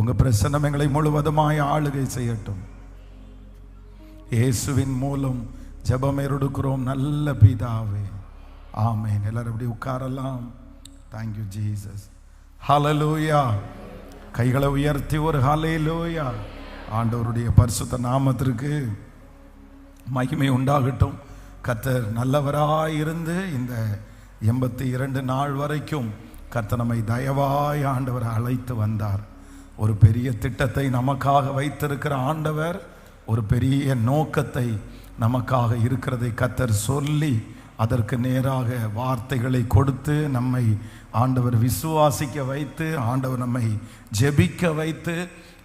உங்க பிரசன்னம் எங்களை முழுவதுமாய் ஆளுகை செய்யட்டும். இயேசுவின் மூலம் ஜெபம் எடுக்கிறோம் நல்ல பிதாவே, ஆமென். எல்லாரும் அப்படி உட்காரலாம். Thank you Jesus. ஹல்லேலூயா. கைகளை உயர்த்தி ஒரு ஹல்லேலூயா. ஆண்டவருடைய பரிசுத்த நாமத்திற்கு மகிமை உண்டாகட்டும். கர்த்தர் நல்லவராயிருந்து இந்த 82 நாள் வரைக்கும் கர்த்தர் நம்மை தயவாய் ஆண்டவர் அழைத்து வந்தார். ஒரு பெரிய திட்டத்தை நமக்காக வைத்திருக்கிற ஆண்டவர் ஒரு பெரிய நோக்கத்தை நமக்காக இருக்கிறதை கர்த்தர் சொல்லி அதற்கு நேராக வார்த்தைகளை கொடுத்து நம்மை ஆண்டவர் விசுவாசிக்க வைத்து ஆண்டவர் நம்மை ஜெபிக்க வைத்து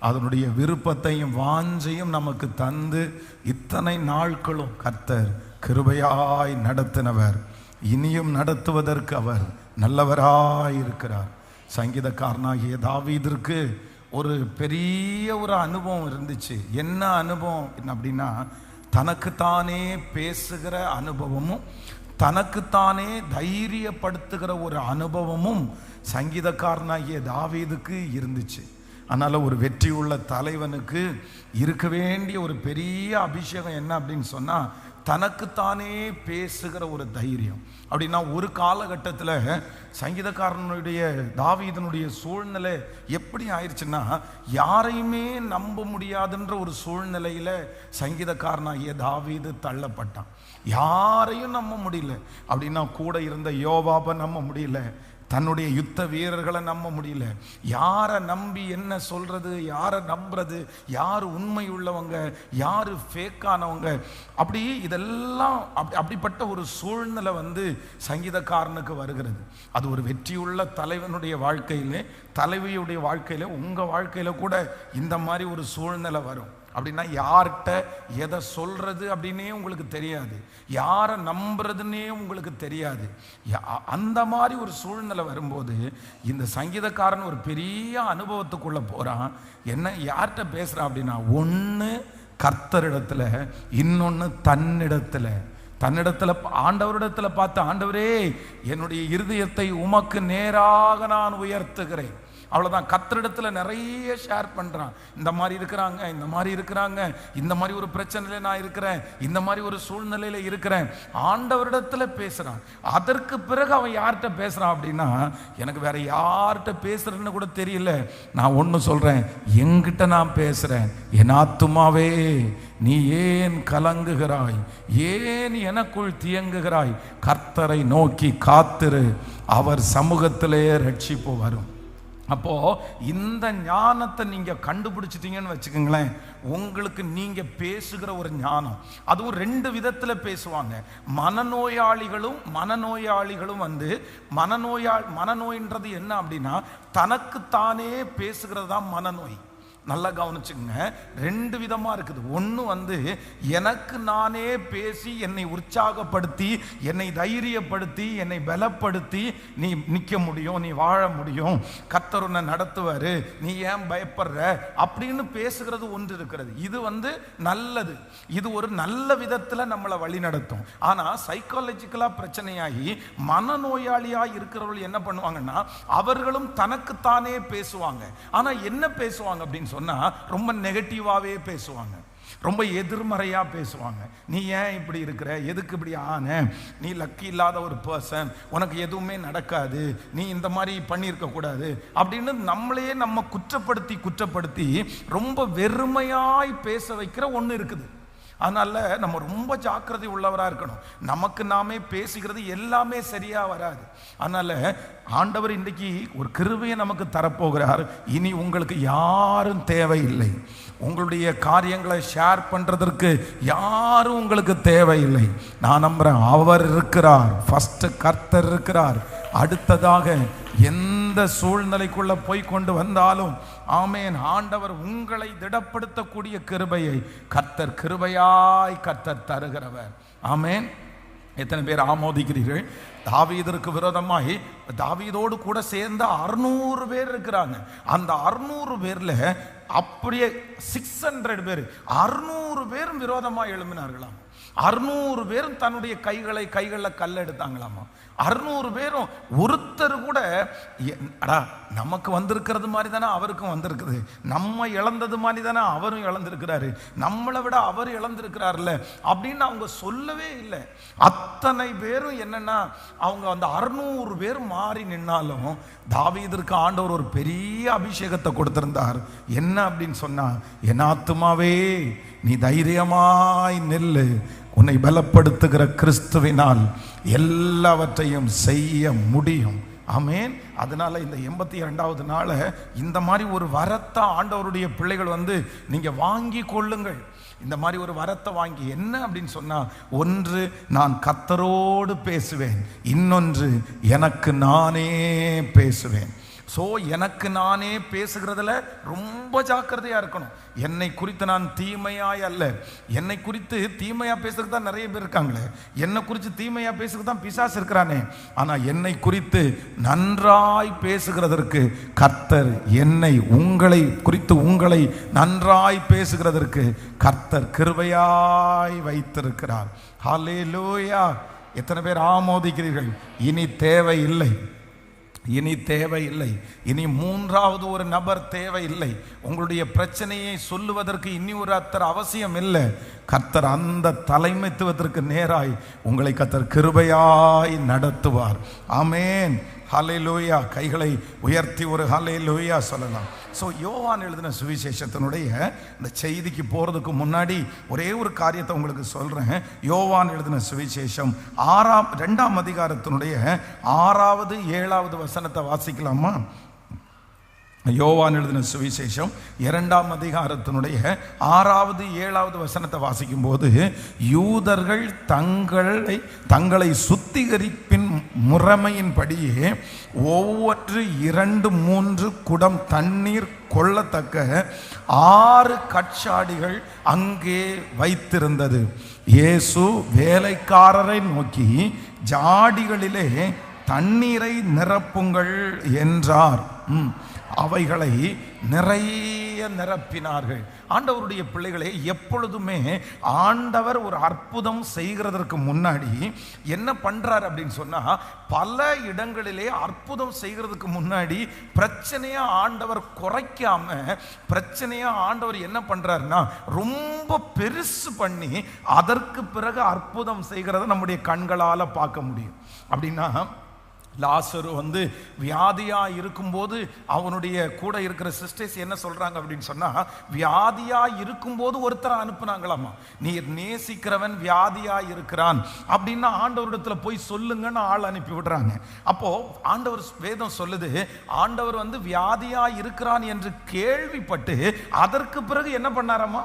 அதனுடைய விருப்பத்தையும் வாஞ்சையும் நமக்கு தந்து இத்தனை நாட்களும் கர்த்தர் கிருபையாய் நடத்தினவர். இனியும் நடத்துவதற்கு அவர் நல்லவராய் இருக்கிறார். சங்கீதக்காரனாகிய தாவீதிற்கு ஒரு பெரிய ஒரு அனுபவம் இருந்துச்சு. என்ன அனுபவம் அப்படின்னா, தனக்குத்தானே பேசுகிற அனுபவமும் தனக்குத்தானே தைரியப்படுத்துகிற ஒரு அனுபவமும் சங்கீதக்காரனாகிய தாவீதுக்கு இருந்துச்சு. அதனால் ஒரு வெற்றியுள்ள தலைவனுக்கு இருக்க வேண்டிய ஒரு பெரிய அபிஷேகம் என்ன அப்படின்னு சொன்னால், தனக்குத்தானே பேசுகிற ஒரு தைரியம். அப்படின்னா ஒரு காலகட்டத்தில் சங்கீதக்காரனுடைய தாவீதனுடைய சூழ்நிலை எப்படி ஆயிடுச்சுன்னா, யாரையுமே நம்ப முடியாதுன்ற ஒரு சூழ்நிலையில் சங்கீதக்காரனாகிய தாவீது தள்ளப்பட்டான். யாரையும் நம்ப முடியல. அப்படின்னா கூட இருந்த யோவாபை நம்ப முடியல, தன்னுடைய யுத்த வீரர்களை நம்ப முடியல. யாரை நம்பி என்ன சொல்றது, யாரை நம்புறது, யார் உண்மை உள்ளவங்க, யார் ஃபேக்கானவங்க, அப்படி இதெல்லாம் அப்படிப்பட்ட ஒரு சூழ்நிலை சங்கீதக்காரனுக்கு வருகிறது. அது ஒரு வெற்றியுள்ள தலைவனுடைய வாழ்க்கையிலே, தலைவியுடைய வாழ்க்கையில, உங்க வாழ்க்கையில கூட இந்த மாதிரி ஒரு சூழ்நிலை வரும். அப்படின்னா யார்கிட்ட எதை சொல்றது அப்படின்னே உங்களுக்கு தெரியாது, யாரை நம்புறதுன்னே உங்களுக்கு தெரியாது. அந்த மாதிரி ஒரு சூழ்நிலை வரும்போது இந்த சங்கீதக்காரன் ஒரு பெரிய அனுபவத்துக்குள்ள போறான். என்ன யார்கிட்ட பேசுறான் அப்படின்னா, ஒன்று கர்த்தரிடத்துல, இன்னொன்று தன்னிடத்துல ஆண்டவரிடத்துல பார்த்து, ஆண்டவரே என்னுடைய இருதயத்தை உமக்கு நேராக நான் உயர்த்துகிறேன். அவ்வளோதான். கர்த்தரிடத்துல நிறைய ஷேர் பண்ணுறான். இந்த மாதிரி இருக்கிறாங்க, இந்த மாதிரி இருக்கிறாங்க, இந்த மாதிரி ஒரு பிரச்சனையில் நான் இருக்கிறேன், இந்த மாதிரி ஒரு சூழ்நிலையில் இருக்கிறேன், ஆண்டவரிடத்துல பேசுகிறான். அதற்கு பிறகு அவன் யார்கிட்ட பேசுகிறான் அப்படின்னா, எனக்கு வேற யார்கிட்ட பேசுறேன்னு கூட தெரியல, நான் ஒன்று சொல்கிறேன், என்கிட்ட நான் பேசுகிறேன். என் ஆத்துமாவே நீ ஏன் கலங்குகிறாய், ஏன் எனக்குள் தியங்குகிறாய், கர்த்தரை நோக்கி காத்திரு, அவர் சமூகத்திலே ரட்சிப்பு வரும். அப்போ இந்த ஞானத்தை நீங்க கண்டுபிடிச்சிட்டீங்கன்னு வச்சுக்கோங்களேன், உங்களுக்கு நீங்க பேசுகிற ஒரு ஞானம், அதுவும் 2 விதத்துல பேசுவாங்க. மனநோயாளிகளும் மனநோயின்றது என்ன அப்படின்னா, தனக்குத்தானே பேசுகிறது தான் மனநோய். நல்லா கவனிச்சுங்க, 2 விதமா இருக்குது. ஒன்று எனக்கு நானே பேசி என்னை உற்சாகப்படுத்தி, என்னை தைரியப்படுத்தி, என்னை பலப்படுத்தி, நீ நிற்க முடியும், நீ வாழ முடியும், கர்த்தர் உன்னை நடத்துவாரு, நீ ஏன் பயப்படுற அப்படின்னு பேசுகிறது ஒன்று இருக்கிறது. இது நல்லது, இது ஒரு நல்ல விதத்தில் நம்மளை வழி நடத்தும். ஆனால் சைக்காலஜிக்கலா பிரச்சனையாகி மனநோயாளியாக இருக்கிறவர்கள் என்ன பண்ணுவாங்கன்னா, அவர்களும் தனக்குத்தானே பேசுவாங்க. ஆனால் என்ன பேசுவாங்க அப்படின்னு சொன்னா, ரொம்ப நெகட்டிவாவே பேசுவாங்க, ரொம்ப எதிர்மறையா பேசுவாங்க. நீ ஏன் இப்படி இருக்கிற, எதுக்கு இப்படி ஆன, நீ லக்கி இல்லாத ஒரு பர்சன், உனக்கு எதுவுமே நடக்காது, நீ இந்த மாதிரி பண்ணியிருக்க கூடாது அப்படின்னு நம்மளையே நம்ம குற்றப்படுத்தி ரொம்ப வெறுமையாய் பேச வைக்கிற ஒன்று இருக்குது. அதனால நம்ம ரொம்ப ஜாக்கிரதை உள்ளவராக இருக்கணும். நமக்கு நாமே பேசுகிறது எல்லாமே சரியா வராது. அதனால ஆண்டவர் இன்றைக்கு ஒரு கிருபையை நமக்கு தரப்போகிறார். இனி உங்களுக்கு யாரும் தேவையில்லை, உங்களுடைய காரியங்களை ஷேர் பண்றதற்கு யாரும் உங்களுக்கு தேவையில்லை. நான் நம்புறேன், அவர் இருக்கிறார். ஃபர்ஸ்ட் கர்த்தர் இருக்கிறார். அடுத்ததாக எந்த சூழ்நிலைக்குள்ள போய் கொண்டு வந்தாலும் ஆமென், ஆண்டவர் உங்களை திடப்படுத்தக்கூடிய கிருபையை கர்த்தர் தருகிறவர். ஆமென். எத்தனை பேர் ஆமோதிக்கிறீர்கள்? தாவீதற்கு விரோதமாய் தாவீதோடு கூட சேர்ந்த 600 பேர் இருக்கிறாங்க. அந்த 600 பேர்ல அப்படியே 600 பேர், 600 பேரும் விரோதமாக எழும்பினார்களாம். 600 பேரும் தன்னுடைய கைகளில் கல் எடுத்தாங்களாமா. 600 பேரும் ஒருத்தர் கூட அடா நமக்கு வந்திருக்கிறது மாதிரி தானே அவருக்கும் வந்திருக்குது, நம்ம இழந்தது மாதிரி தானே அவரும் இழந்திருக்கிறாரு, நம்மளை விட அவர் இழந்திருக்கிறார்ல அப்படின்னு அவங்க சொல்லவே இல்லை. அத்தனை பேரும் என்னன்னா அவங்க அந்த 600 பேர் மாறி நின்னாலும் தாவீதிற்கு ஆண்டவர் ஒரு பெரிய அபிஷேகத்தை கொடுத்திருந்தார். என்ன அப்படின்னு சொன்னா, என் ஆத்துமாவே நீ தைரியமாய் நில்லு, உன்னை பலப்படுத்துகிற கிறிஸ்துவினால் எல்லாவற்றையும் செய்ய முடியும். ஆமேன். அதனால இந்த 82வது நாள் இந்த மாதிரி ஒரு வரத்தை ஆண்டவருடைய பிள்ளைகள் நீங்க வாங்கி கொள்ளுங்கள். இந்த மாதிரி ஒரு வரத்தை வாங்கி என்ன அப்படின்னு சொன்னா, ஒன்று நான் கர்த்தரோடு பேசுவேன், இன்னொன்று எனக்கு நானே பேசுவேன். ஸோ எனக்கு நானே பேசுகிறதுல ரொம்ப ஜாக்கிரதையாக இருக்கணும். என்னை குறித்து நான் தீமையாய் அல்ல, என்னை குறித்து தீமையாக பேசுறது தான் நிறைய பேர் இருக்காங்களே, என்னை குறித்து தீமையாக பேசுறது தான் பிசாசு இருக்கிறானே. ஆனால் என்னை குறித்து நன்றாய் பேசுகிறதற்கு கர்த்தர், என்னை உங்களை குறித்து உங்களை நன்றாய் பேசுகிறதற்கு கர்த்தர் கிருபையாய் வைத்திருக்கிறார். ஹல்லேலூயா. எத்தனை பேர் ஆமோதிக்கிறீர்கள்? இனி தேவையில்லை, இனி தேவையில்லை, இனி மூன்றாவது ஒரு நபர் தேவையில்லை. உங்களுடைய பிரச்சனையை சொல்லுவதற்கு இனி ஒரு அவசியம் இல்லை. கர்த்தர் அந்த தலைமைத்துவத்திற்கு நேராய் உங்களை கர்த்தர் கிருபையாய் நடத்துவார். ஆமேன். ஹல்லேலூயா. கைகளை உயர்த்தி ஒரு ஹல்லேலூயா சொல்லலாம். ஸோ யோவான் எழுதின சுவிசேஷத்தினுடைய இந்த செய்திக்கு போகிறதுக்கு முன்னாடி ஒரே ஒரு காரியத்தை உங்களுக்கு சொல்கிறேன். யோவான் எழுதின சுவிசேஷம் 2ஆம் அதிகாரத்தினுடைய 6வது 7வது வசனத்தை வாசிக்கலாமா? யோவான் எழுதின சுவிசேஷம் 2ஆம் அதிகாரத்தினுடைய 6வது 7வது வசனத்தை வாசிக்கும் போது, யூதர்கள் தங்களை சுத்திகரிப்பின் முறைமையின்படியே ஒவ்வொரு 2-3 குடம் தண்ணீர் கொள்ளத்தக்க 6 கற்சாடிகள் அங்கே வைத்திருந்தது. இயேசு வேலைக்காரரை நோக்கி, ஜாடிகளிலே தண்ணீரை நிரப்புங்கள் என்றார். அவைகளை நிறைய நிரப்பினார்கள். ஆண்டவருடைய பிள்ளைகளே, எப்பொழுதுமே ஆண்டவர் ஒரு அற்புதம் செய்கிறதற்கு முன்னாடி என்ன பண்றார் அப்படின்னு சொன்னா, பல இடங்களிலே அற்புதம் செய்கிறதுக்கு முன்னாடி பிரச்சனையா ஆண்டவர் குறைக்காம, பிரச்சனையா ஆண்டவர் என்ன பண்றாருன்னா ரொம்ப பெருசு பண்ணி அதற்கு பிறகு அற்புதம் செய்கிறத நம்முடைய கண்களால பார்க்க முடியும். அப்படின்னா லாசரு வியாதியா இருக்கும்போது அவனுடைய கூட இருக்கிற சிஸ்டர்ஸ் என்ன சொல்றாங்க அப்படின்னு சொன்னா, வியாதியா இருக்கும்போது ஒருத்தரை அனுப்புனாங்களாமா, நீர் நேசிக்கிறவன் வியாதியா இருக்கிறான் அப்படின்னா ஆண்டவரிடத்துல போய் சொல்லுங்கன்னு ஆள் அனுப்பி விடுறாங்க. அப்போ ஆண்டவர் வேதம் சொல்லுது, ஆண்டவர் வியாதியா இருக்கிறான் என்று கேள்விப்பட்டு அதற்கு பிறகு என்ன பண்ணாராமா,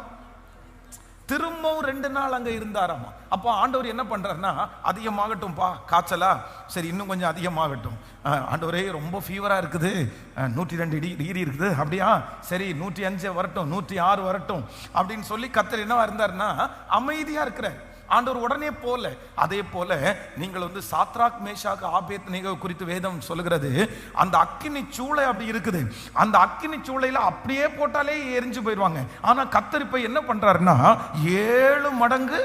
திரும்பவும் 2 நாள் அங்க இருந்தாராமா. அப்போ ஆண்டவர் என்ன பண்றாருன்னா, அதிகமாகட்டும் பா, காய்ச்சலா, சரி இன்னும் கொஞ்சம் அதிகமாகட்டும். ஆண்டவரே ரொம்ப ஃபீவரா இருக்குது, 102 டிகிரி இருக்குது, அப்படியா, சரி 105 வரட்டும், 106 வரட்டும் அப்படின்னு சொல்லி கர்த்தர் என்னவா இருந்தாருன்னா அமைதியா இருக்கிறார். ஆண்டவர் உடனே போல. அதே போல நீங்கள் சாத்ராக் மேஷாக் ஆபேத்நேகோ குறித்து வேதம் சொல்லுகிறது, அந்த அக்கினி சூளை அப்படி இருக்குது, அந்த அக்கினி சூளையில அப்படியே போட்டாலே எரிஞ்சு போயிடுவாங்க. ஆனா கர்த்தர் இப்ப என்ன பண்றாருன்னா 7 மடங்கு,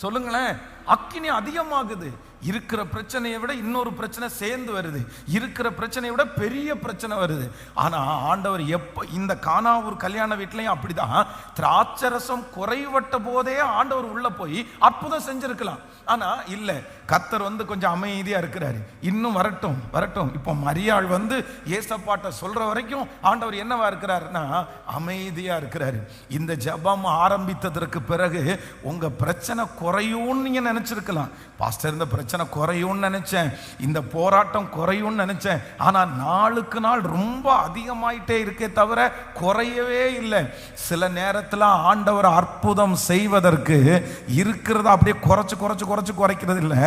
சொல்லுங்களேன், அக்கினி அதிகமாகுது. இருக்கிற பிரச்சனையை விட இன்னொரு பிரச்சனை சேர்ந்து வருது, இருக்கிற பிரச்சனையை விட பெரிய பிரச்சனை வருது. ஆனா ஆண்டவர் எப்ப இந்த கானாவூர் கல்யாண வீட்லயும் அப்படிதான், திராட்சரசம் குறைவட்ட போதே ஆண்டவர் உள்ள போய் அற்புதம் செஞ்சிருக்கலாம். ஆனா இல்ல, கர்த்தர் கொஞ்சம் அமைதியா இருக்கிறாரு, இன்னும் வரட்டும் வரட்டும். இப்போ மரியாள் ஏசப்பாட்ட சொல்ற வரைக்கும் ஆண்டவர் என்னவா இருக்கிறாருன்னா அமைதியா இருக்கிறாரு. இந்த ஜெபம் ஆரம்பித்ததற்கு பிறகு உங்க பிரச்சனை குறையும்னு நீங்க நினைச்சிருக்கலாம். பாஸ்டர், இந்த பிரச்சனை குறையும்னு நினைச்சேன், இந்த போராட்டம் குறையும்னு நினைச்சேன், ஆனா நாளுக்கு நாள் ரொம்ப அதிகமாயிட்டே இருக்கே தவிர குறையவே இல்லை. சில நேரத்தில் ஆண்டவர் அற்புதம் செய்வதற்கு இருக்கிறத அப்படியே குறைச்சு குறைச்சு குறைச்சு குறைக்கிறது இல்லை.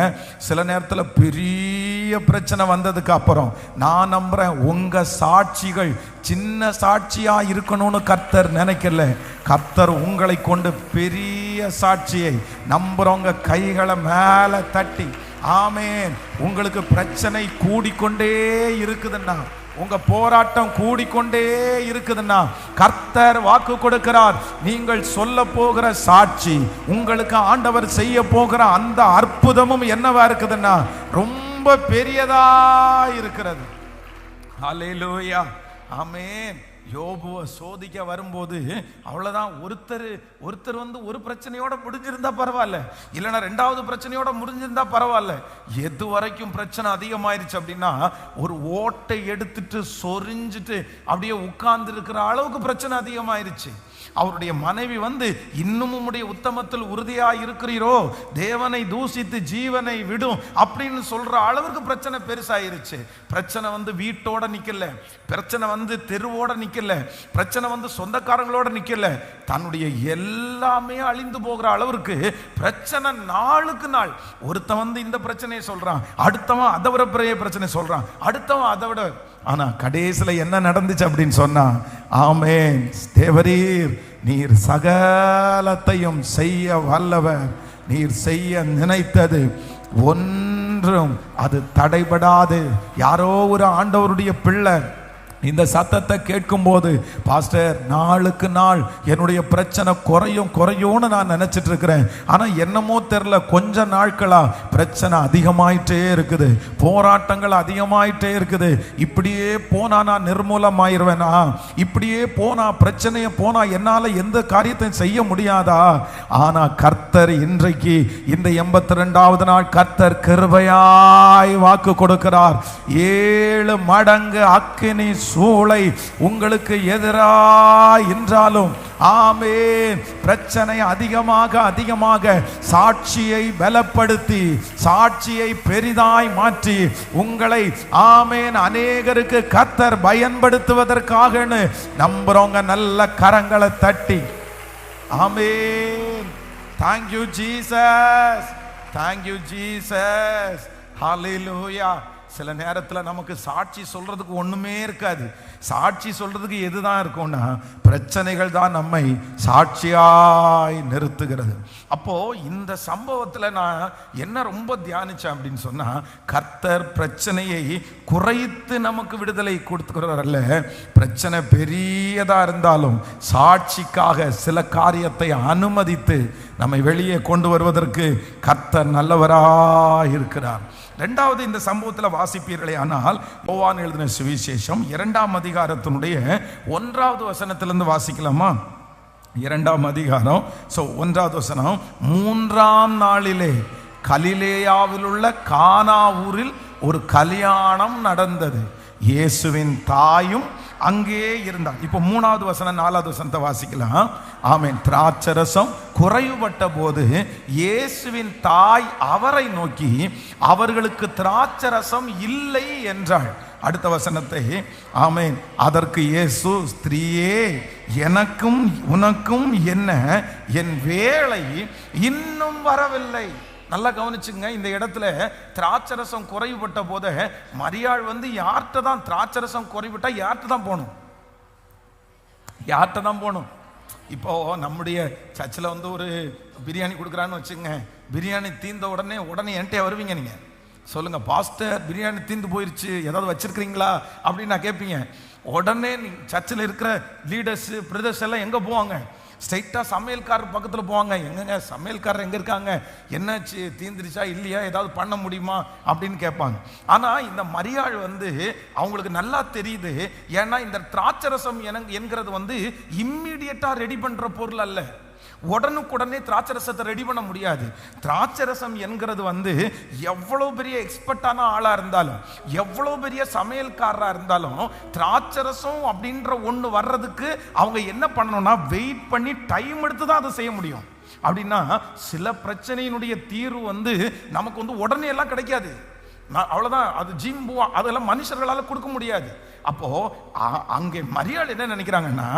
சில நேரத்தில் பெரிய பிரச்சனை வந்ததுக்கு அப்புறம் நான் நம்புறேன், உங்க சாட்சிகள் சின்ன சாட்சியா இருக்கணும்னு கர்த்தர் நினைக்கல. கர்த்தர் உங்களை கொண்டு பெரிய சாட்சியை நம்புறவங்க கைகளை மேல தட்டி ஆமேன். உங்களுக்கு பிரச்சனை கூடிக்கொண்டே இருக்குதுன்னா உங்க போராட்டம் கூடிக்கொண்டே இருக்குதுன்னா கர்த்தர் வாக்கு கொடுக்கிறார், நீங்கள் சொல்ல போகிற சாட்சி, உங்களுக்கு ஆண்டவர் செய்ய போகிற அந்த அற்புதமும் என்னவா இருக்குதுன்னா ரொம்ப பெரியதா இருக்கிறது. ஹல்லேலூயா, ஆமென். யோபுவை சோதிக்க வரும்போது அவ்வளவுதான், ஒருத்தர் வந்து ஒரு பிரச்சனையோட முடிஞ்சிருந்தா பரவாயில்ல, இல்லைன்னா ரெண்டாவது பிரச்சனையோட முடிஞ்சிருந்தா பரவாயில்ல. எது வரைக்கும் பிரச்சனை அதிகமாயிருச்சு அப்படின்னா ஒரு ஓட்டை எடுத்துட்டு சொரிஞ்சிட்டு அப்படியே உட்கார்ந்து இருக்கிற அளவுக்கு பிரச்சனை அதிகமாயிருச்சு. அவருடைய மனைவி வந்து, இன்னும் உம்முடைய உத்தமத்தில் உறுதியா இருக்கிறீரோ, தேவனை தூசித்து ஜீவனை விடும் அப்படின்னு சொல்ற அளவுக்கு பிரச்சனை பெருசாயிருச்சு. பிரச்சனை வந்து வீட்டோட நிக்கல, பிரச்சனை வந்து தெருவோட நிக்கல, பிரச்சனை வந்து சொந்தக்காரங்களோட நிக்கல, தன்னுடைய எல்லாமே அழிந்து போகிற அளவுக்கு பிரச்சனை நாளுக்கு நாள். ஒருத்தன் வந்து இந்த பிரச்சனையை சொல்றான், அடுத்தவன் அதை விட பெரிய பிரச்சனை சொல்றான், அடுத்தவன் அதை விட. ஆனா கடைசியில என்ன நடந்துச்சு அப்படின்னு சொன்னா, ஆமென், தேவரீர் நீர் சகலத்தையும் செய்ய வல்லவர், நீர் செய்ய நினைத்தது ஒன்றும் அது தடைபடாது. யாரோ ஒரு ஆண்டவருடைய பிள்ளை இந்த சத்தத்தை கேட்கும் போது, பாஸ்டர் நாளுக்கு நாள் என்னுடைய பிரச்சனை குறையும்னு நான் நினைச்சிட்டு இருக்கிறேன், ஆனா என்னமோ தெரியல, கொஞ்ச நாட்களா பிரச்சனை அதிகமாயிட்டே இருக்குது, போராட்டங்கள் அதிகமாயிட்டே இருக்குது. இப்படியே போனா நான் நிர்மூலமாயிருவேனா, இப்படியே போனா பிரச்சனையை போனா என்னால எந்த காரியத்தையும் செய்ய முடியாதா? ஆனா கர்த்தர் இன்றைக்கு இந்த 82வது நாள் கர்த்தர் கிருபையாய் வாக்கு கொடுக்கிறார். 7 மடங்கு அக்கினி சூளை உங்களுக்கு எதிராய் என்றாலும், ஆமென், பிரச்சனை அதிகமாக சாட்சியை பலப்படுத்தி, சாட்சியை பெரிதாய் மாற்றி உங்களை, ஆமென், அநேகருக்கு கர்த்தர் பயன்படுத்துவதற்காக நம்புறவங்க நல்ல கரங்களை தட்டி, ஆமென். Thank you Jesus, thank you Jesus, hallelujah. சில நேரத்தில் நமக்கு சாட்சி சொல்றதுக்கு ஒண்ணுமே இருக்காது. சாட்சி சொல்றதுக்கு எதுதான் இருக்கும்னா பிரச்சனைகள் தான் நம்மை சாட்சியாய் நிறுத்துகிறது. அப்போ இந்த சம்பவத்துல நான் என்ன ரொம்ப தியானிச்சேன் அப்படின்னு சொன்னா, கர்த்தர் பிரச்சனையை குறைத்து நமக்கு விடுதலை கொடுத்துக்கிறார் அல்ல, பிரச்சனை பெரியதா இருந்தாலும் சாட்சிக்காக சில காரியத்தை அனுமதித்து நம்மை வெளியே கொண்டு வருவதற்கு கர்த்தர் நல்லவராய் இருக்கிறார். இரண்டாவது, இந்த சம்பவத்தில் வாசிப்பீர்களே ஆனால், யோவான் எழுதின சுவிசேஷம் 2ஆம் அதிகாரத்தினுடைய 1வது வசனத்திலிருந்து வாசிக்கலாமா? 2ஆம் அதிகாரம் 1வது வசனம். 3ஆம் நாளிலே கலிலேயாவில் உள்ள கானா ஊரில் ஒரு கல்யாணம் நடந்தது, இயேசுவின் தாயும் அங்கே இருந்தார். இப்போ 3வது வசனம் 4வது வசனத்தை வாசிக்கலாம். ஆமென். திராட்சரசம் குறைவுபட்ட போது இயேசுவின் தாய் அவரை நோக்கி, அவர்களுக்கு திராட்சரசம் இல்லை என்றாள். அடுத்த வசனத்தை, ஆமென், அதற்கு இயேசு, ஸ்திரீயே, எனக்கும் உனக்கும் என்ன, என் வேளை இன்னும் வரவில்லை. நல்லா கவனிச்சுங்க, இந்த இடத்துல திராட்சரசம் குறைவுபட்ட போது மரியாள் வந்து யார்கிட்ட தான், திராட்சரசம் குறைவுட்டா யார்கிட்ட தான் போகணும்? யார்கிட்ட தான் போகணும்? இப்போ நம்முடைய சர்ச்சில் வந்து ஒரு பிரியாணி கொடுக்குறான்னு வச்சுங்க, பிரியாணி தீர்ந்த உடனே என்கிட்ட வருவீங்க, நீங்க சொல்லுங்க, பாஸ்டர் பிரியாணி தீர்ந்து போயிருச்சு, ஏதாவது வச்சிருக்கிறீங்களா அப்படின்னு நான் கேட்பீங்க. உடனே சர்ச்சில் இருக்கிற லீடர்ஸ் பிரதர்ஸ் எல்லாம் எங்க போவாங்க? ஸ்ட்ரைட்டாக சமையல்காரர் பக்கத்தில் போவாங்க. எங்கங்க சமையல்காரர் எங்கே இருக்காங்க, என்னாச்சு, தீந்துருச்சா இல்லையா, ஏதாவது பண்ண முடியுமா அப்படின்னு கேட்பாங்க. ஆனால் இந்த மரியாள் வந்து அவங்களுக்கு நல்லா தெரியுது, ஏன்னா இந்த திராட்சரசம் என்கிறது வந்து இம்மிடியட்டாக ரெடி பண்ணுற பொருள் அல்ல, உடனுக்குடனே திராட்சரசத்தை ரெடி பண்ண முடியாது. திராட்சரசம் என்கிறது வந்து எவ்வளவு பெரிய எக்ஸ்பர்ட்டான ஆளா இருந்தாலும், எவ்வளவு பெரிய சமையல்காரரா இருந்தாலும், திராட்சரசம் அப்படின்ற ஒண்ணு வர்றதுக்கு அவங்க என்ன பண்ணணும்னா வெயிட் பண்ணி டைம் எடுத்து தான் அதை செய்ய முடியும். அப்படின்னா சில பிரச்சனையினுடைய தீர்வு வந்து நமக்கு வந்து உடனே எல்லாம் கிடைக்காது, அவ்வளவுதான், அது ஜிம்பு அதெல்லாம் மனுஷர்களால கொடுக்க முடியாது. அப்போ அங்கே மரியாள் என்ன நினைக்கிறாங்கன்னா,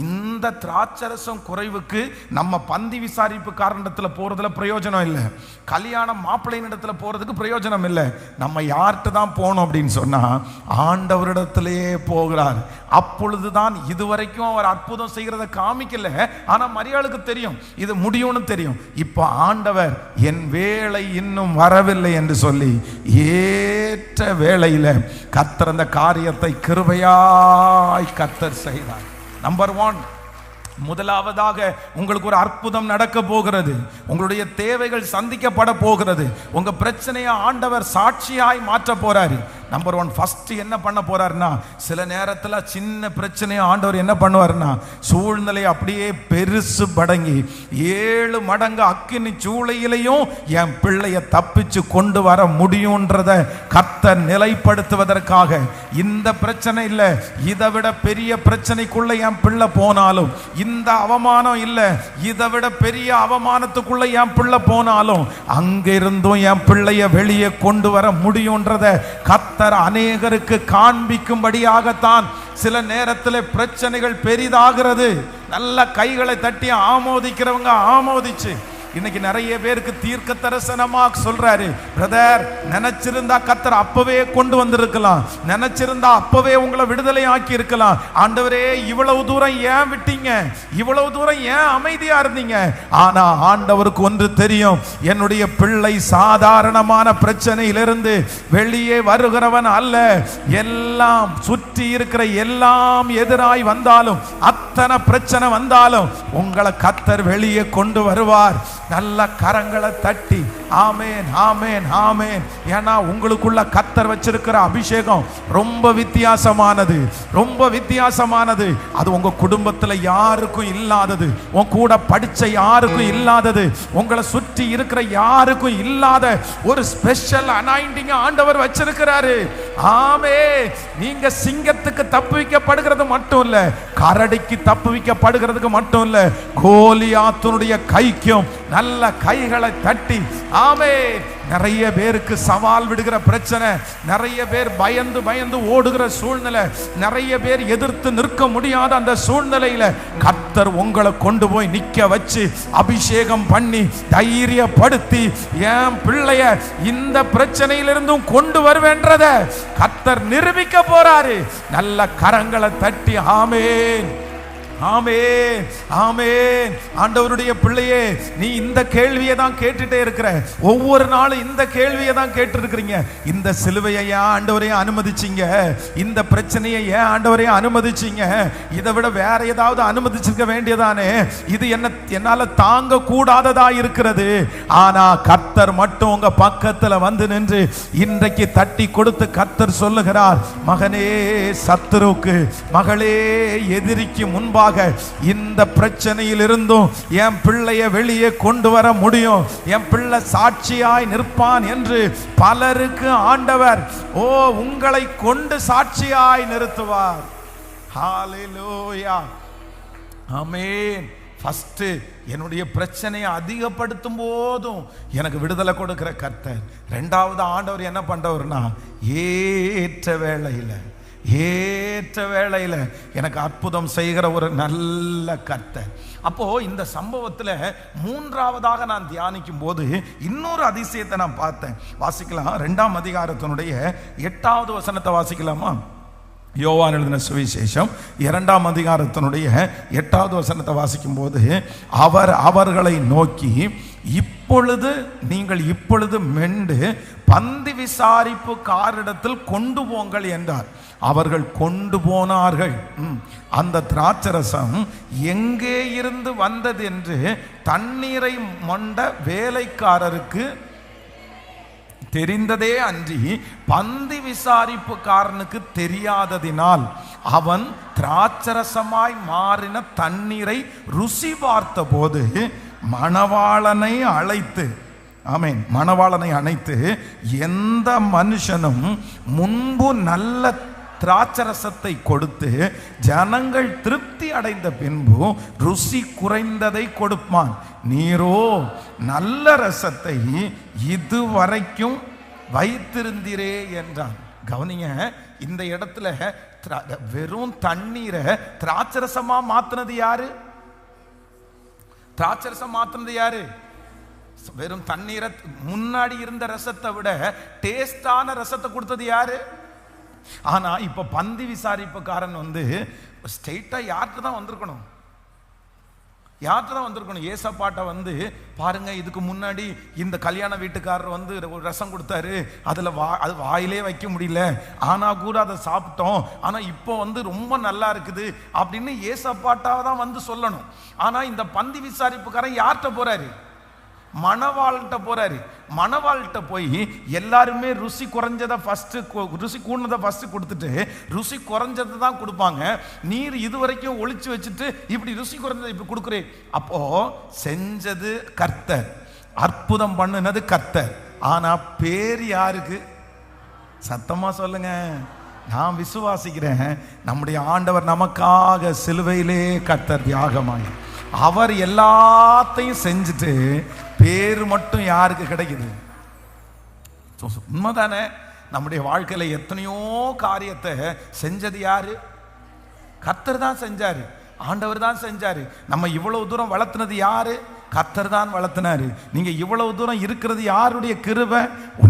இந்த திராட்சரசம் குறைவுக்கு நம்ம பந்தி விசாரிப்பு காரணத்தில் போறதுல பிரயோஜனம் இல்லை, கல்யாணம் மாப்பிள்ளையின் இடத்துல போறதுக்கு பிரயோஜனம் இல்லை, நம்ம யார்கிட்ட தான் போகணும் அப்படின்னு சொன்னா ஆண்டவரிடத்திலேயே போகிறார். அப்பொழுதுதான், இதுவரைக்கும் அவர் அற்புதம் செய்கிறத காமிக்கல, ஆனா மரியாளுக்கு தெரியும் இது முடியும்னு தெரியும். இப்போ ஆண்டவர் என் வேளை இன்னும் வரவில்லை என்று சொல்லி ஏற்ற வேளையில கர்த்தர் அந்த காரியத்தை கிருபையாய் கர்த்தர் செய்தார். நம்பர் 1, முதலாவதாக உங்களுக்கு ஒரு அற்புதம் நடக்க போகிறது. உங்களுடைய தேவைகள் சந்திக்கப்பட போகிறது. உங்க பிரச்சனையை ஆண்டவர் சாட்சியாய் மாற்ற போறாரு. நம்பர் 1, ஃபர்ஸ்ட் என்ன பண்ண போறாருன்னா, சில நேரத்தில் சின்ன பிரச்சனையை ஆண்டவர் என்ன பண்ணுவாருன்னா, சூழ்நிலை அப்படியே பெருசு படங்கி 7 மடங்கு அக்கினி சூளையிலையும் என் பிள்ளைய தப்பிச்சு கொண்டு வர முடியும்ன்றத கர்த்தர் நிலைப்படுத்துவதற்காக, இந்த பிரச்சனை இல்லை, இதை விட பெரிய பிரச்சனைக்குள்ள என் பிள்ளை போனாலும், இந்த அவமானம் இல்லை, இதை விட பெரிய அவமானத்துக்குள்ள என் பிள்ளை போனாலும், அங்கிருந்தும் என் பிள்ளைய வெளியே கொண்டு வர முடியும்ன்றத கர்த்தர் அநேகருக்கு காண்பிக்கும்படியாகத்தான் சில நேரத்தில் பிரச்சனைகள் பெரிதாகிறது. நல்ல கைகளை தட்டி ஆமோதிக்கிறவங்க ஆமோதிச்சு, இன்னைக்கு நிறைய பேருக்கு தீர்க்க தரிசனமா சொல்றாரு, பிரதர் நினைச்சிருந்தா கர்த்தர் அப்பவே கொண்டு வந்திருக்கலாம், நினைச்சிருந்தா அப்பவே உங்களை விடுதலை ஆக்கி இருக்கலாம். ஆண்டவரே இவ்வளவு தூரம் ஏன் விட்டீங்க, இவ்வளவு தூரம் ஏன் அமைதியா இருந்தீங்க? ஆனா ஆண்டவருக்கு ஒன்று தெரியும், என்னுடைய பிள்ளை சாதாரணமான பிரச்சனையிலிருந்து வெளியே வருகிறவன் அல்ல. எல்லாம் சுற்றி இருக்கிற எல்லாம் எதிராய் வந்தாலும், அத்தனை பிரச்சனை வந்தாலும் உங்களை கர்த்தர் வெளியே கொண்டு வருவார். நல்ல கரங்களை தட்டி ஆமேன் ஆமேன் ஆமேன். ஏன்னா உங்களுக்குள்ள கர்த்தர் வச்சிருக்கிற அபிஷேகம் ரொம்ப வித்தியாசமானது, ரொம்ப வித்தியாசமானது. அது உங்க குடும்பத்தில் யாருக்கும் இல்லாதது, உன் கூட படிச்ச யாருக்கும் இல்லாதது, உங்களை சுற்றி இருக்கிற யாருக்கும் இல்லாத ஒரு ஸ்பெஷல் அனாயிண்டிங் ஆண்டவர் வச்சிருக்கிறாரு. ஆமே, நீங்க சிங்கத்துக்கு தப்புவிக்கப்படுகிறது மட்டும் இல்ல, கரடிக்கு தப்புவிக்கப்படுகிறதுக்கு மட்டும் இல்ல, கோலியாத்துனுடைய கைக்கும் நல்ல கைகளை தட்டி ஆமே. நிறைய பேருக்கு சவால் விடுகிற பிரச்சனை, நிறைய பேர் பயந்து பயந்து ஓடுகிற சூழ்நிலை, நிறைய பேர் எதிர்த்து நிற்க முடியாத அந்த சூழ்நிலையில கர்த்தர் உங்களை கொண்டு போய் நிக்க வச்சு அபிஷேகம் பண்ணி தைரியப்படுத்தி என் பிள்ளைய இந்த பிரச்சனையிலிருந்தும் கொண்டு வருவேன்றத கர்த்தர் நிரூபிக்க போறாரு. நல்ல கரங்களை தட்டி ஆமேன் ஆமென் ஆமென். ஆண்டவருடைய பிள்ளையே, நீ இந்த கேள்வியை தான் கேட்டுட்டே இருக்கிற, ஒவ்வொரு நாளும் இந்த கேள்வியை தான் கேட்டு இருக்கிறீங்க. இந்த சிலுவையை ஏன் ஆண்டவரையே அனுமதிச்சீங்க, இந்த பிரச்சனையை ஏன் ஆண்டவரையே அனுமதிச்சீங்க, இதை விட வேற ஏதாவது அனுமதிச்சிருக்க வேண்டியதானே, இது என்னால தாங்க கூடாததா இருக்கிறது. ஆனா கர்த்தர் மட்டும் உங்க பக்கத்துல வந்து நின்று இன்றைக்கு தட்டி கொடுத்து கர்த்தர் சொல்லுகிறார், மகனே சத்துருக்கு, மகளே எதிரிக்கு முன்பாக இந்த பிரச்சனையில் இருந்தும் என் பிள்ளைய வெளியே கொண்டு வர முடியும், என் பிள்ளை சாட்சியாய் நிற்பான் என்று பலருக்கு ஆண்டவர் உங்களை கொண்டு சாட்சியாய் நிறுத்துவார். ஹல்லேலூயா ஆமென். ஃபர்ஸ்ட் என்னுடைய பிரச்சனையை அதிகப்படுத்தும் போதும் எனக்கு விடுதலை கொடுக்கிற கர்த்தர். ரெண்டாவது ஆண்டவர் என்ன பண்றவர்னா, ஏற்ற வேளையில எனக்கு அற்புதம் செய்கிற ஒரு நல்ல கர்த்தர். அப்போ இந்த சம்பவத்தில் மூன்றாவதாக நான் தியானிக்கும் போது இன்னொரு அதிசயத்தை நான் பார்த்தேன். வாசிக்கலாம், 2ஆம் அதிகாரத்தினுடைய 8வது வசனத்தை வாசிக்கலாமா? யோவான் எழுதின சுவிசேஷம் 2ஆம் அதிகாரத்தினுடைய 8வது வசனத்தை வாசிக்கும் போது, அவர் அவர்களை நோக்கி, இப்பொழுது நீங்கள் இப்பொழுது மெண்டு பந்தி விசாரிப்பு காரிடத்தில் கொண்டு போங்கள் என்றார். அவர்கள் கொண்டு போனார்கள். அந்த திராட்சரசம் எங்கே இருந்து வந்தது என்று தண்ணீரை மொண்ட வேலைக்காரருக்கு தெரிந்ததே அன்றி பந்தி விசாரிப்புக்காரனுக்கு தெரியாததினால் அவன் திராட்சரசமாய் மாறின தண்ணீரை ருசி பார்த்த போது மணவாளனை அழைத்து, ஆமென், மணவாளனை அழைத்து, எந்த மனுஷனும் முன்பு நல்ல திராட்சரசத்தை கொடுத்து ஜனங்கள் திருப்தி அடைந்த பின்பு ருசி குறைந்ததை கொடுப்பான், நீரோ நல்ல ரசத்தை இதுவரைக்கும் வைத்திருந்தீரே என்றான். கவனிங்க, இந்த இடத்துல வெறும் தண்ணீரை திராட்சரசமா மாத்தினது யாரு? திராட்சரசம் மாத்தினது யாரு? வெறும் தண்ணீரை, முன்னாடி இருந்த ரசத்தை விட டேஸ்டான ரசத்தை கொடுத்தது யாரு? ஆனா இப்ப பந்தி விசாரிப்புக்காரன் வந்து ஸ்ட்ரெயிட்டா யார்கிட்ட தான் வந்திருக்கணும்? யார்கிட்ட தான் வந்திருக்கணும்? ஏசப்பாட்ட வந்து பாருங்க, இதுக்கு முன்னாடி இந்த கல்யாண வீட்டுக்காரர் வந்து ஒரு ரசம் கொடுத்தாரு, அதில் அது வாயிலே வைக்க முடியல, ஆனால் கூட அதை சாப்பிட்டோம், ஆனால் இப்போ வந்து ரொம்ப நல்லா இருக்குது அப்படின்னு ஏசப்பாட்டாவை தான் வந்து சொல்லணும். ஆனால் இந்த பந்தி விசாரிப்புக்காரன் யார்கிட்ட போறாரு? மணவாள்கிட்ட போறாரு. மணவாள்கிட்ட போய் எல்லாருமே ருசி குறைஞ்சதை ஃபர்ஸ்ட், ருசி கூடதை ஃபர்ஸ்ட் கொடுத்துட்டு ருசி குறைஞ்சதை தான் கொடுப்பாங்க. நீர் இதுவரைக்கும் ஒளிச்சு வச்சுட்டு இப்படி ருசி குறைஞ்சதை இப்படி கொடுக்குறேன். அப்போ செஞ்சது கர்த்தர், அற்புதம் பண்ணுனது கர்த்தர், ஆனா பேர் யாருக்கு? சத்தமா சொல்லுங்க. நான் விசுவாசிக்கிறேன், நம்முடைய ஆண்டவர் நமக்காக சிலுவையிலே கர்த்தர் தியாகமாய் அவர் எல்லாத்தையும் செஞ்சுட்டு பேர் மட்டும் யாருக்கு கிடைக்குது? உண்மைதானே? நம்முடைய வாழ்க்கையில எத்தனையோ காரியத்தை செஞ்சது யாரு? கர்த்தர் தான் செஞ்சாரு, ஆண்டவர் தான் செஞ்சாரு. நம்ம இவ்வளவு தூரம் வளர்த்துனது யாரு? கர்த்தர் தான் வளர்த்தினாரு. நீங்க இவ்வளவு தூரம் இருக்கிறது யாருடைய கிருபை?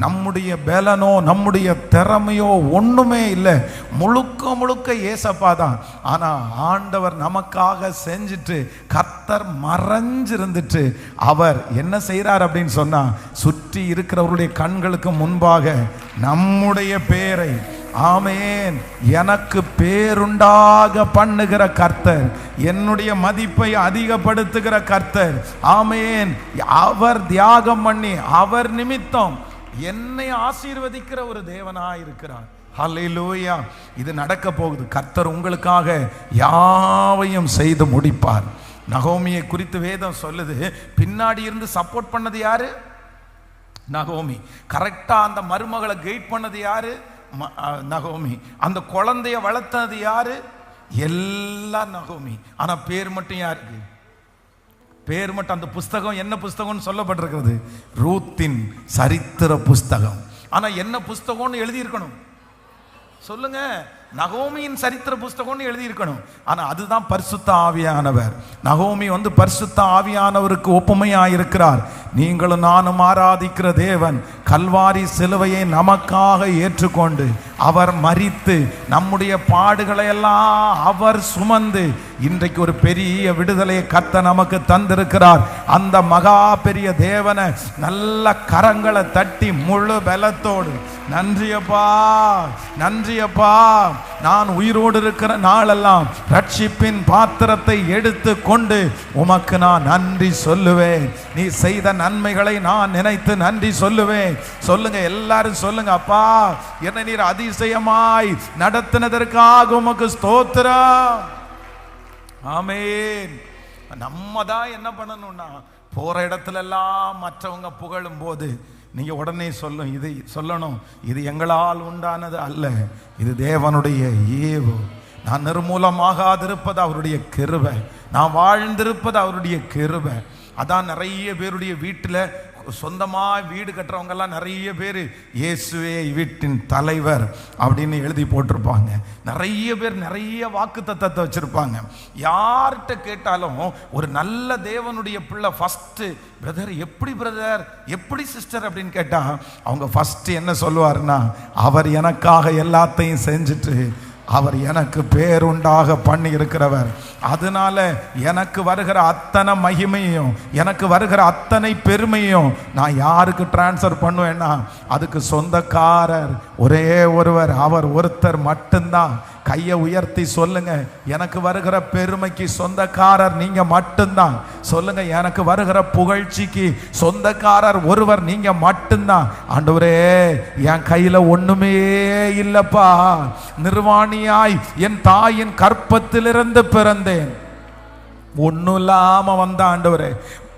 நம்முடைய பலனோ நம்முடைய திறமையோ ஒண்ணுமே இல்லை, முழுக்க முழுக்க ஏசப்பா தான். ஆனா ஆண்டவர் நமக்காக செஞ்சுட்டு கர்த்தர் மறைஞ்சிருந்துட்டு அவர் என்ன செய்யறார் அப்படின்னு சொன்னா, சுற்றி இருக்கிறவருடைய கண்களுக்கு முன்பாக நம்முடைய பேரை, ஆமேன், எனக்கு பேருண்டாக பண்ணுகிற கர்த்தர், என்னுடைய மதிப்பை அதிகப்படுத்துகிற கர்த்தர், ஆமேன், அவர் தியாகம் பண்ணி அவர் நிமித்தம் என்னை ஆசீர்வதிக்கிற ஒரு தேவனாய் இருக்கிறார். ஹல்லேலூயா. இது நடக்க போகுது. கர்த்தர் உங்களுக்காக யாவையும் செய்து முடிப்பார். நகோமியை குறித்து வேதம் சொல்லுது, பின்னாடி இருந்து சப்போர்ட் பண்ணது யாரு? நகோமி. கரெக்டா அந்த மருமகளை கைட் பண்ணது யாரு? நகோமி. அந்த குழந்தைய வளர்த்தது யாரு? எல்லாம் நகோமி. ஆனா பேர் மட்டும் யாருக்கு? பேர் மட்டும், அந்த புஸ்தகம் என்ன புஸ்தகம்னு சொல்லப்பட்டிருக்கிறது? ரூத்தின் சரித்திர புஸ்தகம். ஆனா என்ன புஸ்தகம்னு எழுதி இருக்கணும்? சொல்லுங்க. நகோமியின் சரித்திர புஸ்தகம்னு எழுதி இருக்கணும். ஆனா அதுதான் பரிசுத்த ஆவியானவர். நகோமி வந்து பரிசுத்த ஆவியானவருக்கு ஒப்புமையாயிருக்கிறார். நீங்களும் நானும் ஆராதிக்கிற தேவன் கல்வாரி சிலுவையை நமக்காக ஏற்றுக்கொண்டு அவர் மரித்து நம்முடைய பாடுகளை எல்லாம் அவர் சுமந்து இன்றைக்கு ஒரு பெரிய விடுதலையை கர்த்தர் நமக்கு தந்திருக்கிறார். அந்த மகா பெரிய தேவனை நல்ல கரங்களை தட்டி முழு பலத்தோடு, நன்றியப்பா, நன்றியப்பா, நான் உயிரோடு இருக்கிற நாளெல்லாம் ரட்சிப்பின் பாத்திரத்தை எடுத்து கொண்டு உமக்கு நான் நன்றி சொல்லுவேன். நீ செய்த நன்மைகளை நான் நினைத்து நன்றி சொல்லுவேன். சொல்லுங்க, எல்லாரும் சொல்லுங்க. அப்பா, என்னை நீர் அதிசயமாய் நடத்தினதற்காக உமக்கு ஸ்தோத்திரம். ஆமென். நம்ம தான் என்ன பண்ணணும்னா, போற இடத்துல எல்லாம் மற்றவங்க புகழும் போது நீங்க உடனே சொல்லணும், இது எங்களால் உண்டானது அல்ல, இது தேவனுடைய ஈவு. நான் நிர்மூலமாகாதிருப்பது அவருடைய கிருபை, நான் வாழ்ந்திருப்பது அவருடைய கிருபை. அதான் நிறைய பேருடைய வீட்டில் சொந்தமாக வீடு கட்டுறவங்கெல்லாம் நிறைய பேர் இயேசுவே வீட்டின் தலைவர் அப்படின்னு எழுதி போட்டிருப்பாங்க. நிறைய பேர் நிறைய வாக்கு தத்தத்தை வச்சிருப்பாங்க. யார்கிட்ட கேட்டாலும் ஒரு நல்ல தேவனுடைய பிள்ளை ஃபர்ஸ்ட், பிரதர் எப்படி, பிரதர் எப்படி, சிஸ்டர் அப்படின்னு கேட்டா அவங்க ஃபர்ஸ்ட் என்ன சொல்லுவாருன்னா, அவர் எனக்காக எல்லாத்தையும் செஞ்சுட்டு அவர் எனக்கு பேருண்டாக பண்ணி இருக்கிறவர், அதனால எனக்கு வருகிற அத்தனை மகிமையும் எனக்கு வருகிற அத்தனை பெருமையும் நான் யாருக்கு டிரான்ஸ்ஃபர் பண்ணுவேன்னா அதுக்கு சொந்தக்காரர் ஒரே ஒருவர், அவர் ஒருத்தர் மட்டும்தான். கையை உயர்த்தி சொல்லுங்க, எனக்கு வருகிற பெருமைக்கு சொந்தக்காரர் நீங்க மட்டும்தான். சொல்லுங்க, எனக்கு வருகிற புகழ்ச்சிக்கு சொந்தக்காரர் ஒருவர் நீங்க மட்டும்தான். ஆண்டவரே, என் கையில ஒண்ணுமே இல்லப்பா, நிர்வாணியாய் என் தாயின் கற்பத்திலிருந்து பிறந்தேன், ஒன்னும் இல்லாம வந்த ஆண்டவரே,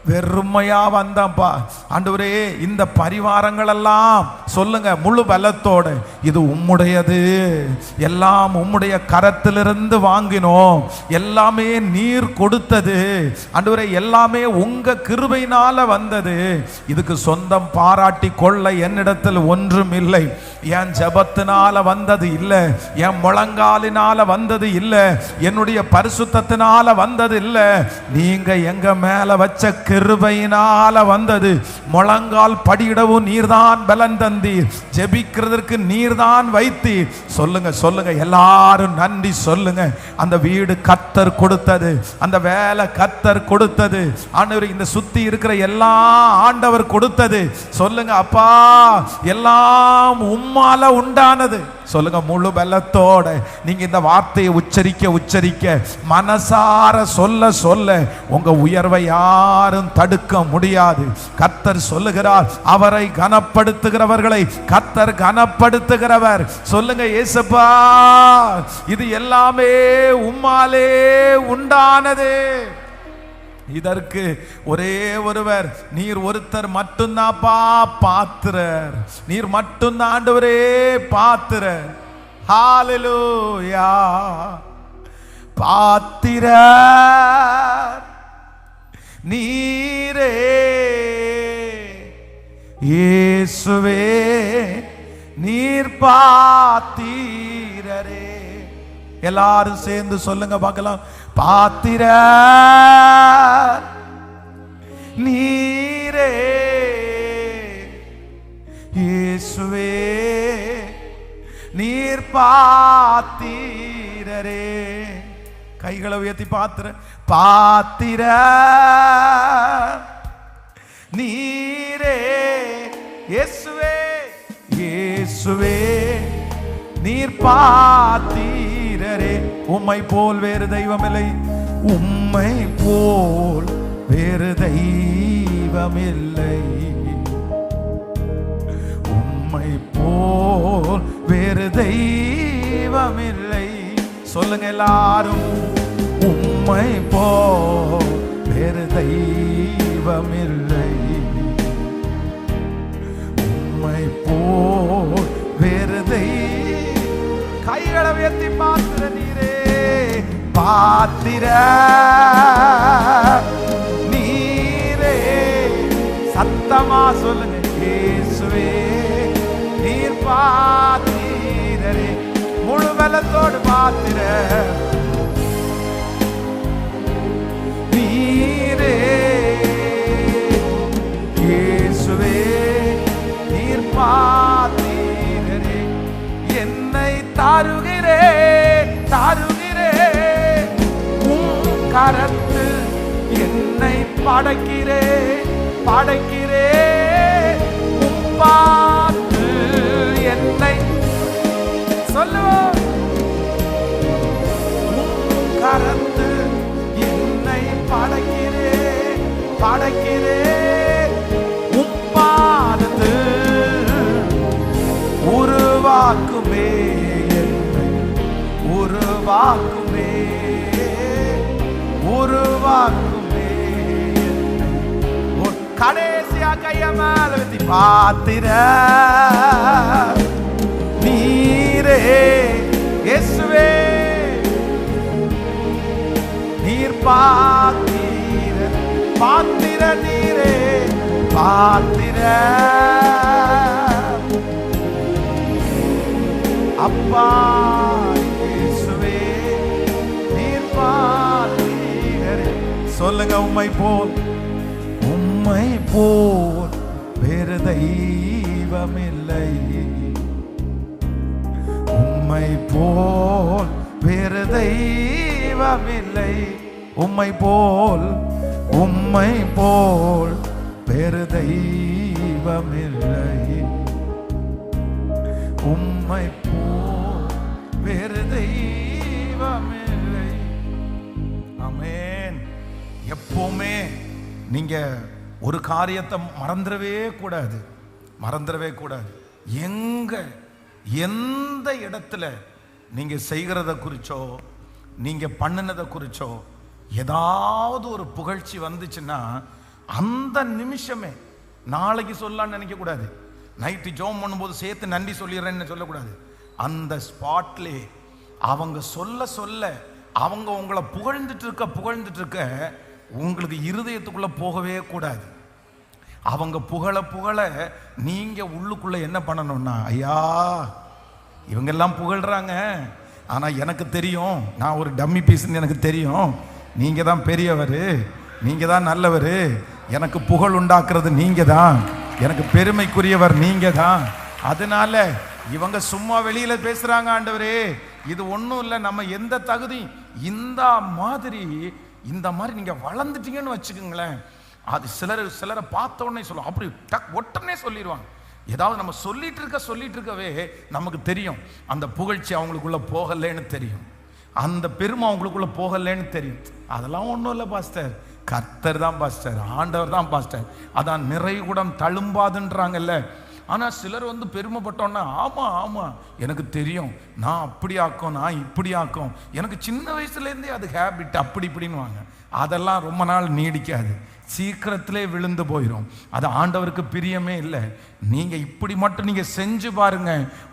வெறுமையா வந்தப்பா. ஆண்டவரே, இந்த பரிவாரங்கள் எல்லாம் சொல்லுங்க முழு பலத்தோடு, இது உம்முடையது, எல்லாம் உம்முடைய கரத்திலிருந்து வாங்கினோம், எல்லாமே நீர் கொடுத்தது ஆண்டவரே, எல்லாமே உங்க கிருபையினால வந்தது, இதுக்கு சொந்தம் பாராட்டி கொள்ள என்னிடத்தில் ஒன்றும் இல்லை. என் ஜபத்தினால வந்தது இல்லை, என் முழங்காலினால வந்தது இல்லை, என்னுடைய பரிசுத்தத்தினால வந்தது இல்லை, நீங்க எங்க மேல வச்ச கிருபையினால வந்தது. முழங்கால் படியிடவும் நீர்தான் பலன் தந்தீர், ஜெபிக்கிறதற்கு நீர்தான் வைத்தீர். சொல்லுங்க சொல்லுங்க, எல்லாரும் நன்றி சொல்லுங்க. அந்த வீடு கர்த்தர் கொடுத்தது, அந்த வேலை கர்த்தர் கொடுத்தது, ஆண்டவர் இந்த சுத்தி இருக்கிற எல்லா ஆண்டவர் கொடுத்தது. சொல்லுங்க அப்பா, எல்லாம் உம்மால உண்டானது. சொல்லுங்க முழு பலத்தோட நீங்க இந்த வார்த்தையை உச்சரிக்க உச்சரிக்க, மனசார சொல்ல சொல்ல உங்க உயர்வை யாரும் தடுக்க முடியாது. கர்த்தர் சொல்லுகிறார், அவரை கனப்படுத்துகிறவர்களை கர்த்தர் கனப்படுத்துகிறவர். சொல்லுங்க இயேசுப்பா, இது எல்லாமே உம்மாலே உண்டானது. இதற்கு ஒரே ஒருவர், நீர் ஒருத்தர் மட்டும்தான்ப்பா பாத்திரர், நீர் மட்டும்தான் ஆண்டவரே பாத்திரர். ஹல்லேலூயா. பாத்திரர் நீரே இயேசுவே, நீர் பாத்திரரே. எல்லாரும் சேர்ந்து சொல்லுங்க பார்க்கலாம். பாத்திரர் நீரே இயேசுவே, நீர் பாத்திரரே. கைகளை உயர்த்தி பாத்திரர் நீரே இயேசுவே, இயேசுவே நீர் பாத்திரரே. உம்மை போல் வேறு தெய்வமில்லை, உம்மை போல் வேறு தெய்வமில்லை, உம்மை போல் வேறு தெய்வமில்லை. சொல்லுங்க எல்லாரும், உம்மை போல் வேறு தெய்வமில்லை, உம்மை போல் வேறு கைகளை உயர்த்தி பாத்திர நீரே, பாத்திர நீரே. சத்தமா சொல்லுங்க, இயேசுவே நீர் பாத்திரரே. முழு பலத்தோடு பாத்திர நீரே இயேசுவே, நீர் பாத்திரரே. என்னை தாருகிறேன் தாருகிறேன் உம் கரத்தில், என்னை படைக்கிறேன் படைக்கிறேன் உம் பார்த்து. என்னை சொல்லுவோம், உம் கரத்தில் என்னை படைக்கிறேன் படைக்கிறேன் உம் பார்த்து. உருவாக்குமே என்னை உருவாக்குமே உருவாக்குமே என்னை. கடைசியா கைய மேல வச்சு பாத்திர நீரே இயேசுவே, நீர் பாத்திர பாத்திர நீரே பாத்திர அப்பா இயேசுவே, நீர் பாத்திரரே. சொல்லுங்க, உம்மை போல் உம்மை போல் வேறு தெய்வமில்லை, உம்மை போல் வேறு தெய்வமில்லை, உம்மை போல் வேறு தெய்வமில்லை, உம்மை போல் வேறு தெய்வமில்லை. ஆமென். எப்பவுமே நீங்க ஒரு காரியத்தை மறந்துடவே கூடாது, மறந்துடவே கூடாது. எந்த இடத்துல நீங்க செய்கிறத குறிச்சோ நீங்க பண்ணினதை குறிச்சோ ஏதாவது ஒரு புகழ்ச்சி வந்துச்சுன்னா அந்த நிமிஷமே, நாளைக்கு சொல்லலான்னு நினைக்க கூடாது, நைட்டு ஜோம் பண்ணும்போது சேர்த்து நன்றி சொல்லிடுறேன்னு சொல்லக்கூடாது. அந்த ஸ்பாட்லே அவங்க சொல்ல சொல்ல, அவங்க உங்களை புகழ்ந்துட்டு இருக்க உங்களுக்கு இருதயத்துக்குள்ள போகவே கூடாது. அவங்க புகழ நீங்க உள்ளுக்குள்ள என்ன பண்ணணும்னா, ஐயா இவங்கெல்லாம் புகழ்றாங்க, ஆனா எனக்கு தெரியும் நான் ஒரு டம்மி பீஸ்ன்னு எனக்கு தெரியும், நீங்க தான் பெரியவர், நீங்க தான் நல்லவர், எனக்கு புகழ் உண்டாக்குறது நீங்க தான், எனக்கு பெருமைக்குரியவர் நீங்க தான். அதனால இவங்க சும்மா வெளியில பேசுறாங்க ஆண்டவரே, இது ஒன்றும் இல்லை, நம்ம எந்த தகுதி இந்த மாதிரி நீங்க வளர்ந்துட்டீங்கன்னு வச்சுக்கோங்களேன். அது சிலரை பார்த்த உடனே சொல்லுவோம், அப்படி உடனே சொல்லிடுவாங்க. ஏதாவது நம்ம சொல்லிட்டு இருக்கவே நமக்கு தெரியும் அந்த புகழ்ச்சி அவங்களுக்குள்ள போகலன்னு தெரியும், அந்த பெருமை அவங்களுக்குள்ள போகலன்னு தெரியும். அதெல்லாம் ஒன்றும் இல்லை பாஸ்டர், கர்த்தர் தான் பாஸ்டர், ஆண்டவர் தான் பாஸ்டர், அதான் நிறைகுடம் தழும்பாதுன்றாங்கல்ல. ஆனால் சிலர் பெருமைப்பட்டோன்னா, ஆமாம் எனக்கு தெரியும், நான் அப்படி ஆக்கும், நான் இப்படி ஆக்கும், எனக்கு சின்ன வயசுலேருந்தே அது ஹேபிட், அப்படி இப்படின்னுவாங்க. அதெல்லாம் ரொம்ப நாள் நீடிக்காது, சீக்கிரத்திலே விழுந்து போயிடும். அது ஆண்டவருக்கு பிரியமே இல்லை. நீங்கள் இப்படி மட்டும் நீங்கள் செஞ்சு பாருங்க,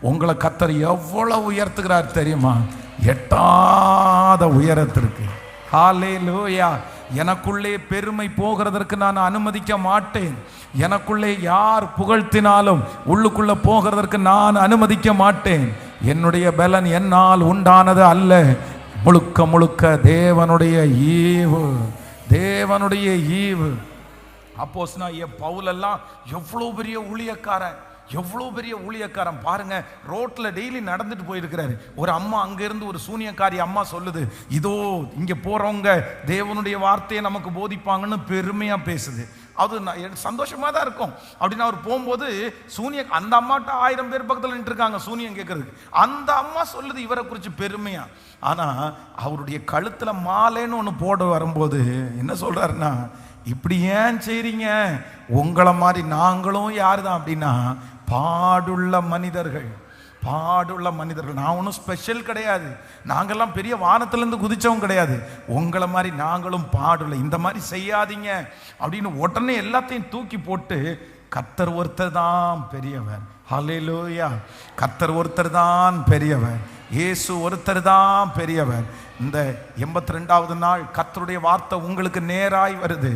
உங்களை கர்த்தர் எவ்வளவு உயர்த்துகிறார் தெரியுமா? எட்டாத உயரத்திற்கு. ஹல்லேலூயா. எனக்குள்ளே பெருமை போகிறதற்கு நான் அனுமதிக்க மாட்டேன். எனக்குள்ளே யார் புகழ்த்தினாலும் உள்ளுக்குள்ள போகிறதற்கு நான் அனுமதிக்க மாட்டேன். என்னுடைய பலன் என்னால் உண்டானது அல்ல, முழுக்க முழுக்க தேவனுடைய ஈவு, தேவனுடைய ஈவு. அப்போஸ்தலனாகிய பவுல் எல்லாம் எவ்வளவு பெரிய ஊழியக்காரன் பாருங்க. ரோட்ல டெய்லி நடந்துட்டு போயிருக்கிறாரு. ஒரு அம்மா அங்கிருந்து ஒரு சூனியக்காரி அம்மா சொல்லுது, இதோ இங்க போறவங்க தேவனுடைய வார்த்தையை நமக்கு போதிப்பாங்கன்னு பெருமையா பேசுது. அது சந்தோஷமா தான் இருக்கும். அப்படின்னு அவர் போகும்போது அந்த அம்மாட்ட 1000 பேர் பக்கத்தில் நின்று இருக்காங்க சூனியம் கேட்கறதுக்கு. அந்த அம்மா சொல்லுது இவரை குறித்து பெருமையா. ஆனா அவருடைய கழுத்துல மாலைன்னு ஒன்று போட வரும்போது என்ன சொல்றாருன்னா, இப்படி ஏன் செய்றீங்க? உங்களை மாதிரி நாங்களும் யாரு தான் அப்படின்னா பாடுள்ள மனிதர்கள். நான் ஒன்றும் ஸ்பெஷல் கிடையாது, நாங்கள்லாம் பெரிய வானத்திலேருந்து குதிச்சவங்க கிடையாது, உங்களை மாதிரி நாங்களும் பாடுள்ள, இந்த மாதிரி செய்யாதீங்க அப்படின்னு உடனே எல்லாத்தையும் தூக்கி போட்டு, கர்த்தர் ஒருத்தர் தான் பெரியவர். ஹல்லேலூயா. கர்த்தர் ஒருத்தர் தான் பெரியவர், இயேசு ஒருத்தர் தான் பெரியவர். இந்த 82வது நாள் கர்த்தருடைய வார்த்தை உங்களுக்கு நேராய் வருது.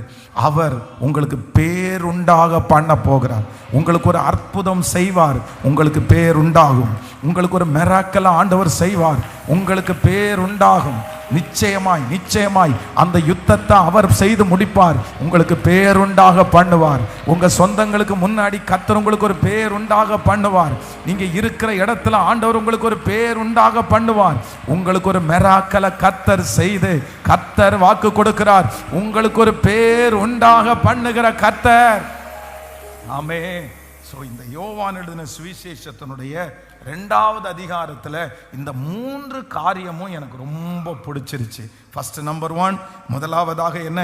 அவர் உங்களுக்கு பேருண்டாக பண்ண போகிறார். உங்களுக்கு ஒரு அற்புதம் செய்வார், உங்களுக்கு பேருண்டாகும். உங்களுக்கு ஒரு மிராக்கிள் ஆண்டவர் செய்வார், உங்களுக்கு பேருண்டாகும். நிச்சயமாய் அந்த யுத்தத்தை அவர் செய்து முடிப்பார், உங்களுக்கு பேருண்டாக பண்ணுவார். உங்க சொந்தங்களுக்கு முன்னாடி கர்த்தர் உங்களுக்கு ஒரு பேருண்டாக பண்ணுவார். நீங்க இருக்கிற இடத்துல ஆண்டவர் உங்களுக்கு ஒரு பேருண்டாக பண்ணுவார். உங்களுக்கு ஒரு மிராக்கிளை கர்த்தர் செய்து, கர்த்தர் வாக்கு கொடுக்கிறார், உங்களுக்கு ஒரு பேருண்டாக பண்ணுகிற கர்த்தர். ஆமென். இந்த யோவான் எழுதின சுவிசேஷத்தினுடைய 2வது அதிகாரத்தில் இந்த 3 காரியமும் எனக்கு ரொம்ப பிடிச்சிருச்சு. ஃபர்ஸ்ட் நம்பர் 1, முதலாவதாக என்ன,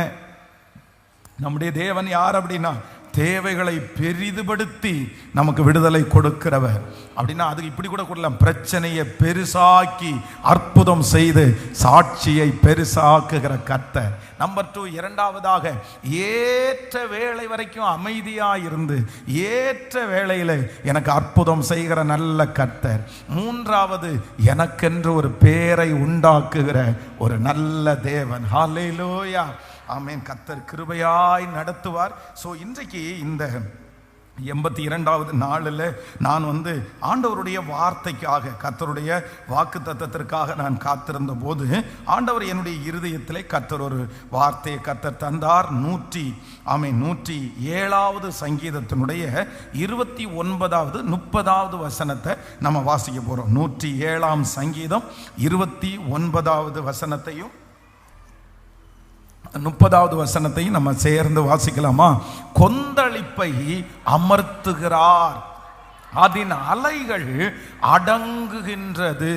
நம்முடைய தேவன் யார் அப்படின்னா தேவைகளை பெரிதுபடுத்தி நமக்கு விடுதலை கொடுக்கிறவர். அப்படின்னா அதுக்கு இப்படி கூட கூடலாம், பிரச்சனையை பெருசாக்கி அற்புதம் செய்து சாட்சியை பெருசாக்குகிற கர்த்தர். நம்பர் 2, இரண்டாவதாக ஏற்ற வேளை வரைக்கும் அமைதியாக இருந்து ஏற்ற வேளையில் எனக்கு அற்புதம் செய்கிற நல்ல கர்த்தர். 3வது எனக்கென்று ஒரு பேரை உண்டாக்குகிற ஒரு நல்ல தேவன். ஹல்லேலூயா. ஆமென். கர்த்தர் கிருபையாய் நடத்துவார். இன்றைக்கு இந்த 82வது நாளில் நான் ஆண்டவருடைய வார்த்தைக்காக, கர்த்தருடைய வாக்கு தத்தத்திற்காக நான் காத்திருந்த போது ஆண்டவர் என்னுடைய இருதயத்திலே கர்த்தர் ஒரு வார்த்தையை கர்த்தர் தந்தார். 107வது சங்கீதத்தினுடைய 29வது 30வது வசனத்தை நம்ம வாசிக்க போறோம். 107ஆம் சங்கீதம் 29வது வசனத்தையும் 30வது வசனத்தையும் நம்ம சேர்ந்து வாசிக்கலாமா? கொந்தளிப்பை அமர்த்துகிறார், அதன் அலைகள் அடங்குகின்றது,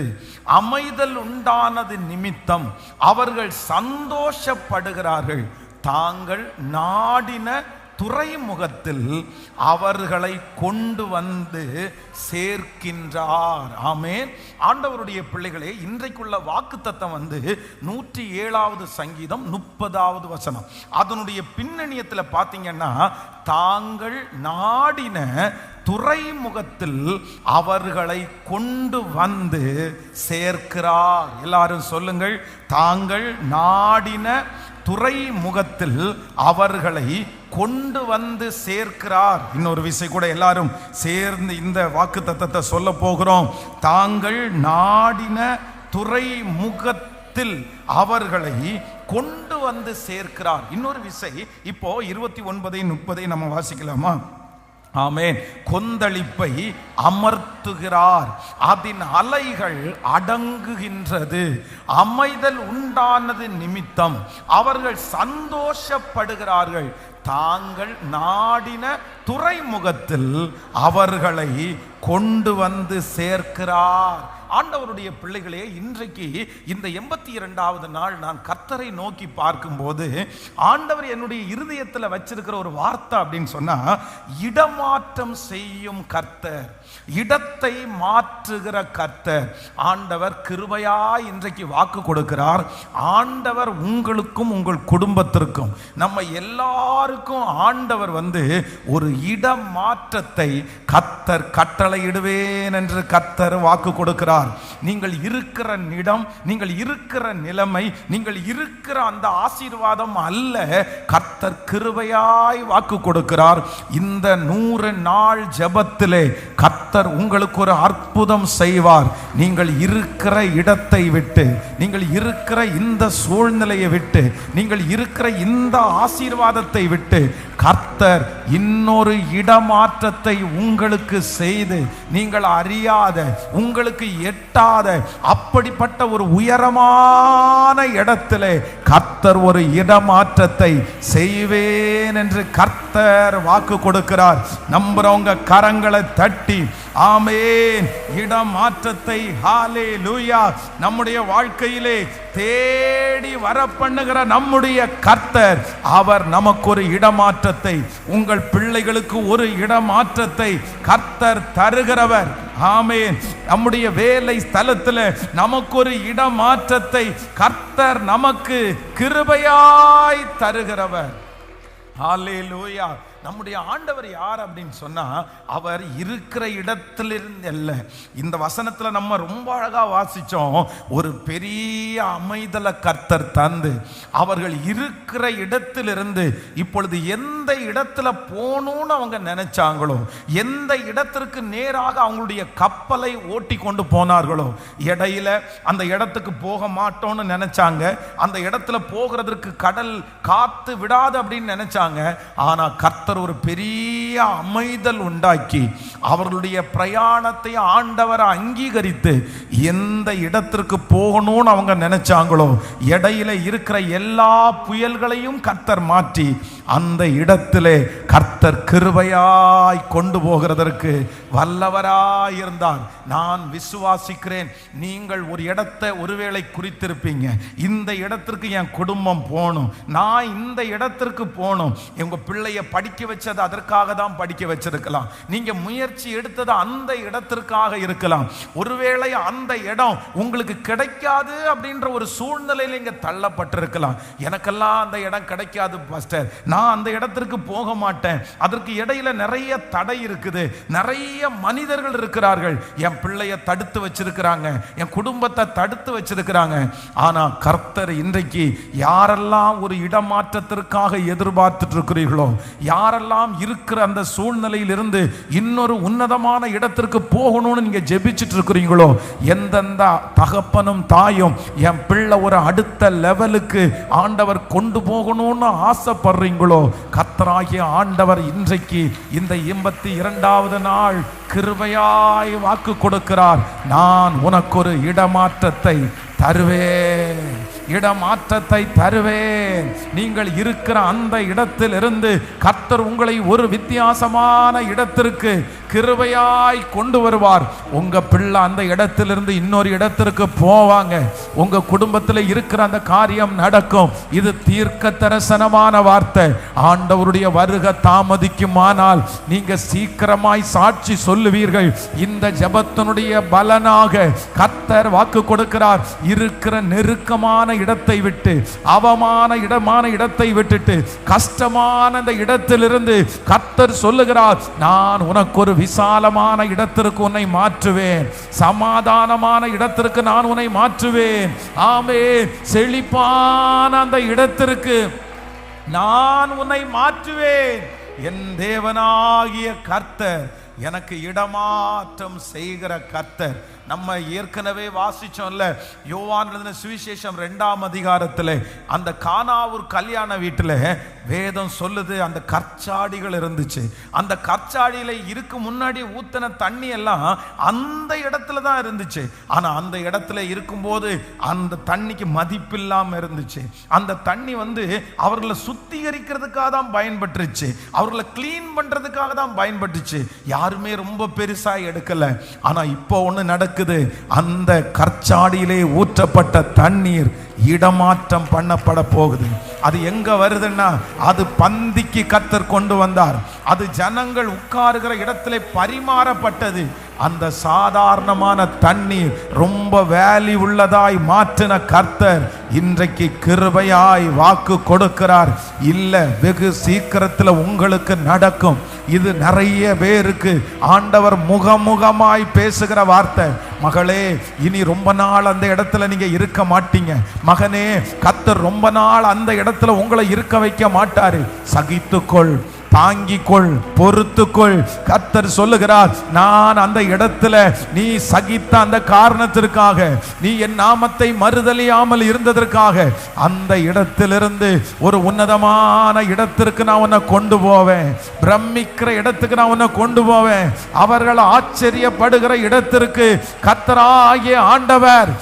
அமைதல் உண்டானது நிமித்தம் அவர்கள் சந்தோஷப்படுகிறார்கள், தாங்கள் நாடின துறைமுகத்தில் அவர்களை கொண்டு வந்து சேர்க்கின்றார். ஆமென். ஆண்டவருடைய பிள்ளைகளே, இன்றைக்குள்ள வாக்குத்தத்தம் 107வது சங்கீதம் 30வது வசனம். அதனுடைய பின்னணியத்தில் பார்த்தீங்கன்னா, தாங்கள் நாடின துறைமுகத்தில் அவர்களை கொண்டு வந்து சேர்க்கிறார். எல்லாரும் சொல்லுங்கள், தாங்கள் நாடின துறைமுகத்தில் அவர்களை கொண்டு வந்து சேர்க்கிறார். இன்னொரு விஷயம் கூட எல்லாரும் சேர்ந்து இந்த வாக்குத்தத்தத்தை சொல்ல போகிறோம். தாங்கள் நாடின துறைமுகத்தில் அவர்களை கொண்டு வந்து சேர்க்கிறார். இன்னொரு விசை இப்போ 29-30 நம்ம வாசிக்கலாமா? ஆமென். கொந்தளிப்பை அமர்த்துகிறார், அதன் அலைகள் அடங்குகின்றது, அமைதல் உண்டானது நிமித்தம் அவர்கள் சந்தோஷப்படுகிறார்கள், தாங்கள் நாடின துறைமுகத்தில் அவர்களை கொண்டு வந்து சேர்க்கிறார். ஆண்டவருடைய பிள்ளைகளே, இன்றைக்கு இந்த 82வது நாள் நான் கர்த்தரை நோக்கி பார்க்கும்போது ஆண்டவர் என்னுடைய இருதயத்தில் வச்சிருக்கிற ஒரு வார்த்தை அப்படின்னு சொன்னா, இடமாற்றம் செய்யும் கர்த்தர், இடத்தை மாற்றுகிற கர்த்தர். ஆண்டவர் கிருபையா இன்றைக்கு வாக்கு கொடுக்கிறார். ஆண்டவர் உங்களுக்கும் உங்கள் குடும்பத்திற்கும் நம்ம எல்லாருக்கும் ஆண்டவர் வந்து ஒரு இடமாற்றத்தை கர்த்தர் கட்டளையிடுவேன் என்று கர்த்தர் வாக்கு கொடுக்கிறார். நீங்கள் இருக்கிற இடம், நீங்கள் இருக்கிற நிலைமை, நீங்கள் இருக்கிற அந்த ஆசீர்வாதம் அல்ல, கர்த்தர் கிருபையாய் வாக்கு கொடுக்கிறார். இந்த 100 நாள் ஜெபத்திலே கர்த்தர் உங்களுக்கு ஒரு அற்புதம் செய்வார். நீங்கள் இருக்கிற இடத்தை விட்டு, நீங்கள் இருக்கிற இந்த சூழ்நிலையை விட்டு, நீங்கள் இருக்கிற இந்த ஆசீர்வாதத்தை விட்டு கர்த்தர் இன்னொரு இடமாற்றத்தை உங்களுக்கு செய்து, நீங்கள் அறியாத, உங்களுக்கு எட்டாத அப்படிப்பட்ட ஒரு உயரமான இடத்திலே கர்த்தர் ஒரு இடமாற்றத்தை செய்வேன் என்று கர்த்தர் வாக்கு கொடுக்கிறார். நம்புறவங்க கரங்களை தட்டி ஆமென். இடமாற்றத்தை ஹல்லேலூயா நம்முடைய வாழ்க்கையிலே தேடி வர பண்ணுகிற நம்முடைய கர்த்தர், அவர் நமக்கு ஒரு இடமாற்றத்தை, உங்கள் பிள்ளைகளுக்கு ஒரு இடமாற்றத்தை கர்த்தர் தருகிறவர். ஆமென். நம்முடைய வேலை ஸ்தலத்தில் நமக்கு ஒரு இடமாற்றத்தை கர்த்தர் நமக்கு கிருபையாய் தருகிறவர். ஹல்லேலூயா. நம்முடைய ஆண்டவர் யார் அப்படின்னு சொன்னா, அவர் இருக்கிற இடத்திலிருந்து அல்ல. இந்த வசனத்துல நம்ம ரொம்ப அழகா வாசிச்சோம். ஒரு பெரிய அமைதலை கர்த்தர் தந்து அவர்கள் இருக்கிற இடத்திலிருந்து இப்பொழுது எந்த இடத்துல போகணும்னு அவங்க நினைச்சாங்களோ, எந்த இடத்திற்கு நேராக அவங்களுடைய கப்பலை ஓட்டி கொண்டு போனார்களோ, இடையில அந்த இடத்துக்கு போக மாட்டோம்னு நினைச்சாங்க, அந்த இடத்துல போகிறதுக்கு கடல் காத்து விடாது அப்படின்னு நினைச்சாங்க. ஆனா கர்த்தர் ஒரு பெரிய அமைதல் உண்டாக்கி அவர்களுடைய பிரயாணத்தை ஆண்டவர் அங்கீகரித்து எந்த இடத்திற்கு போகணும்னு அவங்க நினைச்சாங்களோ, இடையில இருக்கிற எல்லா புயல்களையும் கர்த்தர் மாற்றி அந்த இடத்திலே கர்த்தர் கிருபையாய் கொண்டு போகிறதற்கு வல்லவராய் இருந்தார். நான் விசுவாசிக்கிறேன், நீங்கள் ஒரு இடத்தை ஒருவேளை குறித்திருப்பீங்க. இந்த இடத்திற்கு என் குடும்பம் போகணும், நான் இந்த இடத்திற்கு போகணும். எங்க பிள்ளைய படிக்க வச்சது அதற்காக தான் படிக்க வச்சிருக்கலாம், நீங்க முயற்சி எடுத்தது அந்த இடத்திற்காக இருக்கலாம். ஒருவேளை அந்த இடம் உங்களுக்கு கிடைக்காது அப்படின்ற ஒரு சூழ்நிலையில் இங்க தள்ளப்பட்டிருக்கலாம். எனக்கெல்லாம் அந்த இடம் கிடைக்காது பாஸ்டர், நான் அந்த இடத்திற்கு போக மாட்டேன், அதற்கு இடையில நிறைய தடை இருக்குது, நிறைய மனிதர்கள் இருக்கிறார்கள், என் பிள்ளைய தடுத்து வச்சிருக்கிறாங்க, என் குடும்பத்தை தடுத்து வச்சிருக்கிறாங்க. ஆனா கர்த்தர் இன்றைக்கு யாரெல்லாம் ஒரு இடமாற்றத்திற்காக எதிர்பார்த்துட்டு இருக்கிறீர்களோ, யாரெல்லாம் இருக்கிற அந்த சூழ்நிலையில் இருந்து இன்னொரு உன்னதமான இடத்திற்கு போகணும்னு நீங்க ஜெபிச்சுட்டு இருக்கிறீங்களோ, எந்தெந்த தகப்பனும் தாயும் என் பிள்ளை ஒரு அடுத்த லெவலுக்கு ஆண்டவர் கொண்டு போகணும்னு ஆசைப்படுறீங்களோ, கர்த்தராகிய ஆண்டவர் இன்றைக்கு இந்த 82வது நாள் கிருபையாய் வாக்கு கொடுக்கிறார். நான் உனக்கு ஒரு இடமாற்றத்தை தருவேன், இடமாற்றத்தை தருவேன். நீங்கள் இருக்கிற அந்த இடத்திலிருந்து கர்த்தர் உங்களை ஒரு வித்தியாசமான இடத்திற்கு கிருபையாய் கொண்டு வருவார். உங்க பிள்ளை அந்த இடத்திலிருந்து இன்னொரு இடத்திற்கு போவாங்க. உங்க குடும்பத்தில் இருக்கிற அந்த காரியம் நடக்கும். இது தீர்க்க தரிசனமான வார்த்தை. ஆண்டவருடைய வருகை தாமதிக்குமானால் நீங்க சீக்கிரமாய் சாட்சி சொல்லுவீர்கள். இந்த ஜெபத்தினுடைய பலனாக கர்த்தர் வாக்கு கொடுக்கிறார். இருக்கிற நெருக்கமான இடத்தை விட்டு, அவமான இடத்தை விட்டுட்டு, கஷ்டமான அந்த இடத்திலிருந்து கர்த்தர் சொல்லுகிறார், நான் உனக்கு ஒரு விசாலமான இடத்திற்கு உன்னை மாற்றுவேன், சமாதானமான இடத்திற்கு நான் உன்னை மாற்றுவேன். ஆமென். செழிப்பான அந்த இடத்திற்கு நான் உன்னை மாற்றுவேன். என் தேவனாகிய கர்த்தர் எனக்கு இடமாற்றம் செய்கிற கர்த்தர். நம்ம ஏற்கனவே வாசிச்சோம்ல, யோவான் எழுதின சுவிசேஷம் 2ஆம் அதிகாரத்தில் அந்த கானாவூர் கல்யாண வீட்டில் வேதம் சொல்லுது, அந்த கற்சாடிகள் இருந்துச்சு. அந்த கற்சாடியில இருக்கு முன்னாடி ஊத்தின தண்ணி எல்லாம் அந்த இடத்துல தான் இருந்துச்சு. ஆனா அந்த இடத்துல இருக்கும்போது அந்த தண்ணிக்கு மதிப்பில்லாம இருந்துச்சு. அந்த தண்ணி அவர்களை சுத்திகரிக்கிறதுக்காக தான் பயன்பட்டுச்சு, அவர்களை கிளீன் பண்றதுக்காக தான் பயன்பட்டுச்சு. யாருமே ரொம்ப பெருசா எடுக்கல. ஆனா இப்போ ஒண்ணு நடக்குது, அந்த கற்சாடியிலே ஊற்றப்பட்ட தண்ணீர் இடமாற்றம் பண்ணப்பட போகுது. அது எங்க வருதுன்னா, அது பந்திக்கு கர்த்தர் கொண்டு வந்தார். அது ஜனங்கள் உட்காருகிற இடத்துல பரிமாறப்பட்டது. அந்த சாதாரணமான தண்ணீர் ரொம்ப வேல்யூ உள்ளதாய் மாற்றின கர்த்தர் இன்றைக்கு கிருபையாய் வாக்கு கொடுக்கிறார். இல்ல, வெகு சீக்கிரத்தில் உங்களுக்கு நடக்கும். இது நிறைய பேருக்கு ஆண்டவர் முகமுகமாய் பேசுகிற வார்த்தை. மகளே, இனி ரொம்ப நாள் அந்த இடத்துல நீங்க இருக்க மாட்டீங்க. மகனே, கர்த்தர் ரொம்ப நாள் அந்த இடத்துல உங்களை இருக்க வைக்க மாட்டாரு. சகித்துக்கொள், தாங்கிக்கொள், பொறுத்துக்கொள். கர்த்தர் சொல்லுகிறார், நான் அந்த இடத்துல நீ சகித்த அந்த காரணத்திற்காக, நீ என் நாமத்தை மறுதலியாமல் இருந்ததற்காக அந்த இடத்திலிருந்து ஒரு உன்னதமான இடத்திற்கு நான் உன்னை கொண்டு போவேன். பிரமிக்கிற இடத்துக்கு நான் உன்னை கொண்டு போவேன். அவர்கள் ஆச்சரியப்படுகிற இடத்திற்கு கர்த்தராகிய ஆண்டவர்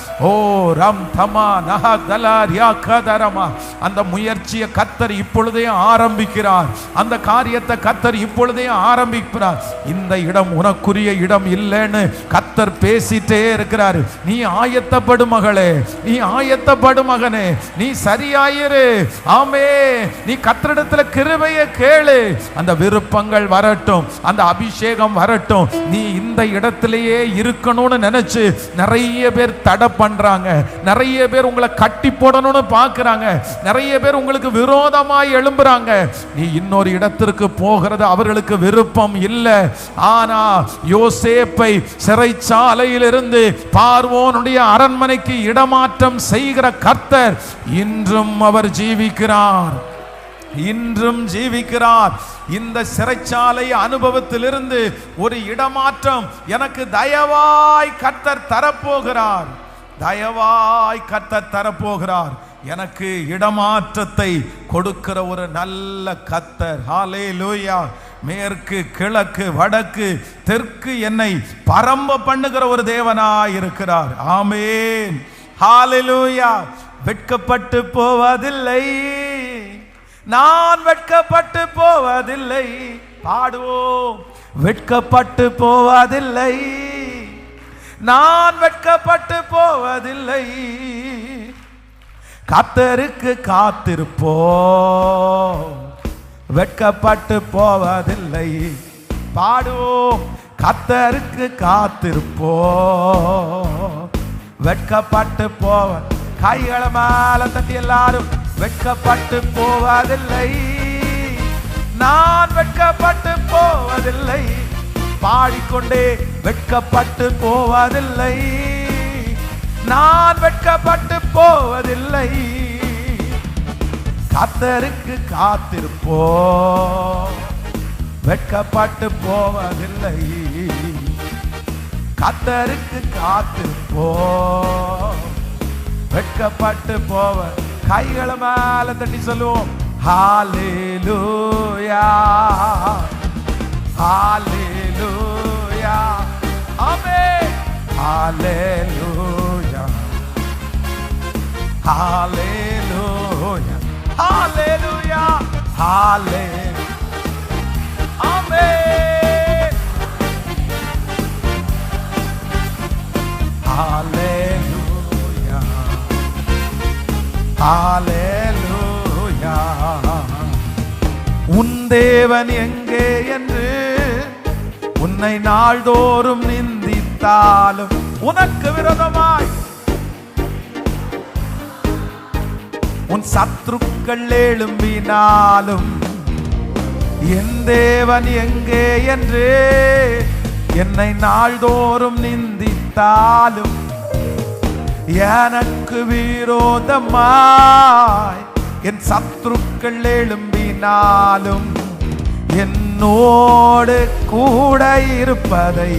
ரம் தமா நஹதலரியா கதரமா அந்த முயற்சியை கர்த்தர் இப்பொழுதே ஆரம்பிக்கிறார். அந்த காரியத்தை கர்த்தர் இப்பொழுதே ஆரம்பிக்கிறார். இந்த இடம் உனக்குரிய இடம் இல்லைன்னு கர்த்தர் பேசிட்டே இருக்கிறார். நீ ஆயத்தப்படு மகளே, நீ ஆயத்தப்படு மகனே, நீ சரியாயிரு. ஆமே, நீ கர்த்தரிடத்துல கிருபையை கேளு. அந்த விருப்பங்கள் வரட்டும், அந்த அபிஷேகம் வரட்டும். நீ இந்த இடத்திலேயே இருக்கணும்னு நினைச்சு நிறைய பேர் தடை பண்றாங்க. நிறைய பேர் உங்களை கட்டி போடணும்னு பார்க்கறாங்க. நிறைய பேர் உங்களுக்கு விரோதமாய் எழும்புறாங்க. நீ இன்னொரு இடத்திற்கு போகிறது அவர்களுக்கு விருப்பம் இல்லை. ஆனா யோசேப்பை சிறைச்சாலையில் இருந்து பார்வோனுடைய அரண்மனைக்கு இடமாற்றம் செய்கிற கர்த்தர் இன்றும் அவர் ஜீவிக்கிறார், இன்றும் ஜீவிக்கிறார். இந்த சிறைச்சாலை அனுபவத்திலிருந்து ஒரு இடமாற்றம் எனக்கு தயவாய் கர்த்தர் தரப்போகிறார், தயவாய் கர்த்தர் தரப்போகிறார். எனக்கு இடமாற்றத்தை கொடுக்கிற ஒரு நல்ல கர்த்தர். ஹல்லேலூயா. மேற்கு, கிழக்கு, வடக்கு, தெற்கு என்னை பரம்ப பண்ணுகிற ஒரு தேவனாய் இருக்கிறார். ஆமென். ஹல்லேலூயா. வெட்கப்பட்டு போவதில்லை, நான் வெட்கப்பட்டு போவதில்லை. பாடுவோம். வெட்கப்பட்டு போவதில்லை, நான் வெட்கப்பட்டு போவதில்லை. கர்த்தருக்கு காத்திருப்போம், வெட்கப்பட்டு போவதில்லை. பாடுவோம். கர்த்தருக்கு காத்திருப்போம், வெட்கப்பட்டு போவ. கைகளை மேல தட்டி எல்லாரும், வெட்கப்பட்டு போவதில்லை, நான் வெட்கப்பட்டு போவதில்லை. பாடிக்கொண்டே, வெட்கப்பட்டு போவதில்லை, நான் வெட்கப்பட்டு போவதில்லை. கர்த்தருக்கு காத்திருப்போம், வெட்கப்பட்டு போவதில்லை. கர்த்தருக்கு காத்திருப்போம், வெட்கப்பட்டு போவ. கைகளை மேல தட்டி சொல்லுவோம். ஹல்லேலூயா, ஹல்லேலூயா, ஆமென். ஹல்லேலூயா, ஹல்லேலூயா, ஹல்லேலூயா, ஹல்லேலூயா, ஆமென். ஹல்லேலூயா, ஹல்லேலூயா. உன் தேவன் எங்கே என்று உன்னை நாள்தோறும் நிந்தித்தாலும், உனக்கு விரோதமாய் உன் சத்துருக்கள் எழும்பினாலும், என் தேவன் எங்கே என்று என்னை நாள்தோறும் நிந்தித்தாலும், எனக்கு விரோதமாய் என் சத்துருக்கள் எழும்பினாலும், என்னோடு கூட இருப்பதை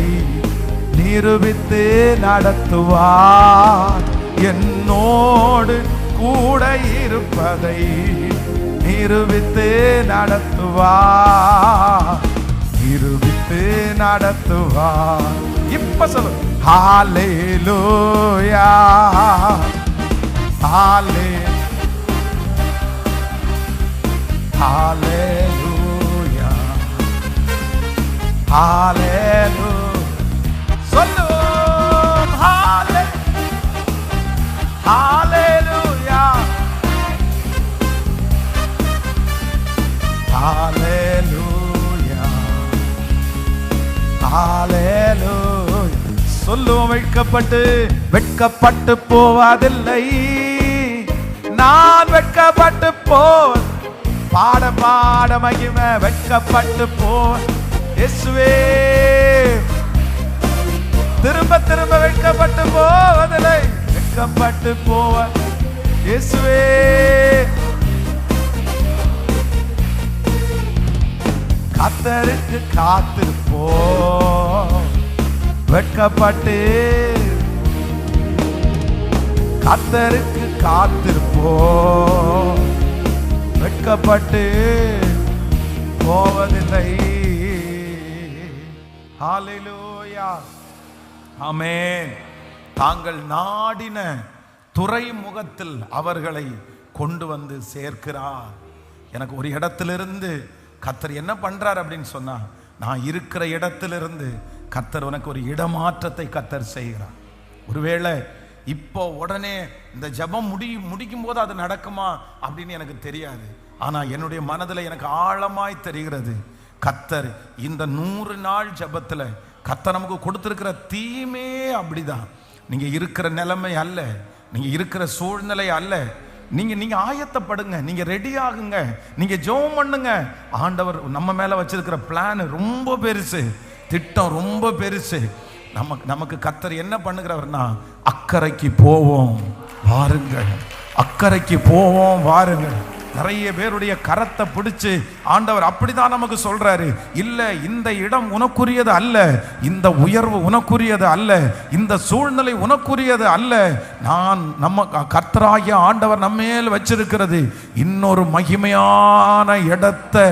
நிரூபித்து நடத்துவார். என்னோடு கூட இருப்பதை நிரூபித்து நடத்துவார், நிரூபித்து நடத்துவார். இப்ப சொல்லு ஹல்லேலூயா, ஹல்லேலூயா, ஹல்லேலூயா. சொல்லு ஹல்லேலூயா, ஹல்லேலூயா, ஹல்லேலூயா. சொல்லுவோம் வெட்கப்பட்டு போவதில்லை, நான் வெட்கப்பட்டு பாட மகிமை வெட்கப்பட்டு இயேசுவே. திரும்ப வெட்கப்பட்டு போவதில்லை, வெட்கப்பட்டு இயேசுவே. கர்த்தருக்கு காத்திருப்போம், வெட்கப்பட்டு கர்த்தருக்கு காத்திருப்போம், வெட்கப்பட்டு போவதில்லை. ஹல்லேலூயா, ஆமென். தாங்கள் நாடின துறைமுகத்தில் அவர்களை கொண்டு வந்து சேர்க்கிறார். எனக்கு ஒரு இடத்திலிருந்து கர்த்தர் என்ன பண்றார் அப்படின்னு சொன்னா, நான் இருக்கிற இடத்திலிருந்து கர்த்தர் உனக்கு ஒரு இடமாற்றத்தை கர்த்தர் செய்கிறார். ஒருவேளை இப்போ உடனே இந்த ஜெபம் முடிக்கும் போது அது நடக்குமா அப்படின்னு எனக்கு தெரியாது. ஆனா என்னுடைய மனதில் எனக்கு ஆழமாய் தெரிகிறது, கர்த்தர் இந்த 100 நாள் ஜெபத்துல கர்த்தர் நமக்கு கொடுத்திருக்கிற தீமே அப்படிதான். நீங்க இருக்கிற நிலைமை அல்ல, நீங்க இருக்கிற சூழ்நிலை அல்ல. நீங்க ஆயத்தப்படுங்க, நீங்க ரெடி ஆகுங்க, நீங்க ஜெபம் பண்ணுங்க. ஆண்டவர் நம்ம மேல வச்சிருக்கிற பிளான் ரொம்ப பெருசு, திட்டம் ரொம்ப பெருசு. நமக்கு கர்த்தர் என்ன பண்ணுகிறவர்னா, அக்கறைக்கு போவோம் வாருங்கள், அக்கறைக்கு போவோம் வாருங்கள். நிறைய பேருடைய கரத்தை பிடிச்சு ஆண்டவர் அப்படிதான் நமக்கு சொல்றாரு, இல்ல இந்த இடம் உனக்குரியது அல்ல, இந்த உயர்வு உனக்குரியது அல்ல, இந்த சூழ்நிலை உனக்குரியது அல்ல. நம்ம கர்த்தராகிய ஆண்டவர் நம்மேல் வச்சிருக்கிறது இன்னொரு மகிமையான இடத்தை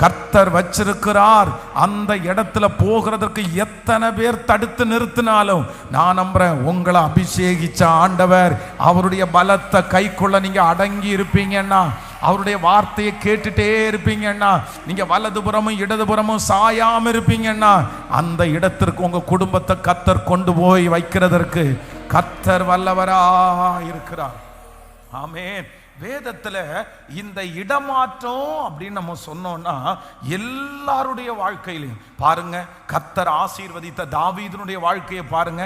கர்த்தர் வச்சிருக்கிறார். அந்த இடத்துல போகிறதுக்கு எத்தனை பேர் தடுத்து நிறுத்தினாலும் நான் நம்புறேன், உங்களை அபிஷேகிச்ச ஆண்டவர் அவருடைய பலத்தை கைக்குள்ள நீங்க அடங்கி இருப்பீங்கன்னா, அவருடைய வார்த்தையை கேட்டுட்டே இருப்பீங்கன்னா, நீங்க வலதுபுறமும் இடதுபுறமும் சாயாம இருப்பீங்கன்னா, அந்த இடத்திற்கு உங்க குடும்பத்தை கர்த்தர் கொண்டு போய் வைக்கிறதற்கு கர்த்தர் வல்லவரா இருக்கிறார். ஆமென். வேதத்துல இந்த இடமாற்றம் அப்படின்னு நம்ம சொன்னோம்னா எல்லாருடைய வாழ்க்கையிலையும் பாருங்க, கர்த்தர் ஆசீர்வதித்த தாவீதுனுடைய வாழ்க்கையை பாருங்க.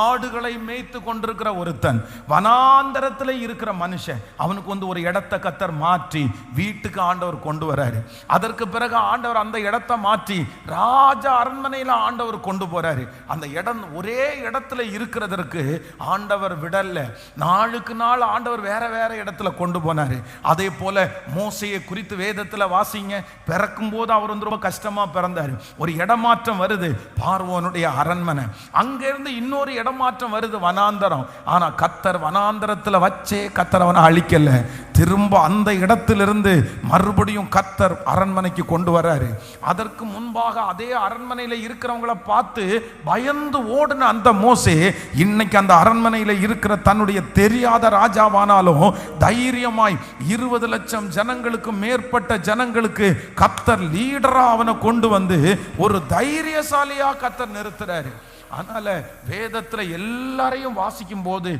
ஆடுகளை மேய்த்து கொண்டிருக்கிற ஒருத்தன், வனாந்தரத்தில் இருக்கிற மனுஷன், அவனுக்கு வந்து ஒரு இடத்தை கர்த்தர் மாற்றி வீட்டுக்கு ஆண்டவர் கொண்டு வராரு. அதற்கு பிறகு ஆண்டவர் அந்த இடத்தை மாற்றி ராஜ அரண்மனையில் ஆண்டவர் கொண்டு போறாரு. அந்த இடம் ஒரே இடத்துல இருக்கிறதற்கு ஆண்டவர் விடல, நாளுக்கு நாள் ஆண்டவர் வேற வேற இடத்துல கொண்டு போனாரு. அதே போல மோசையை குறித்து வேதத்துல வாசிங்க, பிறக்கும் போது அவர் வந்து ரொம்ப கஷ்டமா பிறந்தாரு. ஒரு இடமாற்றம் வருது, பார்வோனுடைய அரண்மனை. அங்கிருந்து இன்னொரு இடமாற்றம் வருது, வனாந்தரம். ஆனா கர்த்தர் வனாந்தரத்துல வச்சே கர்த்தர் அவனை அழிக்கல, திரும்ப அந்த இடத்திலிருந்து மறுபடியும் கர்த்தர் அரண்மனைக்கு கொண்டு வர்றாரு. அதற்கு முன்பாக அதே அரண்மனையில இருக்கிறவங்களை பார்த்து பயந்து ஓடுன அந்த மோசே இன்னைக்கு அந்த அரண்மனையில இருக்கிற தன்னுடைய தெரியாத ராஜாவானாலும் தைரியமாய் 20 லட்சம் ஜனங்களுக்கு மேற்பட்ட ஜனங்களுக்கு கர்த்தர் லீடரா அவனை கொண்டு வந்து ஒரு தைரியசாலியா கர்த்தர் நிறுத்துறாரு. அதனால வேதத்துல எல்லாரையும் வாசிக்கும் போது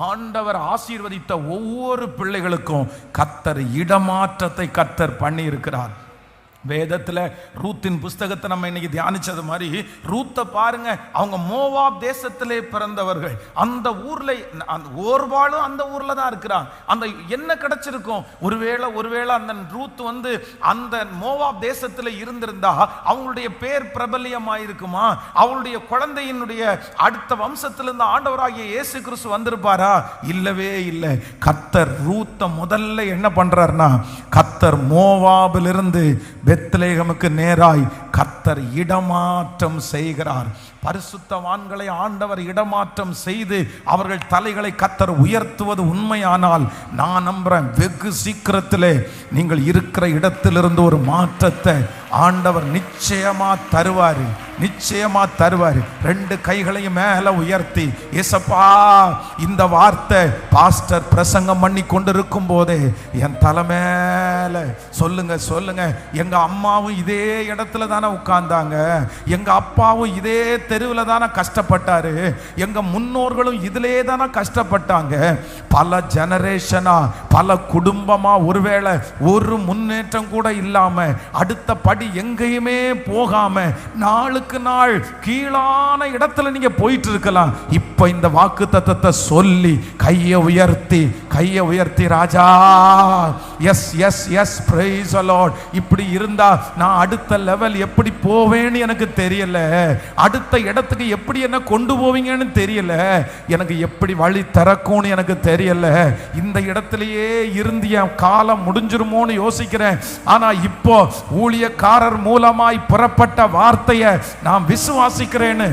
ஆண்டவர் ஆசீர்வதித்த ஒவ்வொரு பிள்ளைகளுக்கும் கர்த்தர் இடமாற்றத்தை கர்த்தர் பண்ணி இருக்கிறார். வேதத்துல ரூத்தின் புஸ்தகத்தை நம்ம இன்னைக்கு தியானிச்சது மாதிரி, ரூத்தை பாருங்க, அவங்க மோவாப் தேசத்திலே பிறந்தவர்கள். அந்த ஊர்ல ஓர்வாளும் அந்த ஊர்ல தான் இருக்கிறான். அந்த என்ன கிடைச்சிருக்கும், ஒருவேளை அந்த ரூத் வந்து அந்த மோவாப் தேசத்துல இருந்திருந்தா அவங்களுடைய பேர் பிரபல்யமாயிருக்குமா, அவளுடைய குழந்தையினுடைய அடுத்த வம்சத்திலிருந்து ஆண்டவராகிய இயேசு கிறிஸ்து வந்திருப்பாரா? இல்லவே இல்லை. கர்த்தர் ரூத்தை முதல்ல என்ன பண்றாருன்னா, கர்த்தர் மோவாபிலிருந்து பெத்லேகமுக்கு நேராய் கர்த்தர் இடமாற்றம் செய்கிறார். பரிசுத்தவான்களை ஆண்டவர் இடமாற்றம் செய்து அவர்கள் தலைகளை கர்த்தர் உயர்த்துவது உண்மையானால் நான் நம்புறேன், வெகு சீக்கிரத்திலே நீங்கள் இருக்கிற இடத்திலிருந்து ஒரு மாற்றத்தை ஆண்டவர் நிச்சயமா தருவார், நிச்சயமா தருவார். 2 கைகளையும் மேல உயர்த்தி, ஏசப்பா, இந்த வார்த்தை பாஸ்டர் பிரசங்கம் பண்ணி கொண்டிருக்கும் போதே என் தலை மேல சொல்லுங்க சொல்லுங்க. எங்க அம்மாவும் இதே இடத்துல தானே உட்கார்ந்தாங்க, எங்க அப்பாவும் இதே தெருவில் தானே கஷ்டப்பட்டாரு, எங்க முன்னோர்களும் இதிலே தானே கஷ்டப்பட்டாங்க. பல ஜெனரேஷனா, பல குடும்பமா, ஒருவேளை ஒரு முன்னேற்றம் கூட இல்லாம, அடுத்த படி எங்கேயுமே போகாம, நாளுக்கு நாள் கீழான இடத்துல நீங்க போயிட்டு இருக்கலாம். இப்ப இந்த வாக்குத்தத்தத்தை சொல்லி கையை உயர்த்தி ராஜா, yes yes yes, praise the Lord. இப்படி இருந்தா நான் அடுத்த லெவல் எப்படி போவேன்னு எனக்கு தெரியல, அடுத்த இடத்துக்கு எப்படி என்ன கொண்டு போவீங்கன்னு தெரியல, எனக்கு எப்படி வழி திறக்கும்னு எனக்கு தெரியல, இந்த இடத்திலேயே இருந்து என் காலம் முடிஞ்சிருமோன்னு யோசிக்கிறேன். ஆனா இப்போ ஊழியக்காரர் மூலமாய் புறப்பட்ட வார்த்தையை நான் விசுவாசிக்கிறேன்னு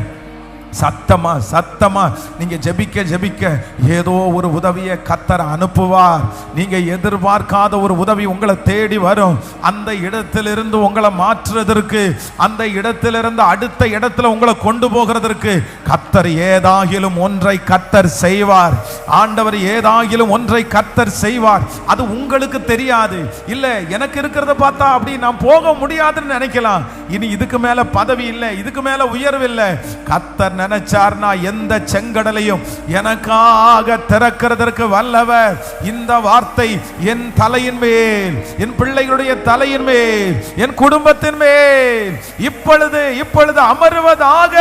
சத்தமா நீங்க ஜெபிக்க ஏதோ ஒரு உதவியை கர்த்தர் அனுப்புவார். நீங்க எதிர்பார்க்காத ஒரு உதவி உங்களை தேடி வரும். அந்த இடத்திலிருந்து உங்களை மாற்றுவதற்கு, அந்த இடத்திலிருந்து அடுத்த இடத்துல உங்களை கொண்டு போகிறதற்கு கர்த்தர் ஏதாகிலும் ஒன்றை கர்த்தர் செய்வார். ஆண்டவர் ஏதாகிலும் ஒன்றை கர்த்தர் செய்வார். அது உங்களுக்கு தெரியாது. இல்ல, எனக்கு இருக்கிறத பார்த்தா அப்படி நான் போக முடியாதுன்னு நினைக்கலாம். இனி இதுக்கு மேல பதவி இல்லை, இதுக்கு மேல உயர்வு இல்லை. கர்த்தர் நினைச்சார்னா எந்த செங்கடலையும் எனக்காக திறக்கிறதற்கு வல்லவர். இந்த வார்த்தை என் தலையின் மேல், என் பிள்ளைகளுடைய தலையின் மேல், என் குடும்பத்தின் மேல் இப்பொழுது அமருவதாக.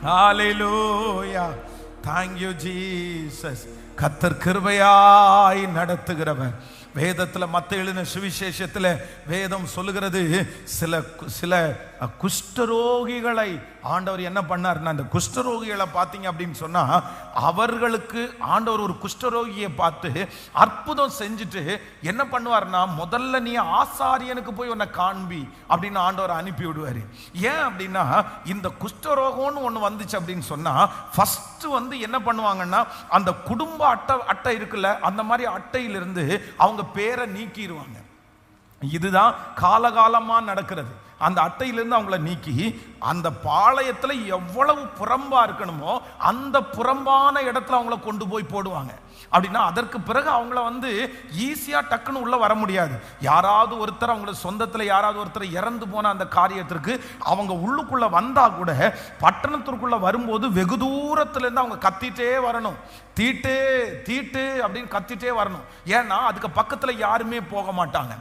ஹalleluya, thank you Jesus. கர்த்தர் கிருபையாய் நடத்துகிறவர். வேதத்துல மத்தேயு எழுதின சுவிசேஷத்துல வேதம் சொல்லுகிறது, சில குஷ்டரோகிகளை ஆண்டவர் என்ன பண்ணார்னா, அந்த குஷ்டரோகிகளை பார்த்தீங்க அப்படின்னு சொன்னா, அவர்களுக்கு ஆண்டவர் ஒரு குஷ்டரோகியை பார்த்து அற்புதம் செஞ்சுட்டு என்ன பண்ணுவார்னா, முதல்ல நீ ஆசாரியனுக்கு போய் உன்னை காண்பி அப்படின்னு ஆண்டவர் அனுப்பி விடுவாரு. ஏன் அப்படின்னா, இந்த குஷ்டரோகம்னு ஒன்று வந்துச்சு அப்படின்னு சொன்னா, ஃபர்ஸ்ட் என்ன பண்ணுவாங்கன்னா, அந்த குடும்ப அட்டை இருக்குல்ல, அந்த மாதிரி அட்டையிலிருந்து அவங்க பேரை நீக்கிடுவாங்க. இதுதான் காலகாலமா நடக்கிறது. அந்த அட்டையிலிருந்து அவங்கள நீக்கி அந்த பாளையத்துல எவ்வளவு புறம்பா இருக்கணுமோ அந்த புறம்பான இடத்துல அவங்கள கொண்டு போய் போடுவாங்க. அப்படின்னா அதற்கு பிறகு அவங்கள ஈஸியா டக்குன்னு உள்ள வர முடியாது. யாராவது ஒருத்தர் அவங்கள சொந்தத்துல யாராவது ஒருத்தர் இறந்து போன அந்த காரியத்திற்கு அவங்க உள்ளுக்குள்ள வந்தா கூட பட்டணத்திற்குள்ள வரும்போது வெகு தூரத்துல இருந்து அவங்க கத்திட்டே வரணும். தீட்டு தீட்டு அப்படின்னு கத்திட்டே வரணும். ஏன்னா அதுக்கு பக்கத்துல யாருமே போக மாட்டாங்க.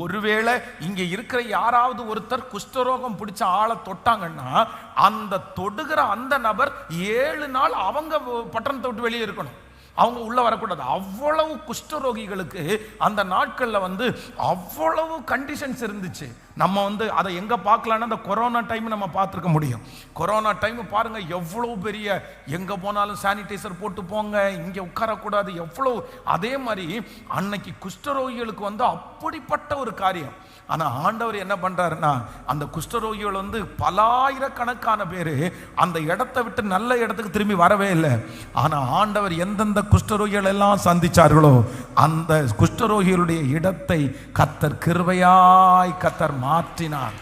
ஒருவேளை இங்க இருக்கிற யாராவது ஒருத்தர் குஷ்டரோகம் பிடிச்ச ஆளை தொட்டாங்கன்னா அந்த தொடுகிற அந்த நபர் 7 நாள் அவங்க பட்டணத்தை விட்டு வெளியே இருக்கணும், அவங்க உள்ள வரக்கூடாது. அவ்வளவு குஷ்டரோகிகளுக்கு அந்த நாட்கள்ல அவ்வளவு கண்டிஷன்ஸ் இருந்துச்சு. நம்ம அதை எங்க பார்க்கலாம்னா, அந்த கொரோனா டைம் நம்ம பார்த்துருக்க முடியும். கொரோனா டைம் பாருங்க, எவ்வளவு பெரிய, எங்க போனாலும் சானிடைசர் போட்டு போங்க, இங்க உட்காரக்கூடாது, எவ்வளவு. அதே மாதிரி அன்னைக்கு குஷ்டரோகிகளுக்கு அப்படிப்பட்ட ஒரு காரியம். ஆனா ஆண்டவர் என்ன பண்றாருன்னா, அந்த குஷ்டரோகிகள் பலாயிரக்கணக்கான பேரு அந்த இடத்தை விட்டு நல்ல இடத்துக்கு திரும்பி வரவே இல்லை. ஆனா ஆண்டவர் எந்தெந்த குஷ்டரோகிகள் எல்லாம் சந்திச்சார்களோ அந்த குஷ்டரோகிகளுடைய இடத்தை கர்த்தர் கிருபையாய் கர்த்தர் மாற்றினார்.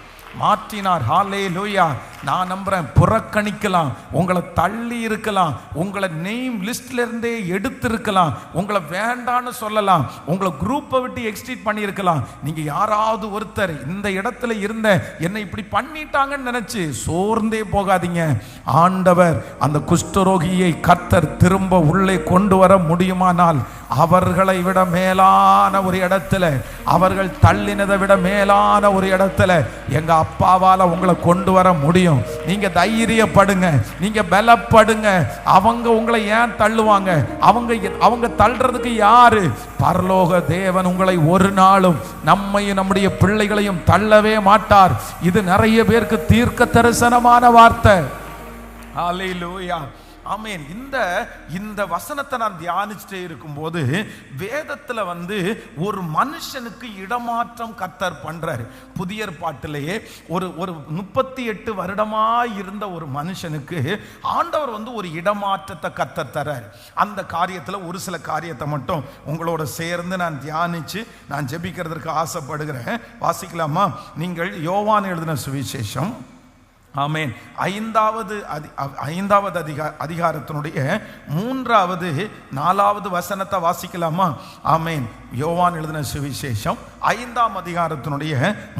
ஹalleluya. நான் நம்புறேன், புறக்கணிக்கலாம், உங்களை தள்ளி இருக்கலாம், உங்களை நேம் லிஸ்ட்ல இருந்தே எடுத்திருக்கலாம், உங்களை வேண்டான்னு சொல்லலாம், உங்களை குரூப்பை விட்டு எக்ஸ்ட்ரீட் பண்ணியிருக்கலாம். நீங்க யாராவது ஒருத்தர் இந்த இடத்துல இருந்த என்னை இப்படி பண்ணிட்டாங்கன்னு நினைச்சு சோர்ந்தே போகாதீங்க. ஆண்டவர் அந்த குஷ்டரோகியை கர்த்தர் திரும்ப உள்ளே கொண்டு வர முடியுமானால் அவர்களை விட மேலான ஒரு இடத்துல, அவர்கள் தள்ளினதை விட மேலான ஒரு இடத்துல எங்க அப்பாவால உங்களை கொண்டு வர முடியும். நீங்க தைரியப்படுங்க, நீங்க பலப்படுங்க. அவங்க உங்களை ஏன் தள்ளுவாங்க? அவங்க தள்ளுறதுக்கு யாரு? பரலோக தேவன் உங்களை ஒரு நாளும் நம்மையும் நம்முடைய பிள்ளைகளையும் தள்ளவே மாட்டார். இது நிறைய பேருக்கு தீர்க்க தரிசனமான வார்த்தை. ஹalleluya. ஆமேன். இந்த வசனத்தை நான் தியானிச்சுட்டே இருக்கும்போது வேதத்துல ஒரு மனுஷனுக்கு இடமாற்றம் கர்த்தர் பண்றாரு. புதிய ஏற்பாட்டிலேயே ஒரு 38 வருடமாய் இருந்த ஒரு மனுஷனுக்கு ஆண்டவர் ஒரு இடமாற்றத்தை கர்த்தர் தர்றாரு. அந்த காரியத்துல ஒரு சில காரியத்தை மட்டும் உங்களோட சேர்ந்து நான் தியானிச்சு நான் ஜெபிக்கிறதுக்கு ஆசைப்படுகிறேன். வாசிக்கலாமா? நீங்கள் யோவான் எழுதின சுவிசேஷம், ஆமேன், 5வது அதிகாரத்தினுடைய 3வது 4வது வசனத்தை வாசிக்கலாமா? ஆமேன். யோவான் எழுதின சுவிசேஷம் 5ஆம் அதிகாரத்தினுடைய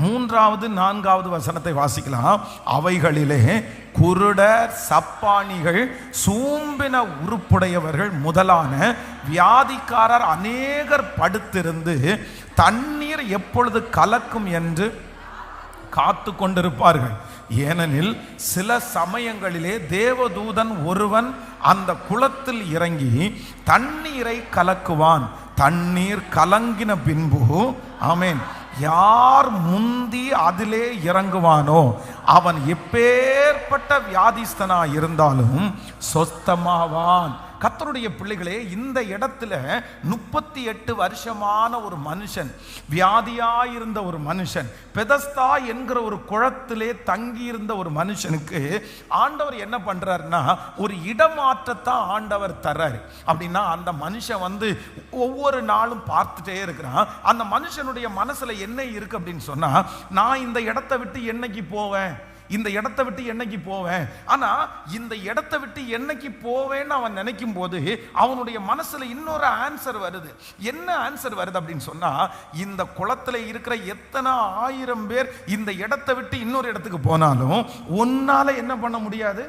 3வது 4வது வசனத்தை வாசிக்கலாம். அவைகளிலே குருடர், சப்பானிகள், சூம்பின உறுப்புடையவர்கள் முதலான வியாதிக்காரர் அநேகர் படுத்திருந்து தண்ணீர் எப்பொழுது கலக்கும் என்று காத்து கொண்டிருப்பார்கள். ஏனெனில் சில சமயங்களிலே தேவதூதன் ஒருவன் அந்த குளத்தில் இறங்கி தண்ணீரை கலக்குவான். தண்ணீர் கலங்கின பின்பு, ஆமேன், யார் முந்தி அதிலே இறங்குவானோ அவன் எப்பேற்பட்ட வியாதிஸ்தனா இருந்தாலும் சொஸ்தமாவான். கர்த்தருடைய பிள்ளைகளே, இந்த இடத்துல 38 வருஷமான ஒரு மனுஷன், வியாதியாயிருந்த ஒரு மனுஷன், பெதஸ்தா என்கிற ஒரு குளத்திலே தங்கியிருந்த ஒரு மனுஷனுக்கு ஆண்டவர் என்ன பண்றாருன்னா ஒரு இடமாற்றத்தை ஆண்டவர் தர்றாரு. அப்படின்னா அந்த மனுஷன் ஒவ்வொரு நாளும் பார்த்துட்டே இருக்கிறான். அந்த மனுஷனுடைய மனசுல என்ன இருக்கு அப்படின்னு சொன்னா, நான் இந்த இடத்தை விட்டு என்னைக்கு போவேன், இந்த இடத்தை விட்டு என்னைக்கு போவேன். ஆனா இந்த இடத்தை விட்டு என்னைக்கு போவேன்னு அவன் நினைக்கும் போது அவனுடைய மனசுல இன்னொரு ஆன்சர் வருது. என்ன ஆன்சர் வருது அப்படின்னு சொன்னா, இந்த குளத்துல இருக்கிற எத்தனை 1000 பேர் இந்த இடத்தை விட்டு இன்னொரு இடத்துக்கு போனாலும் உன்னால என்ன பண்ண முடியாது,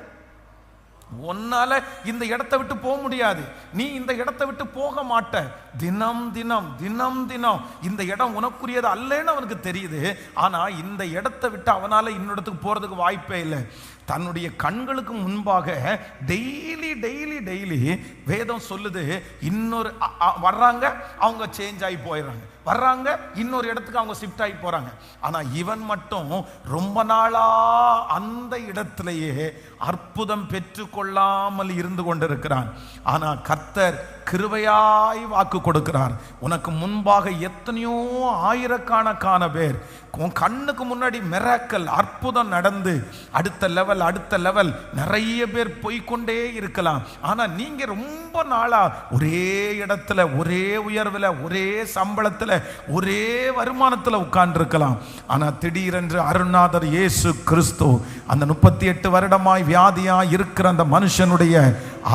உன்னால இந்த இடத்தை விட்டு போக முடியாது. நீ இந்த இடத்தை விட்டு போக மாட்ட. தினம் தினம் தினம் தினம் இந்த இடம் உனக்குரியது அல்லன்னு அவனுக்கு தெரியுது. ஆனா இந்த இடத்தை விட்டு அவனால இன்னொரு போறதுக்கு வாய்ப்பே இல்லை. தன்னுடைய கண்களுக்கு முன்பாக டெய்லி டெய்லி டெய்லி வேதம் சொல்லுது, இன்னொரு வர்றாங்க, அவங்க சேஞ்ச் ஆகி போயிடுறாங்க, வர்றாங்க, இன்னொரு இடத்துக்கு அவங்க ஷிஃப்ட் ஆகி போறாங்க. ஆனா இவன் மட்டும் ரொம்ப நாளா அந்த இடத்திலேயே அற்புதம் பெற்றுக்கொள்ளாமல் இருந்து கொண்டிருக்கிறான். ஆனா கர்த்தர் கிருபையாய் வாக்கு கொடுக்கிறார். உனக்கு முன்பாக எத்தனையோ ஆயிரக்கணக்கான பேர் உன் கண்ணுக்கு முன்னாடி மிராக்கல், அற்புதம் நடந்து அடுத்த லெவல் நிறைய பேர் போய்கொண்டே இருக்கலாம். ஆனா நீங்க ரொம்ப நாளா ஒரே இடத்துல, ஒரே உயர்வுல, ஒரே சம்பளத்துல, ஒரே வருமானத்துல உட்கார்ந்து இருக்கலாம். ஆனா திடீரென்று அருள்நாதர் இயேசு கிறிஸ்து அந்த 38 வருடமாய் வியாதியா இருக்கிற அந்த மனுஷனுடைய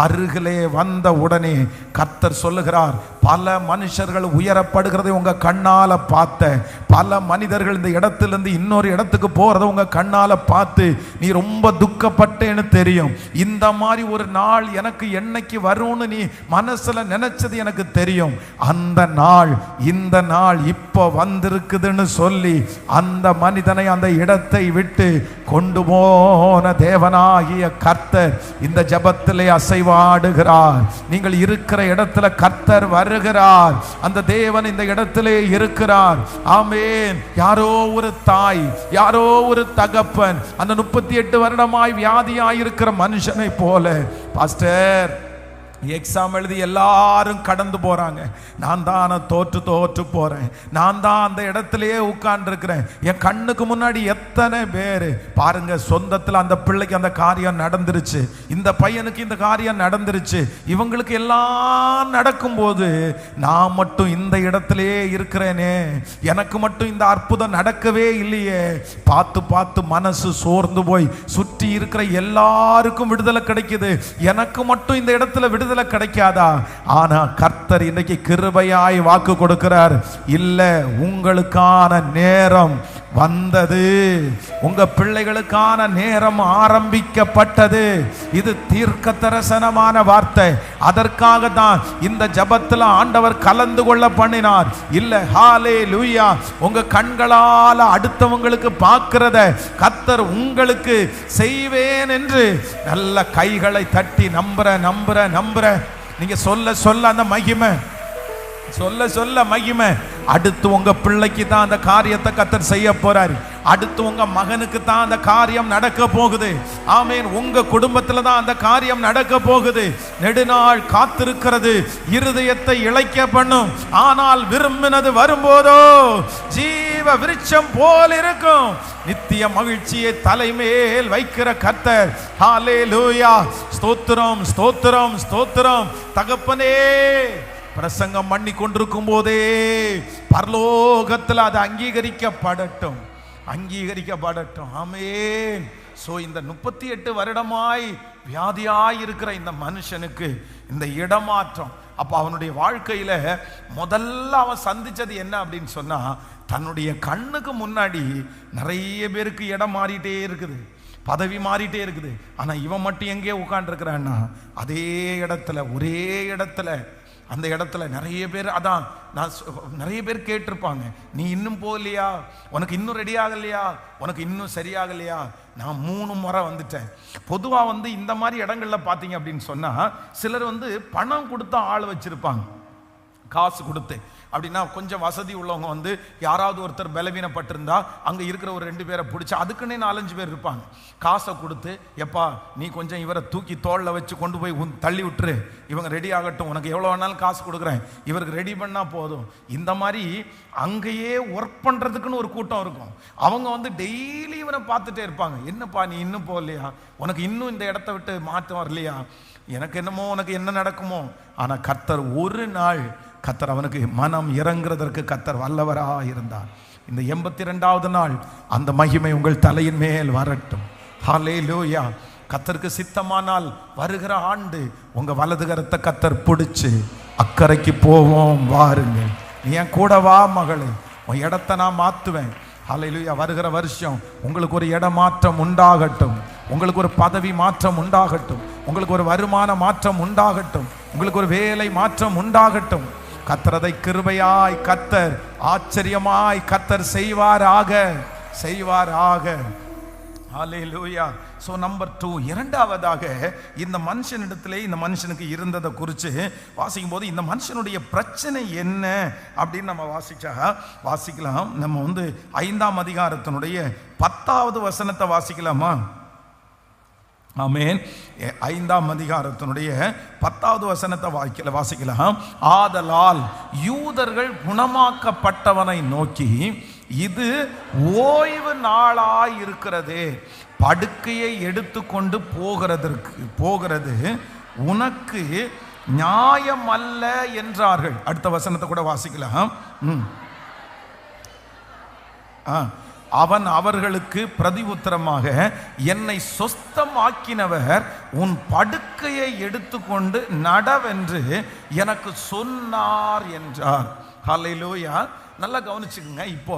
அருகிலே வந்த உடனே கர்த்தர் சொல்லுகிறார், பல மனுஷர்கள் உயரப்படுகிறதை உங்க கண்ணால பார்த்த, பல மனிதர்கள் இந்த இடத்திலிருந்து இன்னொரு இடத்துக்கு போறதை உங்க கண்ணால பார்த்து நீ ரொம்ப துக்கப்பட்டேன்னு தெரியும். இந்த மாதிரி ஒரு நாள் எனக்கு என்னைக்கு வரும்னு நீ மனசுல நினைச்சது எனக்கு தெரியும். அந்த நாள் இந்த நாள் இப்ப வந்திருக்குதுன்னு சொல்லி அந்த மனிதனை அந்த இடத்தை விட்டு கொண்டு போன தேவனாகிய கர்த்தர் இந்த ஜெபத்திலே அசைவாடுகிறார். நீங்கள் இருக்கிற இடத்துல கர்த்தர் வருகிறார். அந்த தேவன் இந்த இடத்திலே இருக்கிறார். ஆமென். யாரோ ஒரு தாய், யாரோ ஒரு தகப்பன் அந்த 38 வருடமாய் வியாதியாயிருக்கிற மனுஷனை போல, பாஸ்டர் எக்ஸாம் எழுதி எல்லாரும் கடந்து போறாங்க, நான் தான் தோற்று போறேன், நான் தான் அந்த இடத்திலேயே உட்கார்ந்து இருக்கிறேன். என் கண்ணுக்கு முன்னாடி எத்தனை பேர் பாருங்க, சொந்தத்தில் அந்த பிள்ளைக்கு அந்த காரியம் நடந்துருச்சு, இந்த பையனுக்கு இந்த காரியம் நடந்துருச்சு, இவங்களுக்கு எல்லாம் நடக்கும்போது நான் மட்டும் இந்த இடத்திலேயே இருக்கிறேனே, எனக்கு மட்டும் இந்த அற்புதம் நடக்கவே இல்லையே. பார்த்து பார்த்து மனசு சோர்ந்து போய் சுற்றி இருக்கிற எல்லாருக்கும் விடுதலை கிடைக்குது, எனக்கு மட்டும் இந்த இடத்துல விடுதலை கிடைக்காதா? ஆனா கர்த்தர் இன்னைக்கு கிருபையாய் வாக்கு கொடுக்கிறார், இல்ல உங்களுக்கான நேரம் வந்தது, உங்க பிள்ளைகளுக்கான நேரம் ஆரம்பிக்கப்பட்டது. இது தீர்க்க தரிசனமான வார்த்தை. அதற்காக தான் இந்த ஜெபத்தில் ஆண்டவர் கலந்து கொள்ள பண்ணினார். இல்ல ஹalleluya, உங்க கண்களால அடுத்தவங்களுக்கு பார்க்கிறத கர்த்தர் உங்களுக்கு செய்வேன் என்று நல்ல கைகளை தட்டி நம்புற நீங்க சொல்ல அந்த மகிமை, சொல்ல மகிமை அடுத்து உங்க பிள்ளைக்கு தான் அந்த காரியத்தை கர்த்தர் செய்ய போறாரு. அடுத்து உங்க மகனுக்கு தான் அந்த காரியம் நடக்க போகுது. ஆமென். உங்க குடும்பத்துல தான் அந்த காரியம் நடக்க போகுது. நெடுநாள் காத்திருக்கிறது இருதயத்தை இளைக்க பண்ணும், ஆனால் விரும்பினது வரும்போதோ ஜீவ விருட்சம் போல் இருக்கும். நித்திய மகிழ்ச்சியை தலைமேல் வைக்கிற கர்த்தர். ஹல்லேலூயா. ஸ்தோத்திரம், ஸ்தோத்திரம், ஸ்தோத்திரம். தகப்பனே, பிரசங்கம் பண்ணி கொண்டிருக்கும் போதே பரலோகத்தில் அது அங்கீகரிக்கப்படட்டும், அங்கீகரிக்கப்படட்டும். ஆமென். சோ இந்த 38 வருடமாய் வியாதியாய் இருக்கிற இந்த மனுஷனுக்கு இந்த இடமாற்றம், அப்ப அவனுடைய வாழ்க்கையில முதல்ல அவன் சந்திச்சது என்ன அப்படின்னு சொன்னா, தன்னுடைய கண்ணுக்கு முன்னாடி நிறைய பேருக்கு இடம் மாறிட்டே இருக்குது, பதவி மாறிட்டே இருக்குது. ஆனா இவன் மட்டும் எங்கே உட்கார்ந்துருக்கிறான்னா அதே இடத்துல, ஒரே இடத்துல. அந்த இடத்துல நிறைய பேர், அதான் நான் நிறைய பேர் கேட்டிருப்பாங்க, நீ இன்னும் போகலையா, உனக்கு இன்னும் ரெடி ஆகலையா, உனக்கு இன்னும் சரியாகலையா. நான் 3 முறை வந்துட்டேன். பொதுவாக இந்த மாதிரி இடங்கள்ல பார்த்தீங்க அப்படின்னு சொன்னா, சிலர் பணம் கொடுத்தா ஆள் வச்சிருப்பாங்க, காசு கொடுத்து. அப்படின்னா கொஞ்சம் வசதி உள்ளவங்க யாராவது ஒருத்தர் பலவீனப்பட்டிருந்தா அங்க இருக்கிற ஒரு 2 பேரை பிடிச்சி, அதுக்குன்னே 4-5 பேர் இருப்பாங்க, காசை கொடுத்து, எப்பா நீ கொஞ்சம் இவரை தூக்கி தோளில் வச்சு கொண்டு போய் தள்ளி விட்டுரு, இவங்க ரெடி ஆகட்டும், உனக்கு எவ்வளோ வேணாலும் காசு கொடுக்குறேன், இவருக்கு ரெடி பண்ணா போதும். இந்த மாதிரி அங்கேயே ஒர்க் பண்றதுக்குன்னு ஒரு கூட்டம் இருக்கும். அவங்க டெய்லி இவனை பார்த்துட்டே இருப்பாங்க, என்னப்பா நீ இன்னும் போகலையா, உனக்கு இன்னும் இந்த இடத்த விட்டு மாற்றம் வரலையா, எனக்கு என்னமோ உனக்கு என்ன நடக்குமோ. ஆனா கர்த்தர் ஒரு நாள், கர்த்தர் அவனுக்கு மனம் இறங்குறதற்கு கர்த்தர் வல்லவராக இருந்தார். இந்த 82வது நாள் அந்த மகிமை உங்கள் தலையின் மேல் வரட்டும். ஹல்லேலூயா. கர்த்தருக்கு சித்தமானால் வருகிற ஆண்டு உங்க வலது கரத்தை கர்த்தர் பிடிச்சு அக்கறைக்கு போவோம் வாருங்கள், நீ என் கூட வா மகளே, உன் இடத்தை நான் மாத்துவேன். ஹல்லேலூயா. வருகிற வருஷம் உங்களுக்கு ஒரு இட மாற்றம் உண்டாகட்டும், உங்களுக்கு ஒரு பதவி மாற்றம் உண்டாகட்டும், உங்களுக்கு ஒரு வருமான மாற்றம் உண்டாகட்டும், உங்களுக்கு ஒரு வேலை மாற்றம் உண்டாகட்டும். கர்த்தரதை கிருபையாய் கர்த்தர், ஆச்சரியமாய் கர்த்தர் செய்வாராக, செய்வாராக. ஹல்லேலூயா. சோ நம்பர் 2, இரண்டாவதாக இந்த மனுஷனிடத்திலே, இந்த மனுஷனுக்கு இருந்ததை குறித்து வாசிக்கும் போது, இந்த மனுஷனுடைய பிரச்சனை என்ன அப்படின்னு நம்ம வாசிக்கலாம். நம்ம 5ஆம் அதிகாரத்தினுடைய 10வது வசனத்தை வாசிக்கலாமா? ஆமென். 5ஆம் அதிகாரத்தினுடைய 10வது வசனத்தை வாசிக்கலாம். ஆதலால் யூதர்கள் குணமாக்கப்பட்டவனை நோக்கி, இது ஓய்வு நாளாய் இருக்கிறது, படுக்கையை எடுத்துக்கொண்டு போகிறது உனக்கு நியாயம் அல்ல என்றார்கள். அடுத்த வசனத்தை கூட வாசிக்கலாம். அவன் அவர்களுக்கு பிரதி உத்தரமாக, என்னை சொஸ்தமாக்கினவர் உன் படுக்கையை எடுத்துக்கொண்டு நடவென்று எனக்கு சொன்னார் என்றார். ஹல்லேலூயா. நல்லா கவனிச்சுக்குங்க. இப்போ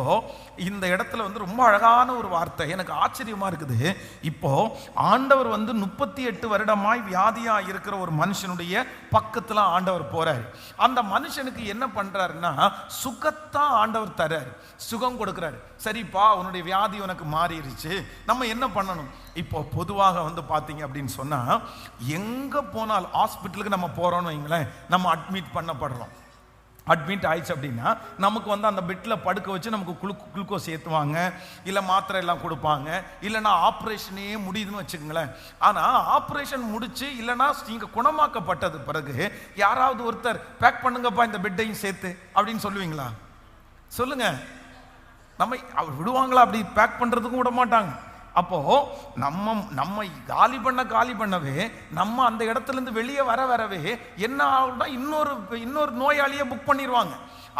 இந்த இடத்துல ரொம்ப அழகான ஒரு வார்த்தை எனக்கு ஆச்சரியமா இருக்குது. இப்போ ஆண்டவர் 38 வருடமாய் வியாதியா இருக்கிற ஒரு மனுஷனுடைய பக்கத்துல ஆண்டவர் போறாரு. அந்த மனுஷனுக்கு என்ன பண்றாருன்னா, சுகத்தான் ஆண்டவர் தர்றாரு, சுகம் கொடுக்கிறாரு. சரிப்பா, உன்னுடைய வியாதி உனக்கு மாறிடுச்சு, நம்ம என்ன பண்ணணும்? இப்போ பொதுவாக பாத்தீங்க அப்படின்னு சொன்னா, எங்க போனாலும் ஹாஸ்பிட்டலுக்கு நம்ம போறோம்னு வைங்களேன், நம்ம அட்மிட் பண்ணப்படுறோம். அட்மிட் ஆயிடுச்சு அப்படின்னா நமக்கு அந்த பெட்டில் படுக்க வச்சு நமக்கு குளுக்கோஸ் ஏற்றுவாங்க, இல்லை மாத்திரை எல்லாம் கொடுப்பாங்க, இல்லைனா ஆப்ரேஷனே முடியுதுன்னு வச்சுக்கோங்களேன். ஆனால் ஆப்ரேஷன் முடிச்சு இல்லைனா நீங்கள் குணமாக்கப்பட்டது பிறகு யாராவது ஒருத்தர் பேக் பண்ணுங்கப்பா இந்த பெட்டையும் சேர்த்து அப்படின்னு சொல்லுவீங்களா? சொல்லுங்க. நம்ம அவர் விடுவாங்களா? அப்படி பேக் பண்ணுறதுக்கும் விட மாட்டாங்க. அப்போ நம்ம காலி பண்ணவே நம்ம அந்த இடத்துல இருந்து வெளியே வரவே என்ன ஆகும்னா, இன்னொரு நோயாளியை புக் பண்ணிடுவாங்க.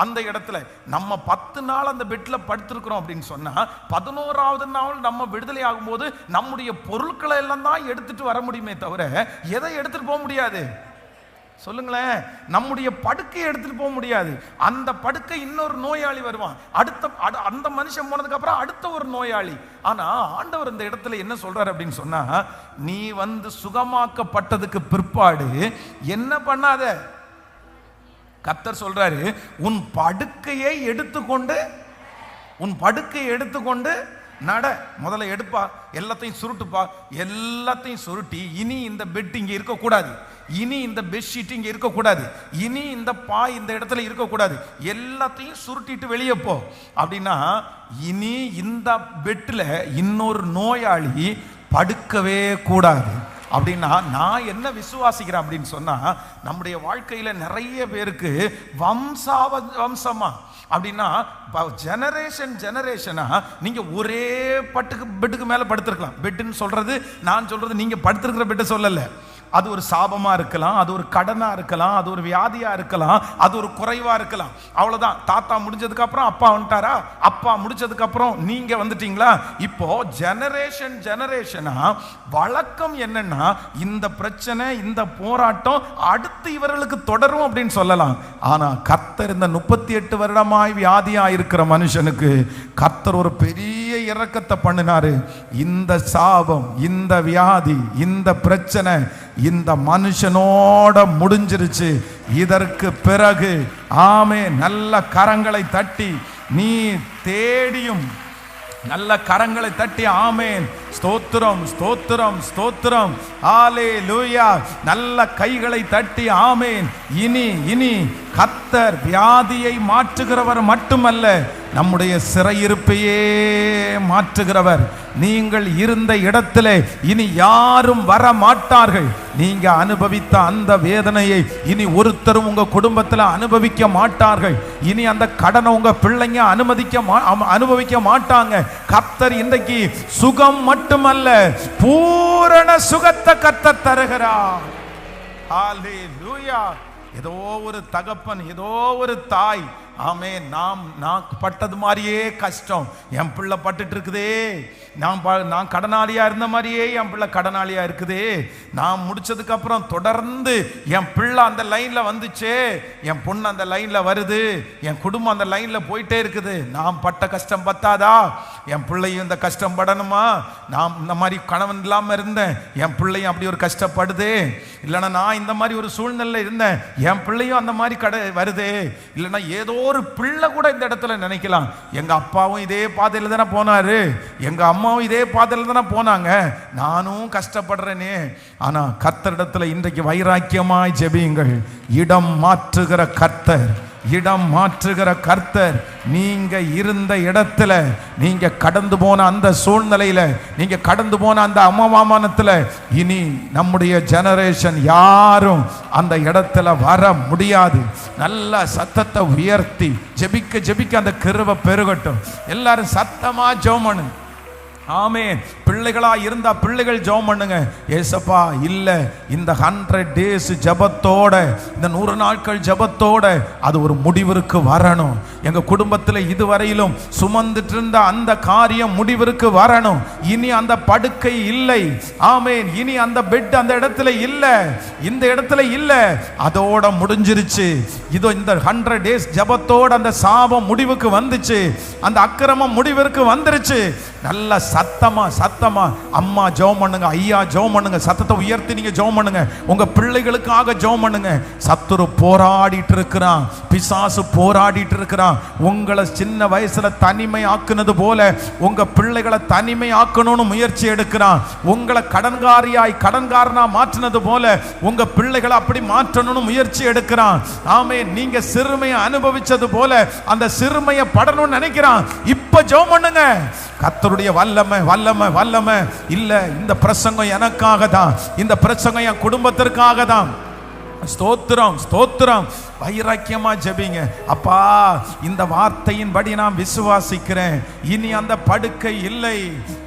அந்த இடத்துல நம்ம 10 நாள் அந்த பெட்ல படுத்திருக்கிறோம் அப்படின்னு சொன்னா, 11வது நாள் நம்ம விடுதலை ஆகும்போது நம்முடைய பொருட்களை எல்லாம் தான் எடுத்துட்டு வர முடியுமே தவிர எதை எடுத்துட்டு போக முடியாது. சொல்லுங்களேன். நம்முடைய படுக்கையை எடுத்துட்டு போக முடியாது. அந்த படுக்கை இன்னொரு நோயாளி வருவான், அந்த மனுஷன் போனதுக்கு அப்புறம் அடுத்த ஒரு நோயாளி. ஆனா ஆண்டவர் இந்த இடத்துல என்ன சொல்றாரு அப்படின்னு சொன்னா, நீ சுகமாக்கப்பட்டதுக்கு பிற்பாடு என்ன பண்ணாத, கர்த்தர் சொல்றாரு, உன் படுக்கையை எடுத்துக்கொண்டு நட, முதல்ல எடுப்பா, எல்லாத்தையும் சுருட்டுப்பா, எல்லாத்தையும் சுருட்டி இனி இந்த பெட் இங்கே இருக்கக்கூடாது, இனி இந்த பெட்ஷீட் இங்கே இருக்கக்கூடாது, இனி இந்த பாய் இந்த இடத்துல இருக்கக்கூடாது, எல்லாத்தையும் சுருட்டிட்டு வெளியே போ அப்படின்னா, இனி இந்த பெட்டில் இன்னொரு நோயாளி படுக்கவே கூடாது அப்படின்னா நான் என்ன விசுவாசிக்கிறேன் அப்படின்னு சொன்னா, நம்முடைய வாழ்க்கையில நிறைய பேருக்கு வம்சமா அப்படின்னா ஜெனரேஷனா நீங்க ஒரே பெட்டுக்கு மேல படுத்திருக்கலாம். பெட்டுன்னு சொல்றது, நான் சொல்றது நீங்க படுத்திருக்கிற பெட்டை சொல்லல. அது ஒரு சாபமா இருக்கலாம், அது ஒரு கடனா இருக்கலாம், அது ஒரு வியாதியா இருக்கலாம், அது ஒரு குறைவா இருக்கலாம். அவ்வளவுதான். தாத்தா முடிஞ்சதுக்கு அப்புறம் அப்பா வந்துட்டாரா, அப்பா முடிச்சதுக்கு அப்புறம் நீங்க வந்துட்டீங்களா. இப்போ ஜெனரேஷனா வழக்கம் என்னன்னா, இந்த பிரச்சனை இந்த போராட்டம் அடுத்து இவர்களுக்கு தொடரும் அப்படின்னு சொல்லலாம். ஆனா கர்த்தர் இந்த 38 வருடமாய் வியாதியா இருக்கிற மனுஷனுக்கு கர்த்தர் ஒரு பெரிய இரக்கத்தை பண்ணினாரு. இந்த சாபம், இந்த வியாதி, இந்த பிரச்சனை இந்த மனுஷனோட முடிஞ்சிருச்சு. இதற்கு பிறகு ஆமே நல்ல கரங்களை தட்டி, நீ தேடியும் நல்ல கரங்களை தட்டி ஆமேன், ஸ்தோத்திரம் ஸ்தோத்திரம் ஸ்தோத்திரம், ஹல்லேலூயா, நல்ல கைகளை தட்டி ஆமேன். இனி கர்த்தர் வியாதியை மாற்றுகிறவர் மட்டுமல்ல, நம்முடைய சிறையிருப்பையே மாற்றுகிறவர். நீங்கள் இருந்த இடத்திலே இனி யாரும் வர மாட்டார்கள். நீங்க அனுபவித்த அந்த வேதனையை இனி ஒருத்தரும் உங்க குடும்பத்தில் அனுபவிக்க மாட்டார்கள். இனி அந்த கடனை உங்க பிள்ளைங்க அனுபவிக்க மாட்டாங்க. கர்த்தர் இன்றைக்கு சுகம் மட்டுமல்ல, பூரண சுகத்தை கர்த்தர் தருகிறார். ஹல்லேலூயா. ஏதோ ஒரு தகப்பன், ஏதோ ஒரு தாய், ஆமே நான் பட்டது மாதிரியே கஷ்டம் என் பிள்ளை பட்டுட்டு இருக்குதே, நான் கடனாளியா இருந்த மாதிரியே என் பிள்ளை கடனாளியா இருக்குதே, நான் முடிச்சதுக்கு அப்புறம் தொடர்ந்து என் பிள்ளை அந்த லைன்ல வந்துச்சே, என் பொண்ணு அந்த லைன்ல வருது, என் குடும்பம் அந்த லைன்ல போயிட்டே இருக்குது, நான் பட்ட கஷ்டம் பத்தாதா, என் பிள்ளையும் இந்த கஷ்டம் படணுமா, நான் இந்த மாதிரி கணவன் இல்லாம இருந்தேன், என் பிள்ளையும் அப்படி ஒரு கஷ்டப்படுது, இல்லைன்னா நான் இந்த மாதிரி ஒரு சூழ்நிலை இருந்தேன், என் பிள்ளையும் அந்த மாதிரி வருது, இல்லைன்னா ஏதோ ஒரு பிள்ளை கூட இந்த இடத்துல நினைக்கலாம், எங்க அப்பாவும் இதே பாதையில தானே போனாரு, எங்க அம்மாவும் இதே பாதையில தானே போனாங்க, நானும் கஷ்டப்படுறேனே. ஆனா கர்த்தரிடத்துல இன்றைக்கு வைராக்கியமாய் ஜெபியுங்கள். இடம் மாற்றுகிற கர்த்தர், இடம் மாற்றுகிற கர்த்தர். நீங்க இருந்த இடத்துல, நீங்க கடந்து போன அந்த சூழ்நிலையில, நீங்க கடந்து போன அந்த அவமானத்துல இனி நம்முடைய ஜெனரேஷன் யாரும் அந்த இடத்துல வர முடியாது. நல்ல சத்தத்தை உயர்த்தி ஜெபிக்க அந்த கிருபை பெருகட்டும். எல்லாரும் சத்தமா ஜெபம் பண்ணுங்க. ஆமென். பிள்ளைகளா இருந்தா பிள்ளைகள் ஜெபம் பண்ணுங்க. ஏசப்பா இல்ல, இந்த 100 days ஜெபத்தோட, இந்த 100 நாட்கள் ஜெபத்தோட அது ஒரு முடிவிற்கு வரணும். எங்க குடும்பத்தில் இதுவரையிலும் சுமந்துட்டு இருந்த அந்த காரியம் முடிவிற்கு வரணும். இனி அந்த படுக்கை இல்லை, ஆமென், இனி அந்த பெட் அந்த இடத்துல இல்ல, இந்த இடத்துல இல்ல, அதோட முடிஞ்சிருச்சு. இதோ இந்த 100 days ஜெபத்தோட அந்த சாபம் முடிவுக்கு வந்துச்சு, அந்த அக்கிரமம் முடிவிற்கு வந்துருச்சு. நல்ல சத்தமா அம்மா ஜெபம் பண்ணுங்க, ஐயா ஜெபம் பண்ணுங்க, சத்தத்தை உயர்த்தி நீங்க ஜெபம் பண்ணுங்க. உங்க பிள்ளைகளுக்காக ஜெபம் பண்ணுங்க. சத்துரு போராடிட்டு இருக்கிறான், பிசாசு போராடிட்டு இருக்கிறான். உங்களை சின்ன வயசுல தனிமை ஆக்குனது போல உங்க பிள்ளைகளை தனிமை ஆக்கணும்னு முயற்சி எடுக்கிறான். உங்களை கடன்காரனா மாற்றினது போல உங்க பிள்ளைகளை அப்படி மாற்றணும்னு முயற்சி எடுக்கிறான். ஆமே, நீங்க சிறுமையை அனுபவிச்சது போல அந்த சிறுமையை படணும்னு நினைக்கிறான். இப்ப ஜெபம் பண்ணுங்க. கர்த்தருடைய வல்லமை வல்லமை வல்லமை இல்ல, இந்த பிரசங்கம் எனக்காக தான், இந்த பிரசங்கம் என் குடும்பத்திற்காக தான். ஸ்தோத்திரம் ஸ்தோத்திரம். வைராக்கியமா ஜெபிங்க. அப்பா, இந்த வார்த்தையின்படி நான் விசுவாசிக்கிறேன். இனி அந்த படுக்கை இல்லை,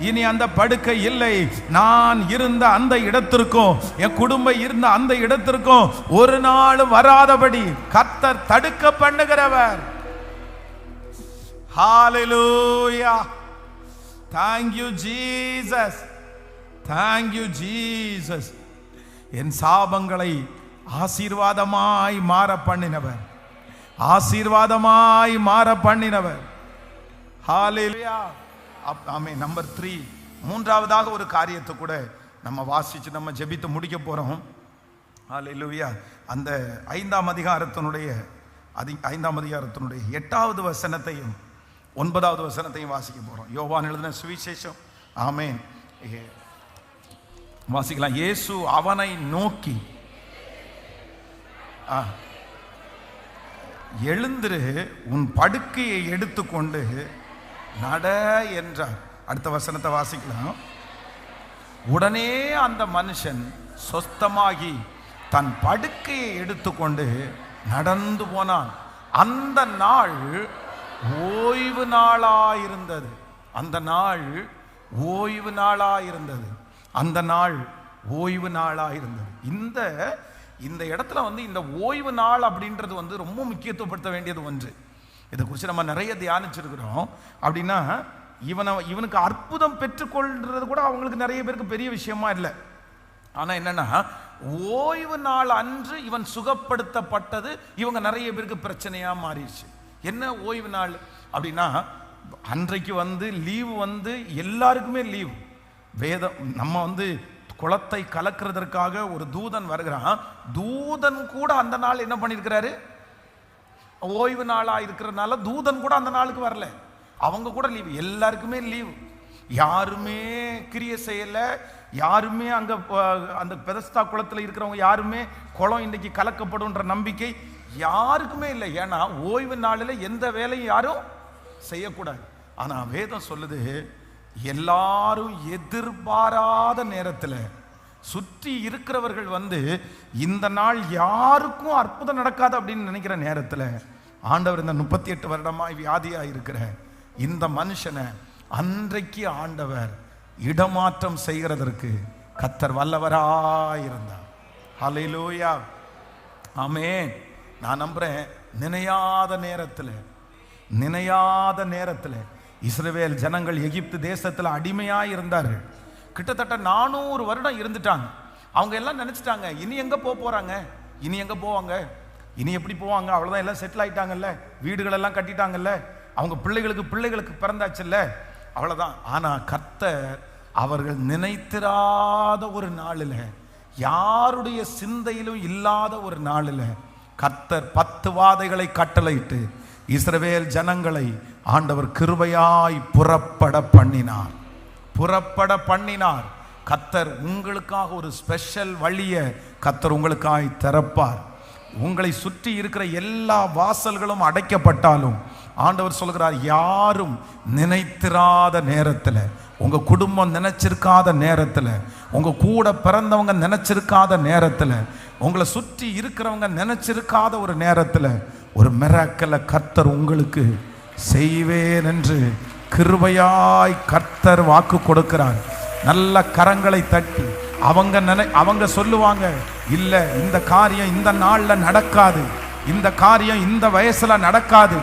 இனி அந்த படுக்கை இல்லை. நான் இருந்த அந்த இடத்திற்கும் என் குடும்பம் இருந்த அந்த இடத்திற்கும் ஒரு நாள் வராதபடி கர்த்தர் தடுக்க பண்ணுகிறவர். ஹல்லேலூயா. Thank you Jesus, thank you Jesus. என் சாபங்களை ஆசீர்வாதமாய் மாற பண்ணினவர், ஆசீர்வாதமாய் மாற பண்ணினவர். ஹல்லேலூயா. ஆமென். நம்பர் 3, மூன்றாவதாக ஒரு காரியத்தை கூட நம்ம வாசிச்சு நம்ம ஜெபித்து முடிக்க போறோம். ஹல்லேலூயா. அந்த 5ஆம் அதிகாரத்தினுடைய 8வது வசனத்தையும் 9வது வசனத்தையும் வாசிக்க போறோம். யோவான் எழுதின சுவிசேஷம். ஆமென். வாசிக்கலாம். இயேசு அவனை நோக்கி, எழுந்திரு, உன் படுக்கையை எடுத்துக்கொண்டு நட என்றார். அடுத்த வசனத்தை வாசிக்கலாம். உடனே அந்த மனுஷன் சொஸ்தமாகி தன் படுக்கையை எடுத்துக்கொண்டு நடந்து போனான். அந்த நாள் ஓய்வு நாளாயிருந்தது. அந்த நாள் ஓய்வு நாளாயிருந்தது. அந்த நாள் ஓய்வு நாளாயிருந்தது. இந்த இடத்துல இந்த ஓய்வு நாள் அப்படின்றது ரொம்ப முக்கியத்துவப்படுத்த வேண்டியது ஒன்று. இதை குறித்து நம்ம நிறைய தியானிச்சிருக்கிறோம். அப்படின்னா இவனுக்கு அற்புதம் பெற்றுக்கொள்றது கூட அவங்களுக்கு நிறைய பேருக்கு பெரிய விஷயமா இல்லை. ஆனா என்னன்னா, ஓய்வு நாள் அன்று இவன் சுகப்படுத்தப்பட்டது இவங்க நிறைய பேருக்கு பிரச்சனையா மாறிடுச்சு. என்ன ஓய்வு நாள் அப்படின்னா, அன்றைக்கு லீவு எல்லாருக்குமே லீவு. வேதம் நம்ம குளத்தை கலக்கிறதற்காக ஒரு தூதன் வருகிறான். தூதன் கூட அந்த நாள் என்ன பண்ணிருக்கிறாரு? ஓய்வு நாளா இருக்கிறதுனால தூதன் கூட அந்த நாளுக்கு வரல. அவங்க கூட லீவு, எல்லாருக்குமே லீவு. யாருமே கிரியை செய்யல, யாருமே அங்க அந்த பெதஸ்தா குளத்தில் இருக்கிறவங்க யாருமே குளம் இன்னைக்கு கலக்கப்படும்ன்ற நம்பிக்கை யாருக்குமே இல்லை. ஏன்னா ஓய்வு நாளில் எந்த வேலையும் யாரும் செய்யக்கூடாது. ஆனா வேதம் சொல்லுது, எல்லாரும் எதிர்பாராத நேரத்தில் சுற்றி இருக்கிறவர்கள் இந்த நாள் யாருக்கும் அற்புதம் நடக்காது அப்படின்னு நினைக்கிற நேரத்தில் ஆண்டவர் இந்த 38 வருடமாய் வியாதியா இருக்கிற இந்த மனுஷனை அன்றைக்கு ஆண்டவர் இடமாற்றம் செய்கிறதற்கு கர்த்தர் வல்லவராயிருந்தார். ஹல்லேலூயா, ஆமென். நான் நம்புறேன், நினையாத நேரத்தில் இஸ்ரவேல் ஜனங்கள் எகிப்து தேசத்தில் அடிமையாக இருந்தார்கள். கிட்டத்தட்ட 400 வருடம் இருந்துட்டாங்க. அவங்க எல்லாம் நினைச்சிட்டாங்க, இனி எங்க போறாங்க, இனி எங்க போவாங்க, இனி எப்படி போவாங்க, அவ்வளவுதான், எல்லாம் செட்டில் ஆயிட்டாங்கல்ல, வீடுகள் எல்லாம் கட்டிட்டாங்கல்ல, அவங்க பிள்ளைகளுக்கு பிறந்தாச்சுல்ல, அவ்வளவுதான். ஆனா கர்த்தர் அவர்கள் நினைத்திராத ஒரு நாளில், யாருடைய சிந்தையிலும் இல்லாத ஒரு நாளில் கர்த்தர் 10 வாதைகளை கட்டளையிட்டு இஸ்ரவேல் ஜனங்களை ஆண்டவர் கிருபையாய் புறப்பட பண்ணினார். கர்த்தர் உங்களுக்காக ஒரு ஸ்பெஷல் வழியை கர்த்தர் உங்களுக்காய் திறப்பார். உங்களை சுற்றி இருக்கிற எல்லா வாசல்களும் அடைக்கப்பட்டாலும் ஆண்டவர் சொல்கிறார், யாரும் நினைத்திராத நேரத்தில், உங்க குடும்பம் நினைச்சிருக்காத நேரத்தில், உங்க கூட பிறந்தவங்க நினைச்சிருக்காத நேரத்தில், உங்களை சுற்றி இருக்கிறவங்க நினைச்சிருக்காத ஒரு நேரத்தில் ஒரு மிராக்கிளை கர்த்தர் உங்களுக்கு செய்வேன் என்று கிருபையாய் கர்த்தர் வாக்கு கொடுக்கிறார். நல்ல கரங்களை தட்டி அவங்க சொல்லுவாங்க, இல்ல இந்த காரியம் இந்த நாள்ல நடக்காது, இந்த காரியம் இந்த வயசுல நடக்காது,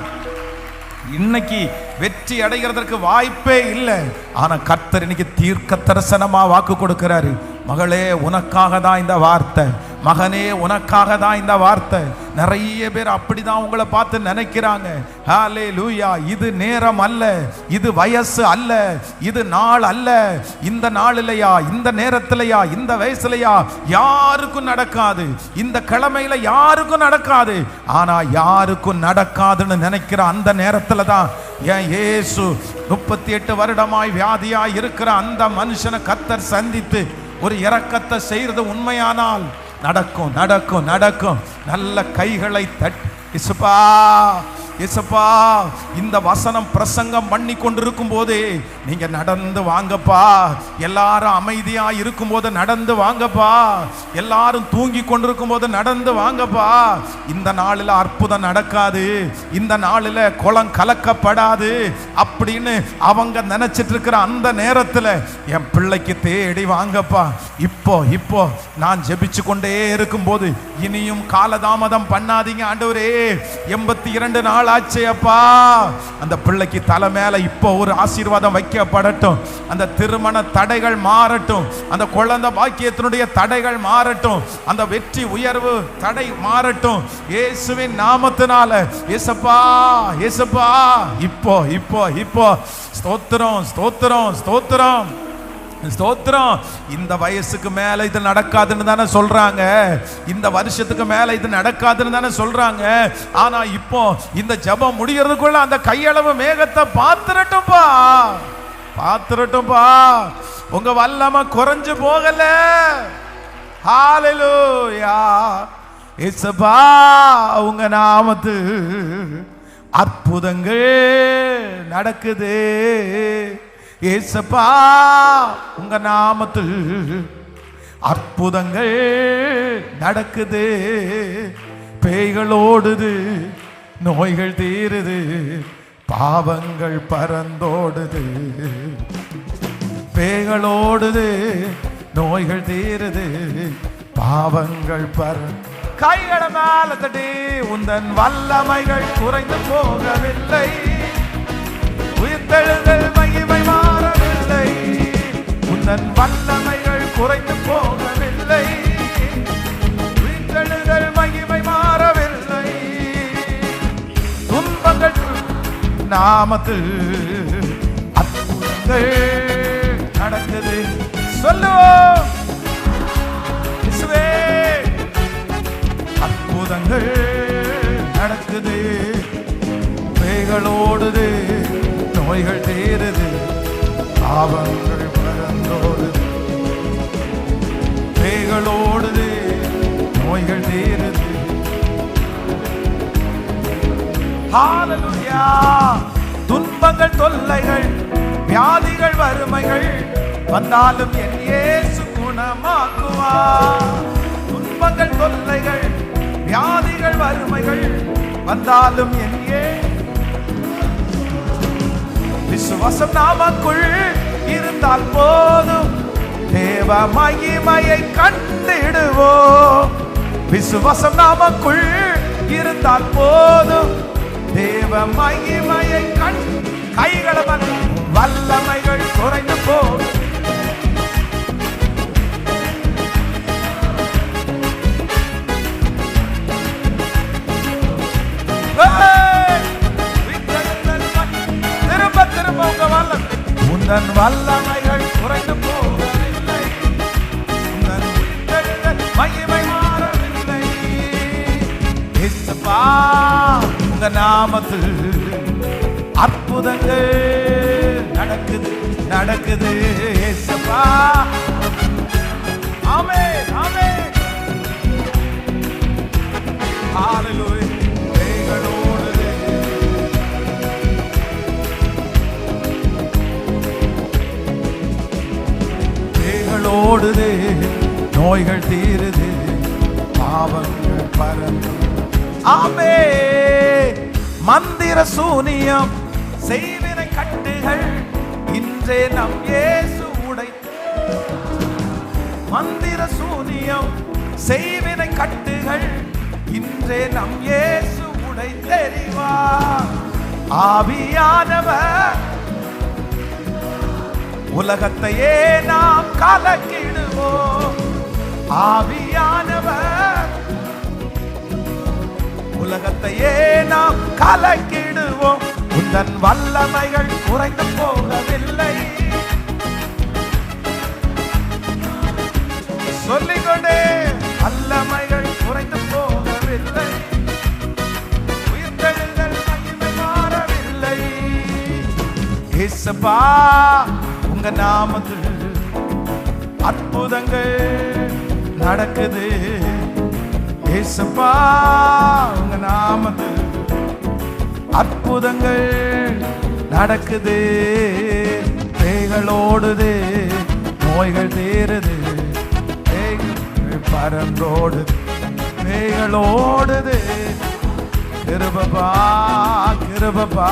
இன்னைக்கு வெற்றி அடைகிறதற்கு வாய்ப்பே இல்லை. ஆனா கர்த்தர் இன்னைக்கு தீர்க்க தரிசனமா வாக்கு கொடுக்கிறாரு. மகளே, உனக்காக தான் இந்த வார்த்தை, மகனே உனக்காக தான் இந்த வார்த்தை. நிறைய பேர் அப்படிதான் உங்களை பார்த்து நினைக்கிறாங்க. ஹல்லேலூயா. இது நேரம் அல்ல, இது வயசு அல்ல, இது நாள் அல்ல. இந்த நாளிலையா, இந்த நேரத்திலையா, இந்த வயசுலையா யாருக்கும் நடக்காது, இந்த கிழமையில யாருக்கும் நடக்காது. ஆனா யாருக்கும் நடக்காதுன்னு நினைக்கிற அந்த நேரத்துல தான் ஏன் இயேசு 38 வருடமாய் வியாதியாய் இருக்கிற அந்த மனுஷனை கர்த்தர் சந்தித்து ஒரு இரக்கத்தை செய்யறது உண்மையானால் நடக்கும் நடக்கும் நடக்கும். நல்ல கைகளை தட்டி, இசுப்பா இசுப்பா, இந்த வசனம் பிரசங்கம் பண்ணி கொண்டிருக்கும் போது நீங்க நடந்து வாங்கப்பா. எல்லாரும் அமைதியா இருக்கும் போது நடந்து வாங்கப்பா. எல்லாரும் தூங்கி கொண்டிருக்கும் போது நடந்து வாங்கப்பா. இந்த நாளில் அற்புதம் நடக்காது, இந்த நாளில் குளம் கலக்கப்படாது அப்படின்னு அவங்க நினைச்சிட்டு இருக்கிற அந்த நேரத்தில் என் பிள்ளைக்கு தேடி வாங்கப்பா. இப்போ நான் ஜெபிச்சு கொண்டே இருக்கும் போது இனியும் காலதாமதம் பண்ணாதீங்க ஆண்டவரே. 82 நாள் ஆச்சு அப்பா. அந்த பிள்ளைக்கு தலை மேல இப்போ ஒரு ஆசீர்வாதம் வைக்கப்படட்டும். அந்த திருமண தடைகள் மாறட்டும், அந்த குழந்தை பாக்கியத்தினுடைய தடைகள் மாறட்டும், அந்த வெற்றி உயர்வு தடை மாறட்டும் இயேசுவின் நாமத்தினால. இயேசப்பா இயேசப்பா, இப்போ ஸ்தோத்திரம் ஸ்தோத்திரம் ஸ்தோத்திரம். ஸ்தோத்திரம். இந்த வயசுக்கு மேல இது நடக்காதுன்னு தானே சொல்றாங்க, இந்த வருஷத்துக்கு மேல இது நடக்காதுன்னு தானே சொல்றாங்க. ஆனா இப்போ இந்த ஜெபம் முடிகிறதுக்குள்ள அந்த கையளவு மேகத்தை பாத்துறட்டும்பா, பாத்துறட்டும்பா. உங்க வல்லமை குறைஞ்சு போகல. ஹல்லேலூயா. இயேசுப்பா உங்க நாமத்து அற்புதங்கள் நடக்குது. இயேசுப்பா உங்க நாமத்தில் அற்புதங்கள் நடக்குது. பேய்கள் ஓடுது, நோய்கள் தீருது, பாவங்கள் பறந்தோடுது. பேய்கள் ஓடுது, நோய்கள் தீருது, பாவங்கள் கைகளை மேல தட்டி உந்தன் வல்லமைகள் குறைந்து போகவில்லை. உயிர்த்தெழுதல் மகிமை மாறவில்லை. உந்தன் வல்லமைகள் குறைந்து போகவில்லை. உயிர்த்தெழுதல் மகிமை மாறவில்லை. துன்பங்கள் நாமத்தில் அற்புதங்கள் நடக்குது. சொல்லுவோம் இயேசுவே, அற்புதங்கள் நடக்குது. பேய்கள் ஓடுது, நோய்கள் தீருது, பாவங்கள் பறந்தோடுது. பேய்கள் ஓடுது, நோய்கள் தீருது. ஹல்லேலூயா. துன்பங்கள் தொல்லைகள் வியாதிகள் வறுமைகள் வந்தாலும் என் இயேசு குணமாக்குவார். துன்பங்கள் தொல்லைகள் வியாதிகள் வறுமைகள் வந்தாலும் என் விசுவாசம் நாமக்குள் இருந்தால் போதும், தேவ மகிமையை கண்டிடுவோம். விசுவாசம் நாமக்குள் இருந்தால் போதும், தேவ மகிமையை கைகளை வல்லமைகள் குறைந்து போகும். உந்தன் வல்லமைகள் குறைந்து போகவில்லை. உந்தன் மகிமை மாறவில்லை. இயேசுப்பா உங்க நாமத்தில் அற்புதங்கள் நடக்குது, நடக்குது. இயேசுப்பா ஆமென், ஆமென். ஹல்லேலூயா. ஓடுது, நோய்கள் தீருது, பாவங்கள் பறந்து. ஆமே. மந்திர சூனியம் செய்வினை கட்டுகள் இன்றே நம் இயேசு உடைத்து. மந்திர சூனியம் செய்வினை கட்டுகள் இன்றே நம் இயேசு உடைத்தெறிவார். ஆவியானவர் உலகத்தையே நாம் கலக்கிடுவோம். ஆவியானவர் உலகத்தையே நாம் கலக்கிடுவோம். உந்தன் வல்லமைகள் குறைந்து போகவில்லை. சொல்லிக்கொண்டே வல்லமைகள் குறைந்து போகவில்லை. உயிர்த்தெழுதல் மகிமை மாறவில்லை. இயேசுப்பா உங்க நாமத்தில் அற்புதங்கள் நடக்குது. இயேசுப்பா உங்க நாமத்தில் அற்புதங்கள் நடக்குது. பேய்கள் ஓடுது, நோய்கள் தீருது, பேய்கள் பறந்தோடுது. பேய்கள் ஓடுது. கிருபைப்பா, கிருபைப்பா.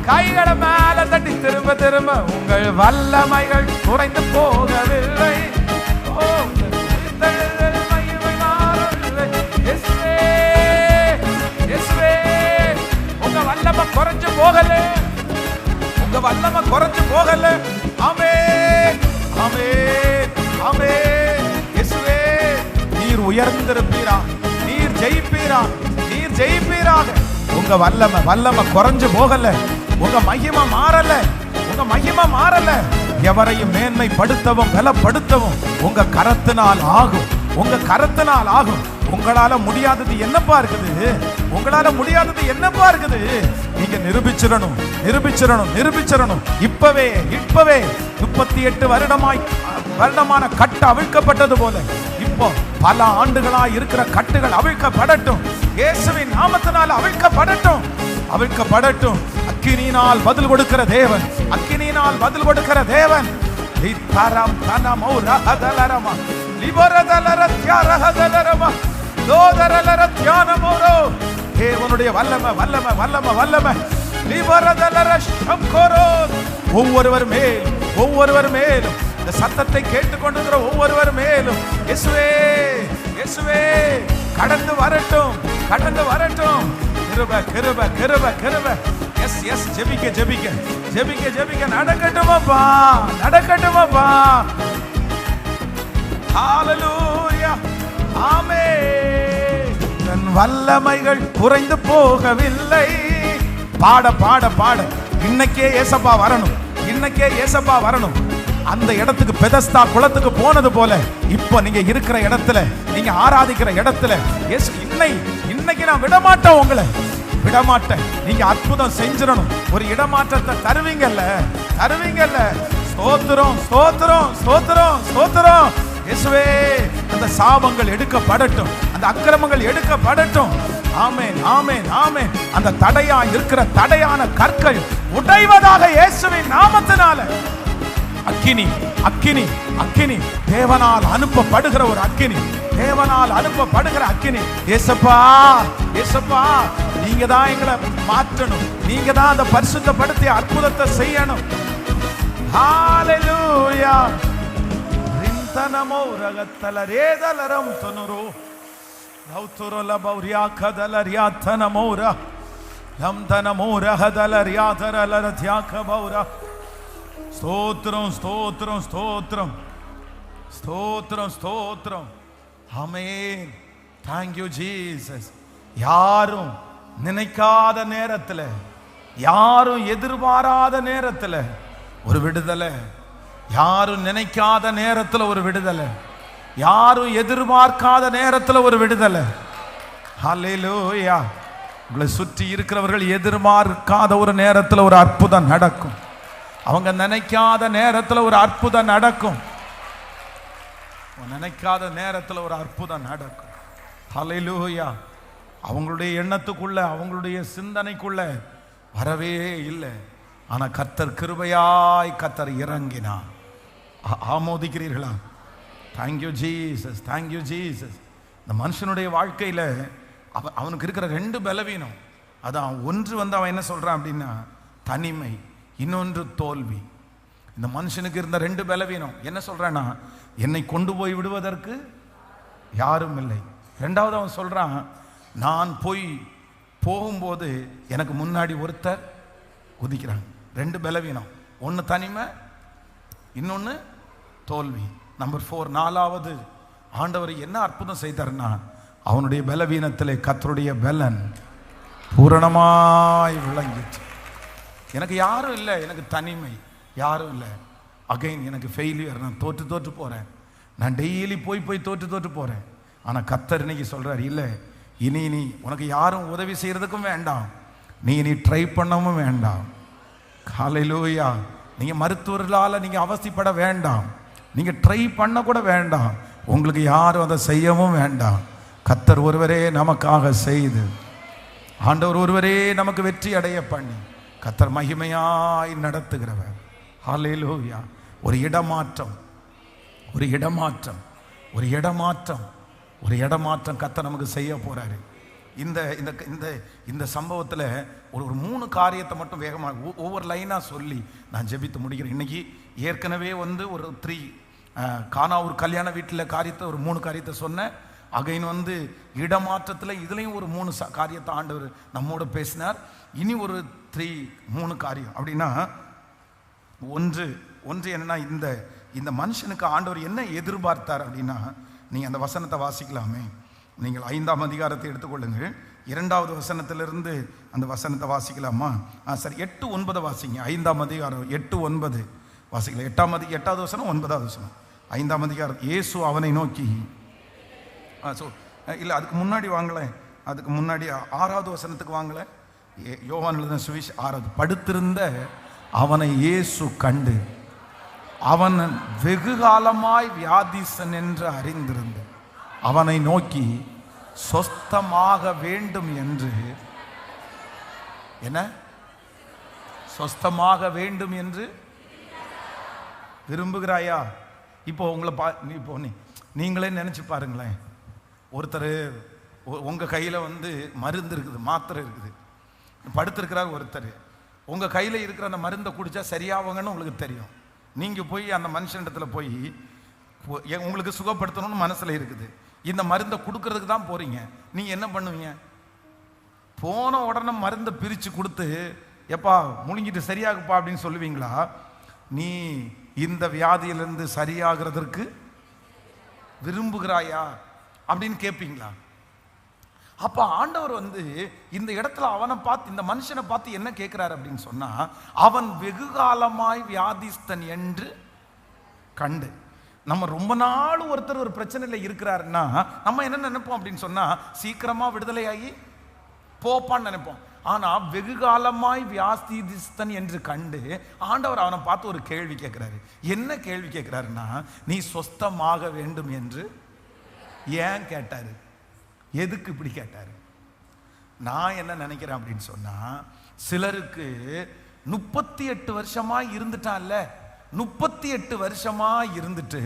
கைகளை மேல தட்டி திரும்ப திரும்ப உங்கள் வல்லமைகள் குறைந்து போகவில்லை. உங்க வல்லமை குறைஞ்சு போகல, உங்க வல்லமை குறைஞ்சு போகல. ஆமென், ஆமென், ஆமென். இயேசுவே நீர் உயர்ந்திருப்பீரா, நீர் ஜெயிப்பீரா, நீர் ஜெயிப்பீராக. உங்க வல்லமை குறைஞ்சு போகல. உங்க மகிமை மாறல, உங்க மகிமை மாறல. எவரையும் மேன்மைப்படுத்தவும் பலப்படுத்தவும் உங்க கரத்தினால் ஆகும். உங்க கரத்தினால் ஆகும். உங்களால முடியாதது என்னப்பா இருக்குது? உங்களால முடியாதது என்னப்பா இருக்குது? நீங்க நிரூபிச்சிடணும், நிரூபிச்சிடணும், நிரூபிச்சிடணும். இப்பவே 38 வருடமான கட்டு அவிழ்க்கப்பட்டது போல இப்போ பல ஆண்டுகளாய் இருக்கிற கட்டுகள் அவிழ்க்கப்படட்டும். இயேசுவின் நாமத்தினால் அவிழ்க்கப்படட்டும், அவிழ்க்கப்படட்டும். அக்கினியினால் பதில் கொடுக்கிற தேவன், அக்கினியினால் பதில் கொடுக்கிற தேவன். இத்தரம் தனமோ ரஹதலரமா லிபரதலரத்யாரஹதலரமா தோதரலரத்யானமோரோ. தேவனுடைய வல்லமை, வல்லமை, வல்லமை, வல்லமை. லிபரதலரஷ்டம்கோரோ. ஒவ்வொருவர் மேலும் இந்த சத்தத்தை கேட்டுக்கொண்டிருக்கிற ஒவ்வொருவர் மேலும் இயேசுவே, இயேசுவே கடந்து வரட்டும், கடந்து வரட்டும். கிருபை, கிருபை, கிருபை, கிருபை. எஸ் எஸ் ஜெபிக்க, ஜெபிக்க, ஜெபிக்க, ஜெபிக்க. நடக்கட்டுமாப்பா, நடக்கட்டுமாப்பா. ஹல்லேலூயா, ஆமென். தன் வல்லமைகள் குறைந்து போகவில்லை. பாட பாட பாட. இன்னைக்கே ஏசப்பா வரணும், இன்னைக்கே ஏசப்பா வரணும். அந்த இடத்துக்கு பெதஸ்தா குளத்துக்கு போனது போல இப்போ நீங்க இருக்கிற இடத்துல, நீங்க ஆராதிக்கிற இடத்துல இன்னைக்கு நான் விடமாட்டேன், உங்களை விடமாட்டேன். நீங்க அற்புதம் செஞ்சிடணும். ஒரு இடமாற்றத்தை தருவீங்கல்ல, தருவீங்கல்ல. ஸ்தோத்திரம், ஸ்தோத்திரம், ஸ்தோத்திரம், ஸ்தோத்திரம். இயேசுவே, அந்த சாபங்கள் எடுக்கப்படட்டும், அந்த அக்கிரமங்கள் எடுக்கப்படட்டும். ஆமென், ஆமென், ஆமென். அந்த தடையா இருக்கிற தடையான கற்கள் உடைவதாக இயேசுவின் நாமத்தினால. அக்கினி, அக்கினி, அக்கினி. தேவனால் அனுப்பப்படுகிற ஒரு அக்கினி, தேவனால் அனுப்பப்படுகிற அக்கினி. ஏசப்பா, ஏசப்பா, நீங்க தான் எங்களை மாற்றணும், நீங்க தான் அந்த பரிசுத்தப்படுத்தி அற்புதத்தை செய்யணும். ஹல்லேலூயா. ரிந்தனமோ ரகத்தல ரேதலரம் தனுரோ லௌதுரல பௌரியா கதலரியா தனமோரா லம்தனமோர ஹதலரியா தரலரத்யா கபௌரா. ஸ்தோத்திரம், ஸ்தோத்திரம், ஸ்தோத்திரம், ஸ்தோத்திரம், ஸ்தோத்திரம். ஆமென். Thank you Jesus. யாரும் நினைக்காத நேரத்தில், யாரும் எதிர்பாராத நேரத்தில் ஒரு விடுதலை, யாரும் நினைக்காத நேரத்தில் ஒரு விடுதலை, யாரும் எதிர்பார்க்காத நேரத்தில் ஒரு விடுதலை. ஹல்லேலூயா. உங்களை சுற்றி இருக்கிறவர்கள் எதிர்பார்க்காத ஒரு நேரத்தில் ஒரு அற்புதம் நடக்கும். அவங்க நினைக்காத நேரத்தில் ஒரு அற்புதம் நடக்கும். நினைக்காத நேரத்தில் ஒரு அற்புதம் நடக்கும். ஹல்லேலூயா. அவங்களுடைய எண்ணத்துக்குள்ள, அவங்களுடைய சிந்தனைக்குள்ள வரவே இல்லை. ஆனா கர்த்தர் கிருபையாய் கர்த்தர் இறங்கினார். ஆமோதிக்கிறீர்களா? Thank you Jesus, thank you Jesus. இந்த மனுஷனுடைய வாழ்க்கையில் அவனுக்கு இருக்கிற 2 பலவீனம். அதான் ஒன்று அவன் என்ன சொல்றான் அப்படின்னா தனிமை, இன்னொன்று தோல்வி. இந்த மனுஷனுக்கு இருந்த 2 பலவீனம் என்ன சொல்றான்னா, என்னை கொண்டு போய் விடுவதற்கு யாரும் இல்லை. 2வது அவன் சொல்றான், நான் போகும்போது எனக்கு முன்னாடி ஒருத்தர் குதிக்கிறாங்க. 2 பலவீனம், ஒன்று தனிமை, இன்னொன்று தோல்வி. நம்பர் 4, 4வது ஆண்டவர் என்ன அற்புதம் செய்தார்னா, அவனுடைய பலவீனத்திலே கர்த்தருடைய பலன் பூரணமாய் விளங்கிச்சு. எனக்கு யாரும் இல்லை, எனக்கு தனிமை, யாரும் இல்லை. அகைன் எனக்கு ஃபெயிலியர், நான் தோற்று போகிறேன், நான் டெய்லி போய் தோற்று போகிறேன். ஆனால் கர்த்தர் இன்னைக்கு சொல்கிறார், இல்லை, இனி உனக்கு யாரும் உதவி செய்கிறதுக்கும் வேண்டாம், நீ ட்ரை பண்ணவும் வேண்டாம். ஹல்லேலூயா. நீங்கள் மருத்துவர்களால் நீங்கள் அவசியப்பட வேண்டாம், நீங்கள் ட்ரை பண்ண கூட வேண்டாம், உங்களுக்கு யாரும் அதை செய்யவும் வேண்டாம். கர்த்தர் ஒருவரே நமக்காக செய்து, ஆண்டவர் ஒருவரே நமக்கு வெற்றி அடைய பண்ணி கர்த்தர் மகிமையாய் நடத்துகிறவர். ஹல்லேலூயா. ஒரு இடமாற்றம், ஒரு இடமாற்றம், ஒரு இடமாற்றம், ஒரு இடமாற்றம் கர்த்தர் நமக்கு செய்ய போறாரு. இந்த இந்த இந்த இந்த சம்பவத்தில் ஒரு 3 காரியத்தை மட்டும் வேகமாக ஒவ்வொரு லைனாக சொல்லி நான் ஜெபித்து முடிக்கிறேன். இன்னைக்கு ஏற்கனவே ஒரு 3 கானா ஒரு கல்யாண வீட்டில் காரியத்தை ஒரு 3 காரியத்தை சொன்னேன். அகைன் இடமாற்றத்தில் இதுலேயும் ஒரு 3 காரியத்தை ஆண்டவர் நம்மோட பேசினார். இனி ஒரு 3 காரியம் அப்படின்னா, ஒன்று என்னன்னா, இந்த மனுஷனுக்கு ஆண்டவர் என்ன எதிர்பார்த்தார் அப்படின்னா, நீங்கள் அந்த வசனத்தை வாசிக்கலாமே. நீங்கள் 5ஆம் அதிகாரத்தை எடுத்துக்கொள்ளுங்கள். 2வது வசனத்திலிருந்து அந்த வசனத்தை வாசிக்கலாமா? சரி, 8, 9 வாசிங்க. 5ஆம் அதிகாரம் 8, 9. வாசிக்கல 8வது வசனம் 9வது வசனம் 5ஆம் அதிகாரம். இயேசு அவனை நோக்கி இல்லை அதுக்கு முன்னாடி வாங்கலேன், அதுக்கு முன்னாடி 6வது வசனத்துக்கு வாங்கல. யோவான் எழுதின சுவிசேஷம் 6வது. படுத்திருந்த அவனை இயேசு கண்டு அவன் வெகு காலமாய் வியாதிசன் என்று அறிந்திருந்து அவனை நோக்கி சொஸ்தமாக வேண்டும் என்று, என்ன சொஸ்தமாக வேண்டும் என்று விரும்புகிறாயா? இப்போ உங்களை இப்போ நீங்களே நினைச்சு பாருங்களேன். ஒருத்தர் உங்க கையில மருந்து இருக்குது, மாத்திரை இருக்குது, படுத்திருக்கிறார் ஒருத்தர். உங்க கையில இருக்கிற அந்த மருந்தை குடிச்சா சரியாவங்கன்னு உங்களுக்கு தெரியும். நீங்க போய் அந்த மனுஷனிடத்துல போய் உங்களுக்கு சுகப்படுத்தணும்னு மனசுல இருக்குது, இந்த மருந்தை கொடுக்கறதுக்கு தான் போறீங்க. நீங்க என்ன பண்ணுவீங்க? போன உடனே மருந்தை பிரிச்சு கொடுத்து எப்பா முழுங்கிட்டு சரியாகுப்பா அப்படின்னு சொல்லுவீங்களா? நீ இந்த வியாதியிலிருந்து சரியாகிறதற்கு விரும்புகிறாயா அப்படின்னு கேட்பீங்களா? அப்ப ஆண்டவர் இந்த இடத்துல அவனை பார்த்து, இந்த மனுஷனை பார்த்து என்ன கேட்கிறாரு அப்படின்னு சொன்னா, அவன் வெகு காலமாய் வியாதிஸ்தன் என்று கண்டு. நம்ம ரொம்ப நாள் ஒருத்தர் ஒரு பிரச்சனையில இருக்கிறாருன்னா நம்ம என்ன நினைப்போம் அப்படின்னு சொன்னா, சீக்கிரமா விடுதலையாகி போப்பான்னு நினைப்போம். ஆனா வெகு காலமாய் வியாதிஸ்தன் என்று கண்டு ஆண்டவர் அவனை பார்த்து ஒரு கேள்வி கேட்கிறாரு. என்ன கேள்வி கேட்கிறாருன்னா, நீ சொஸ்தமாக வேண்டும் என்று ஏன் கேட்டாரு? எதுக்கு இப்படி கேட்டாரு? நான் என்ன நினைக்கிறேன் அப்படின்னு சொன்னா, சிலருக்கு 38 வருஷமா இருந்துட்டான்ல, 38 வருஷமா இருந்துட்டு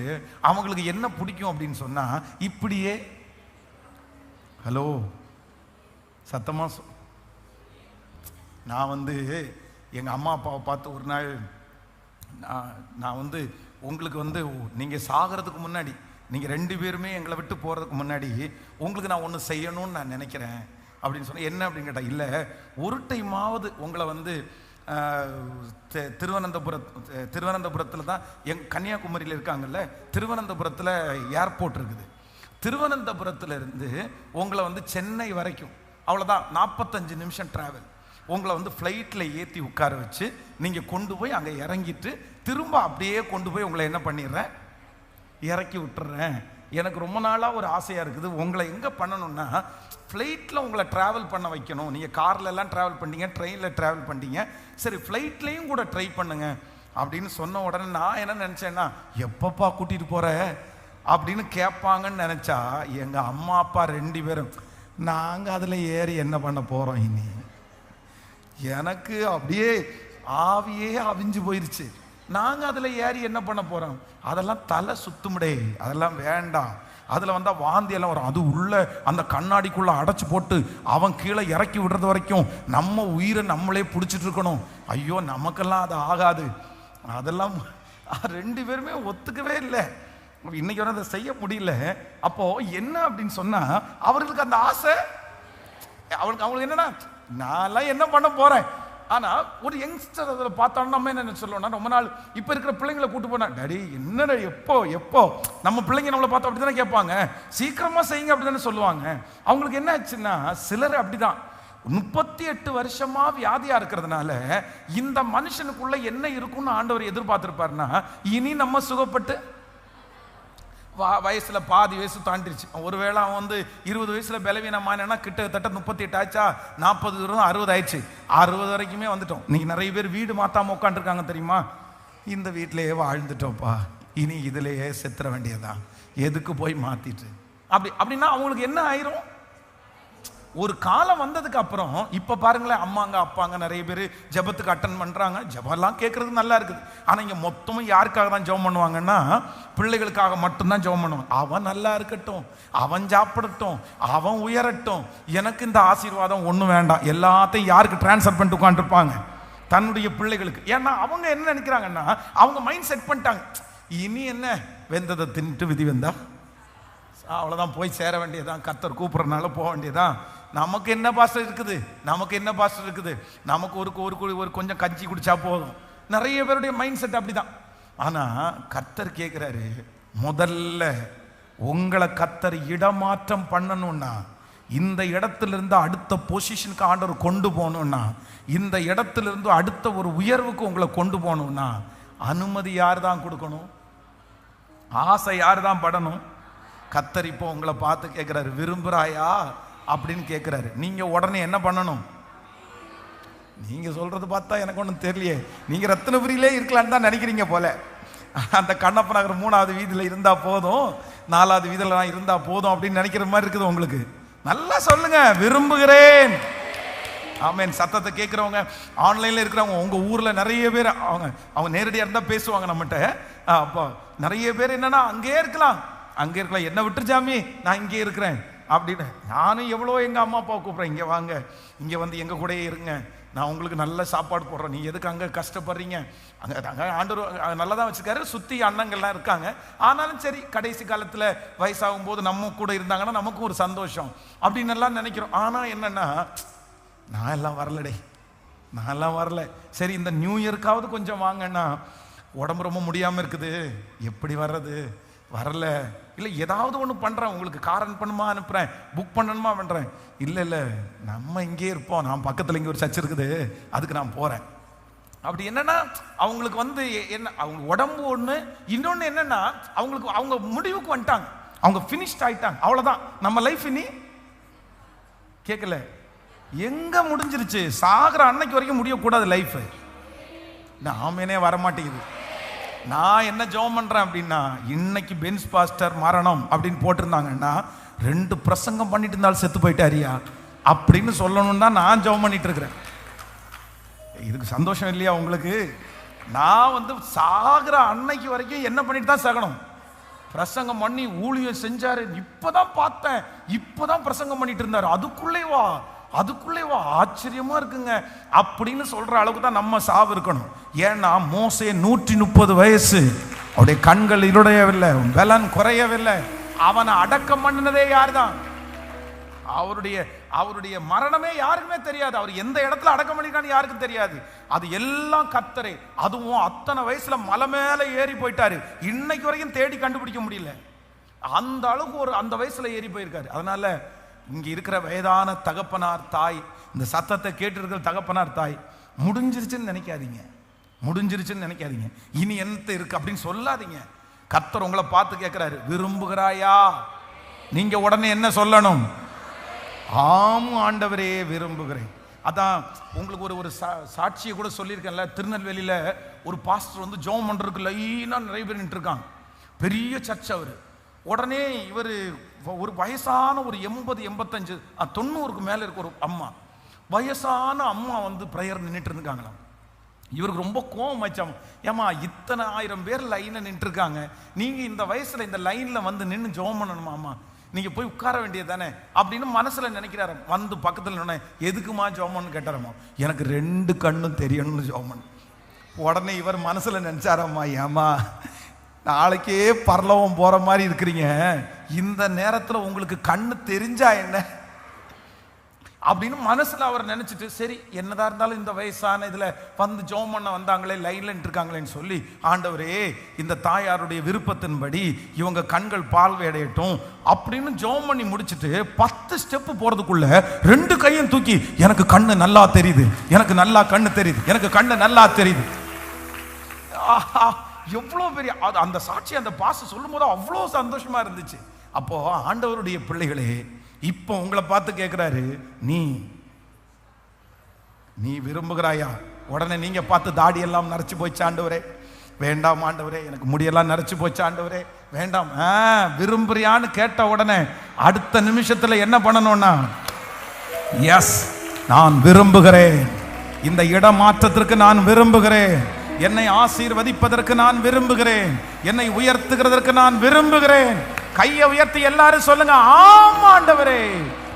அவங்களுக்கு என்ன பிடிக்கும் அப்படின்னு சொன்னா, இப்படியே ஹலோ சத்தமா நான் எங்க அம்மா அப்பாவை பார்த்து ஒரு நாள் நான் உங்களுக்கு நீங்க சாகிறதுக்கு முன்னாடி, நீங்கள் 2 பேருமே எங்களை விட்டு போகிறதுக்கு முன்னாடி உங்களுக்கு நான் ஒன்று செய்யணும்னு நான் நினைக்கிறேன் அப்படின்னு சொன்னேன். என்ன அப்படின்னு கேட்டால், இல்லை ஒரு டைமாவது உங்களை திருவனந்தபுரத்தில் தான் கன்னியாகுமரியில் இருக்காங்கல்ல, திருவனந்தபுரத்தில் ஏர்போர்ட் இருக்குது. திருவனந்தபுரத்தில் இருந்து உங்களை சென்னை வரைக்கும் அவ்வளோதான் 45 நிமிஷம் ட்ராவல். உங்களை ஃப்ளைட்டில் ஏற்றி உட்கார வச்சு நீங்கள் கொண்டு போய் அங்கே இறங்கிட்டு திரும்ப அப்படியே கொண்டு போய் உங்களை என்ன பண்ணிடுறேன், இறக்கி விட்டுறேன். எனக்கு ரொம்ப நாளாக ஒரு ஆசையாக இருக்குது, உங்களை எங்கே பண்ணணும்னா ஃப்ளைட்டில் உங்களை ட்ராவல் பண்ண வைக்கணும். நீங்கள் கார்லெல்லாம் ட்ராவல் பண்ணிங்க, ட்ரெயினில் ட்ராவல் பண்ணிங்க, சரி ஃப்ளைட்லேயும் கூட ட்ரை பண்ணுங்க அப்படின்னு சொன்ன உடனே நான் என்ன நினச்சேன்னா, எப்பப்பா கூட்டிகிட்டு போகிற அப்படின்னு கேட்பாங்கன்னு நினச்சா, எங்கள் அம்மா அப்பா 2 பேரும் நாங்கள் அதில் ஏறி என்ன பண்ண போகிறோம் இனி, எனக்கு அப்படியே ஆவியே அவிஞ்சு போயிடுச்சு. நாங்கள் அதில் ஏறி என்ன பண்ண போகிறோம்? அதெல்லாம் தலை சுத்துமுடே, அதெல்லாம் வேண்டாம். அதில் வந்தால் வாந்தி எல்லாம் வரும். அது உள்ள அந்த கண்ணாடிக்குள்ளே அடைச்சி போட்டு அவன் கீழே இறக்கி விடுறது வரைக்கும் நம்ம உயிரை நம்மளே பிடிச்சிட்டு இருக்கணும். ஐயோ நமக்கெல்லாம் அது ஆகாது. அதெல்லாம் 2 பேருமே ஒத்துக்கவே இல்லை. இன்னைக்கு வரை அதை செய்ய முடியல. அப்போ என்ன அப்படின்னு சொன்னா, அவர்களுக்கு அந்த ஆசை, அவங்களுக்கு என்னன்னா, நான் என்ன பண்ண போறேன். ஆனா ஒரு யங்ஸ்டர் அதில் பார்த்தோம்னா நம்ம என்ன சொல்லுவோம்னா, ரொம்ப நாள் இப்போ இருக்கிற பிள்ளைங்களை கூட்டு போனா, டாடி என்னடா எப்போ நம்ம பிள்ளைங்க நம்மளை பார்த்தோம் அப்படி தானே கேட்பாங்க, சீக்கிரமா செய்யுங்க அப்படி தானே சொல்லுவாங்க. அவங்களுக்கு என்ன ஆச்சுன்னா, சிலர் அப்படிதான் 38 வருஷமா வியாதியா இருக்கிறதுனால இந்த மனுஷனுக்குள்ள என்ன இருக்குன்னு ஆண்டவர் எதிர்பார்த்திருப்பாருன்னா, இனி நம்ம சுகப்பட்டு வயசுல பாதி வயசு தாண்டிருச்சு. ஒருவேளை அவன் 20 வயசுல பலவீனமானா கிட்டத்தட்ட 38 ஆச்சா, 40 60 ஆயிடுச்சு. 60 வரைக்குமே வந்துட்டோம். இன்னைக்கு நிறைய பேர் வீடு மாத்தாம உட்காந்துருக்காங்க தெரியுமா? இந்த வீட்டிலேயே வாழ்ந்துட்டோம்ப்பா, இனி இதுலேயே செத்துற வேண்டியதான், எதுக்கு போய் மாத்திட்டு அப்படின்னா அவங்களுக்கு என்ன ஆயிரும்? ஒரு காலம் வந்ததுக்கு அப்புறம் இப்ப பாருங்களேன், அம்மாங்க அப்பாங்க நிறைய பேர் ஜெபத்துக்கு அட்டன் பண்றாங்க, ஜெபம்லாம் கேட்கறது நல்லா இருக்குது. ஆனா இங்க மொத்தமும் யாருக்காக தான் ஜெபம் பண்ணுவாங்கன்னா, பிள்ளைகளுக்காக மட்டும்தான் ஜெபம் பண்ணுவாங்க. அவன் நல்லா இருக்கட்டும், அவன் சாப்பிடட்டும், அவன் உயரட்டும், எனக்கு இந்த ஆசீர்வாதம் ஒன்றும் வேண்டாம், எல்லாத்தையும் யாருக்கு டிரான்ஸ்ஃபர் பண்ணிட்டு உட்காந்துருப்பாங்க? தன்னுடைய பிள்ளைகளுக்கு. ஏன்னா அவங்க என்ன நினைக்கிறாங்கன்னா, அவங்க மைண்ட் செட் பண்ணிட்டாங்க, இனி என்ன வெந்ததை தின்ட்டு விதி வந்தா அவ்வளோதான், போய் சேர வேண்டியதான், கர்த்தர் கூப்பிட்றதுனால போக வேண்டியதான், நமக்கு என்ன பாஸ்டர் இருக்குது, நமக்கு ஒரு கொஞ்சம் கஞ்சி குடிச்சா போதும். நிறைய பேருடைய மைண்ட் செட் அப்படிதான். ஆனா கர்த்தர் கேட்கிறாரு, முதல்ல உங்களை கர்த்தர் இடமாற்றம் பண்ணணும்னா, இந்த இடத்திலிருந்து அடுத்த பொசிஷனுக்கு ஆண்டவர் கொண்டு போகணும்னா, இந்த இடத்திலிருந்து அடுத்த ஒரு உயர்வுக்கு உங்களை கொண்டு போகணும்னா, அனுமதி யார் தான் கொடுக்கணும்? ஆசை யார் தான் படணும்? கர்த்தர் இப்போ உங்களை பார்த்து கேட்கிறாரு, விரும்புறாயா அப்படின்னு கேட்கிறாரு. நீங்க உடனே என்ன பண்ணணும்? நீங்க சொல்றது பார்த்தா எனக்கு ஒன்றும் தெரியலையே, நீங்க ரத்தினபுரியிலே இருக்கலான்னு தான் நினைக்கிறீங்க போல. அந்த கண்ணப்ப நகர் 3வது வீதியில் இருந்தா போதும், 4வது வீதியில் இருந்தா போதும் அப்படின்னு நினைக்கிற மாதிரி இருக்குது உங்களுக்கு. நல்லா சொல்லுங்க, விரும்புகிறேன். ஆமேன். சத்தத்தை கேட்குறவங்க, ஆன்லைனில் இருக்கிறவங்க, உங்கள் ஊரில் நிறைய பேர் அவங்க நேரடியாக இருந்தால் பேசுவாங்க நம்மகிட்ட. அப்போ நிறைய பேர் என்னன்னா அங்கே இருக்கலாம், என்ன விட்டுருச்சாமி நான் இங்கே இருக்கிறேன் அப்படின்னு. நானும் எவ்வளோ எங்கள் அம்மா அப்பாவை கூப்பிட்றேன், இங்கே வாங்க, இங்கே வந்து எங்கள் கூடயே இருங்க, நான் உங்களுக்கு நல்ல சாப்பாடு போடுறேன், நீ எதுக்கு அங்கே கஷ்டப்படுறீங்க? அங்கே ஆண்டவர் நல்லா தான் வச்சுருக்காரு, சுற்றி அண்ணங்கள்லாம் இருக்காங்க. ஆனாலும் சரி, கடைசி காலத்தில் வயசாகும் போது நம்ம கூட இருந்தாங்கன்னா நமக்கும் ஒரு சந்தோஷம் அப்படின்னு எல்லாம் நினைக்கிறோம். ஆனால் என்னென்னா, நான் எல்லாம் வரலடே, நான் எல்லாம் வரல. சரி, இந்த நியூ இயர்க்காவது கொஞ்சம் வாங்கன்னா, உடம்பு ரொம்ப முடியாமல் இருக்குது, எப்படி வர்றது? வரல. இல்லை, ஏதாவது ஒன்று பண்ணுறேன், உங்களுக்கு கார் அனுப்பணுமா அனுப்புகிறேன், புக் பண்ணணுமா பண்ணுறேன். இல்லை நம்ம இங்கே இருப்போம், நான் பக்கத்தில் இங்கே ஒரு சர்ச் இருக்குது, அதுக்கு நான் போகிறேன். அப்படி என்னன்னா அவங்களுக்கு வந்து என்ன, அவங்க உடம்பு ஒன்று, இன்னொன்று என்னன்னா அவங்களுக்கு அவங்க முடிவுக்கு வந்துட்டாங்க, அவங்க ஃபினிஷ்ட் ஆயிட்டாங்க, அவ்வளோதான். நம்ம லைஃப் இனி கேட்கல, எங்க முடிஞ்சிருச்சு? சாகிற அன்னைக்கு வரைக்கும் முடியக்கூடாது லைஃப். நாமேனே வரமாட்டேங்குது. நான் என்ன ஜெபம் பண்றேன் அப்படின்னா, இன்னைக்கு பென்ஸ் பாஸ்டர் மரணம் அப்படின்னு போட்டிருந்தாங்கன்னா 2 பிரசங்கம் பண்ணிட்டு இருந்தாலும் செத்து போயிட்டாரியா அப்படின்னு சொல்லணும் தான் நான் ஜெபம் பண்ணிட்டு இருக்கிறேன். இதுக்கு சந்தோஷம் இல்லையா உங்களுக்கு? நான் வந்து சாகிற அன்னைக்கு வரைக்கும் என்ன பண்ணிட்டு தான் சாகணும்? பிரசங்கம் பண்ணி ஊழியம் செஞ்சாரு, இப்பதான் பார்த்தேன், இப்பதான் பிரசங்கம் பண்ணிட்டு இருந்தாரு, அதுக்குள்ளே வா ஆச்சரியமா இருக்குங்க அப்படின்னு சொல்ற அளவுக்கு தான் நம்ம சாவு இருக்கணும். ஏன்னா மோசே 130 வயசு, அவருடைய கண்கள் இருடையவில்லை, பலன் குறையவில்லை. அவனை அடக்கம் பண்ணினதே யார் தான்? அவருடைய மரணமே யாருக்குமே தெரியாது. அவர் எந்த இடத்துல அடக்கம் பண்ணிருக்கான்னு யாருக்கும் தெரியாது. அது எல்லாம் கர்த்தரே. அதுவும் அத்தனை வயசுல மலை மேல ஏறி போயிட்டாரு, இன்னைக்கு வரைக்கும் தேடி கண்டுபிடிக்க முடியல. அந்த அளவுக்கு அந்த வயசுல ஏறி போயிருக்காரு. அதனால இங்க இருக்கிற வயதான தகப்பனார் தாய், இந்த சத்தத்தை கேட்டு இருக்கிற தகப்பனார் தாய், முடிஞ்சிருச்சுன்னு நினைக்காதீங்க, இனி என்ன இருக்கு அப்படின்னு சொல்லாதீங்க. கர்த்தர் உங்களை பார்த்து கேட்கிறாரு, விரும்புகிறாயா? நீங்க உடனே என்ன சொல்லணும்? ஆம் ஆண்டவரே, விரும்புகிறேன். அதான் உங்களுக்கு ஒரு சாட்சியை கூட சொல்லியிருக்கேன்ல. திருநெல்வேலியில ஒரு பாஸ்டர் வந்து ஜெபம் பண்றதுக்கு லைனா நிறைய பேர் நின்று இருக்காங்க, பெரிய சர்ச் அவரு. உடனே இவர் ஒரு வயசான ஒரு 80, 85, 90க்கு மேல இருக்க ஒரு அம்மா, வயசான அம்மா வந்து பிரேயர் நின்றுட்டு இருக்காங்களாம். இவருக்கு ரொம்ப கோபம் ஆச்சாம், ஏமா இத்தனை 1000 பேர் லைன்ல நின்று இருக்காங்க, நீங்க இந்த வயசுல இந்த லைன்ல வந்து நின்று ஜெபம் பண்ணணுமாமா, நீங்க போய் உட்கார வேண்டியது தானே அப்படின்னு மனசுல நினைக்கிறாரு. வந்து பக்கத்துல நின்று, எதுக்குமா ஜெபம்னு கேட்டாரம்மா, எனக்கு 2 கண்ணும் தெரியணும்னு ஜெபம். உடனே இவர் மனசுல நினைச்சாரம்மா, ஏமா நாளைக்கே பரலோகம் போற மாதிரி இருக்கிறீங்க, இந்த நேரத்துல உங்களுக்கு கண்ணு தெரிஞ்சா என்ன அப்படின்னு மனசுல அவர் நினைச்சிட்டு, சரி என்னதான் இருந்தாலும் இந்த வயசான இதுல வந்து ஜெபம் பண்ண வந்தாங்களே, லைன்ல இருக்காங்களேன்னு சொல்லி, ஆண்டவரே இந்த தாயாருடைய விருப்பத்தின்படி இவங்க கண்கள் பார்வையடையட்டும் அப்படின்னு ஜெபம் பண்ணி முடிச்சுட்டு 10 ஸ்டெப் போறதுக்குள்ள 2 கையும் தூக்கி, எனக்கு கண்ணு நல்லா தெரியுது, எனக்கு நல்லா கண்ணு தெரியுது, எனக்கு கண்ணு நல்லா தெரியுது. எவ்வளவு பெரிய அந்த சாட்சி, அந்த பாச சொல்லும் போது அவ்வளவு சந்தோஷமா இருந்துச்சு. அப்போ ஆண்டவருடைய பிள்ளைகளே, இப்போ உங்களை பார்த்து கேட்கிறாரு, நீ விரும்புகிறாயா? உடனே நீங்க பார்த்து தாடி எல்லாம் நரைச்சு போச்சு ஆண்டவரே, வேண்டாம் ஆண்டவரே, எனக்கு முடியெல்லாம் நரைச்சு போச்சு ஆண்டவரே, வேண்டாம். விரும்புறியான்னு கேட்ட உடனே அடுத்த நிமிஷத்துல என்ன பண்ணணும்னா, எஸ் நான் விரும்புகிறேன், இந்த இடமாற்றத்திற்கு நான் விரும்புகிறேன், என்னை ஆசீர்வதிப்பதற்கு நான் விரும்புகிறேன், என்னை உயர்த்துகிறதற்கு நான் விரும்புகிறேன். கையை உயர்த்தி எல்லாரும் சொல்லுங்க, ஆம் ஆண்டவரே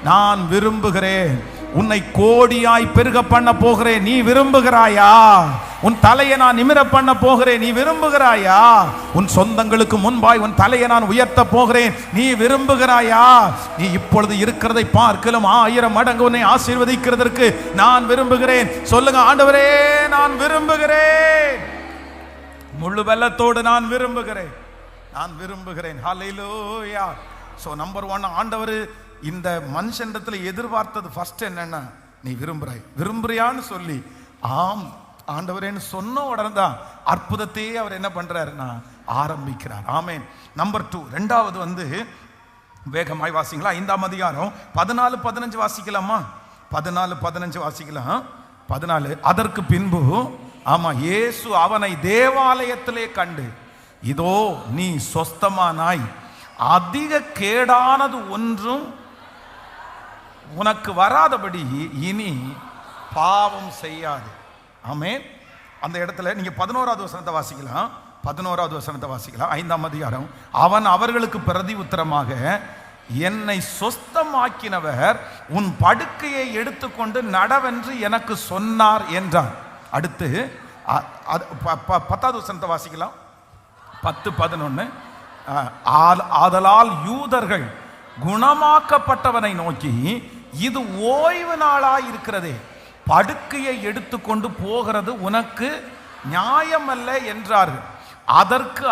நான் விரும்புகிறேன். உன்னை கோடியாய் பெருக பண்ண போகிறேன், நீ விரும்புகிறாயா? உன் தலையை நான் நிமிர பண்ண போகிறேன், நீ விரும்புகிறாயா? உன் சொந்தங்களுக்கு முன்பாய் உன் தலையை நான் உயர்த்த போகிறேன், நீ விரும்புகிறாயா? நீ இப்பொழுது இருக்கிறதை பார்க்கலும் 1000 மடங்கு உன்னை ஆசீர்வதிக்கிறதற்கு நான் விரும்புகிறேன். சொல்லுங்க, ஆண்டவரே நான் விரும்புகிறேன், முழு வெள்ளத்தோடு நான் விரும்புகிறேன், நான் விரும்புகிறேன். ஹல்லேலூயா. சோ நம்பர் 1, ஆண்டவர் இந்த மனுஷனிடத்துல எதிர்பார்த்தது ஃபர்ஸ்ட் என்னன்னா, நீ விரும்புறியான்னு சொல்லி, ஆம் ஆண்டவரேன்னு சொன்ன உடனே தான் அற்புதத்தையே அவர் என்ன பண்றாருன்னா ஆரம்பிக்கிறார். ஆமென். நம்பர் 2, ரெண்டாவது வந்து வேகமாய் வாசிங்களா, 5ஆம் அதிகாரம் 14-15 வாசிக்கலாமா? 14-15 வாசிக்கலாம். 14. அதற்கு பின்பு ஆமா, இயேசு அவனை தேவாலயத்திலே கண்டு, இதோ நீ சொஸ்தமானாய், அதிக கேடானது ஒன்றும் உனக்கு வராதபடி இனி பாவம் செய்யாது. ஆமென். அந்த இடத்துல நீங்க 11வது வசனத்தை வாசிக்கலாம். 11வது வசனத்தை வாசிக்கலாம். 5ஆம் அதிகாரம். அவன் அவர்களுக்கு பிரதி உத்தரமாக, என்னை சொஸ்தமாக்கினவர் உன் படுக்கையை எடுத்துக்கொண்டு நடவென்று எனக்கு சொன்னார் என்றார். அடுத்து 10வது வசனத்தை வாசிக்கலாம். 10-11. ஆதலால் யூதர்கள் குணமாக்கப்பட்டவனை நோக்கி, இது ஓய்வு நாளாய் இருக்கிறதே, படுக்கையை எடுத்துக்கொண்டு போகிறது உனக்கு நியாயமல்ல என்றார்கள். அதற்கு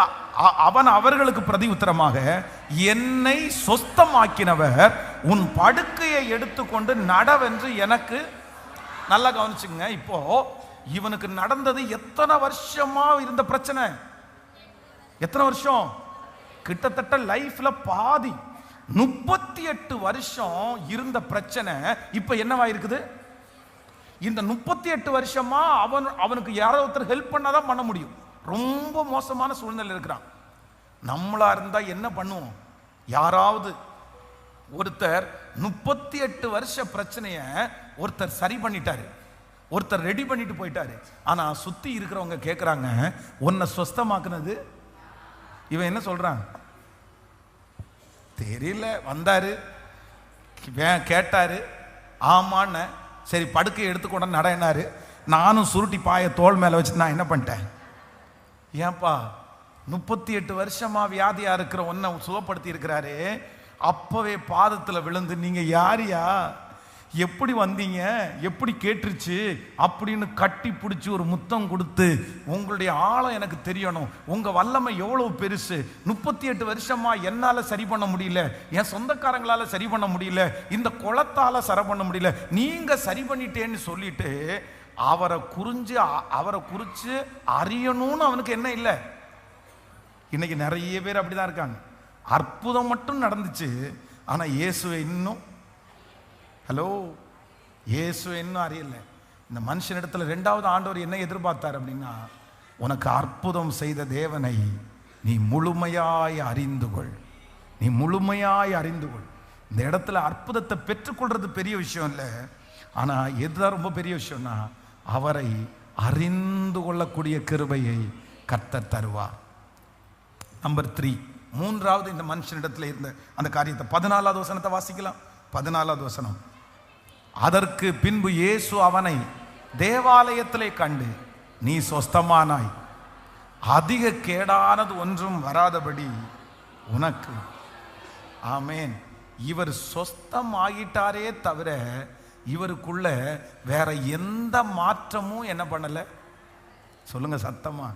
அவன் அவர்களுக்கு பிரதி உத்தரமாக, என்னை சொஸ்தமாக்கினவர் உன் படுக்கையை எடுத்துக்கொண்டு நடவென்று எனக்கு. நல்லா கவனிச்சுங்க. இப்போ இவனுக்கு நடந்தது எத்தனை வருஷமா இருந்த பிரச்சனை? எத்தனை வருஷம்? கிட்டத்தட்ட லைஃப்ல பாதி 38 வருஷம் இருந்த பிரச்சனை இப்ப என்னவா இருக்குது? இந்த 38 வருஷமா அவனுக்கு யாரோ ஒருத்தர் ஹெல்ப் பண்ணாதான் பண்ண முடியும். ரொம்ப மோசமான சூழ்நிலை இருக்கிறான். நம்மளா இருந்தா என்ன பண்ணுவோம்? யாராவது ஒருத்தர் 38 வருஷ பிரச்சனைய ஒருத்தர் சரி பண்ணிட்டாரு, ஒருத்தர் ரெடி பண்ணிட்டு போயிட்டாரு. ஆனா சுத்தி இருக்கிறவங்க கேட்கிறாங்க, உன்னை சொஸ்தமாக்குனது இவன் என்ன சொல்றான் தெரியல, வந்தாரு கேட்டாரு, ஆமான்னு சரி படுக்கையை எடுத்துக்கொண்ட நடனாரு. நானும் சுருட்டி பாய தோல் மேல வச்சு நான் என்ன பண்ணிட்டேன்? ஏன்பா 38 வருஷமா வியாதியா இருக்கிற ஒன்ன சுகப்படுத்தி இருக்கிறாரு, அப்பவே பாதத்துல விழுந்து, நீங்க யாரியா, எப்படி வந்தீங்க, எப்படி கேட்டுருச்சு அப்படின்னு கட்டி பிடிச்சி ஒரு முத்தம் கொடுத்து, உங்களுடைய ஆழம் எனக்கு தெரியணும், உங்க வல்லமை எவ்வளவு பெருசு, 38 வருஷமா என்னால சரி பண்ண முடியல, என் சொந்தக்காரங்களால சரி பண்ண முடியல, இந்த குளத்தால சரி பண்ண முடியல, நீங்க சரி பண்ணிட்டேன்னு சொல்லிட்டு அவரை குறிச்சு அறியணும்னு அவனுக்கு என்ன இல்லை. இன்னைக்கு நிறைய பேர் அப்படிதான் இருக்காங்க. அற்புதம் மட்டும் நடந்துச்சு, ஆனா இயேசுவை இன்னும் இயேசுவை இன்னும் அறியல. இந்த மனுஷனிடத்துல 2வது ஆண்டவர் என்ன எதிர்பார்த்தார் அப்படின்னா, உனக்கு அற்புதம் செய்த தேவனை நீ முழுமையாய் அறிந்து கொள், நீ முழுமையாய் அறிந்து கொள். இந்த இடத்துல அற்புதத்தை பெற்றுக்கொள்றது பெரிய விஷயம் இல்லை, ஆனா எதுதான் ரொம்ப பெரிய விஷயம்னா, அவரை அறிந்து கொள்ளக்கூடிய கிருபையை கர்த்தர் தருவார். நம்பர் 3, மூன்றாவது இந்த மனுஷனிடத்தில் இருந்த அந்த காரியத்தை 14வது வசனத்தை வாசிக்கலாம். 14வது வசனம். அதற்கு பின்பு இயேசு அவனை தேவாலயத்திலே கண்டு, நீ சொஸ்தமானாய், அதிக கேடானது ஒன்றும் வராதபடி உனக்கு. ஆமேன். இவர் சொஸ்தம் ஆகிட்டாரே தவிர இவருக்குள்ள வேற எந்த மாற்றமும் என்ன பண்ணல? சொல்லுங்க சத்தமா.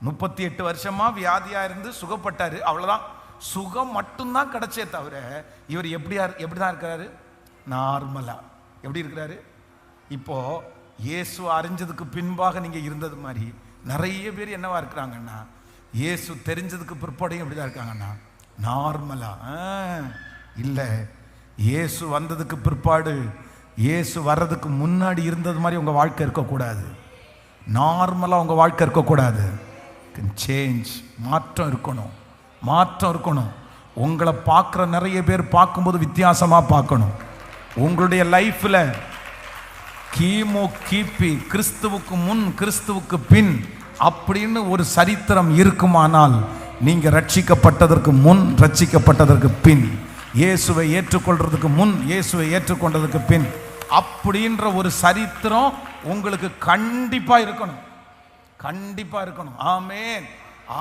38 வருஷமா வியாதியா இருந்து சுகப்பட்டாரு, அவ்வளவுதான். சுகம் மட்டும்தான் கிடைச்சே தவிர இவர் எப்படிதான் இருக்கிறாரு? நார்மலா எப்படி இருக்கிறாரு? இப்போ இயேசு அறிஞ்சதுக்கு பின்பாக நீங்க இருந்தது மாதிரி நிறைய பேர் என்னவா இருக்கிறாங்கன்னா, இயேசு தெரிஞ்சதுக்கு பிற்பாடையும் எப்படிதான் இருக்காங்கன்னா நார்மலா. இல்ல, இயேசு வந்ததுக்கு பிற்பாடு, இயேசு வர்றதுக்கு முன்னாடி இருந்தது மாதிரி உங்க வாழ்க்கை இருக்கக்கூடாது. நார்மலா உங்க வாழ்க்கை இருக்கக்கூடாது. சேஞ்ச், மாற்றம் இருக்கணும், மாற்றம் இருக்கணும். உங்களை பார்க்குற நிறைய பேர் பார்க்கும்போது வித்தியாசமா பார்க்கணும். உங்களுடைய லைஃப்ல கிமு கிபி, கிறிஸ்துவுக்கு முன் கிறிஸ்துவுக்கு பின் அப்படின்னு ஒரு சரித்திரம் இருக்குமானால், நீங்க ரட்சிக்கப்பட்டதற்கு முன், ரட்சிக்கப்பட்டதற்கு பின், இயேசுவை ஏற்றுக்கொள்றதுக்கு முன், இயேசுவை ஏற்றுக்கொண்டதுக்கு பின் அப்படின்ற ஒரு சரித்திரம் உங்களுக்கு கண்டிப்பா இருக்கணும், கண்டிப்பா இருக்கணும். ஆமென்.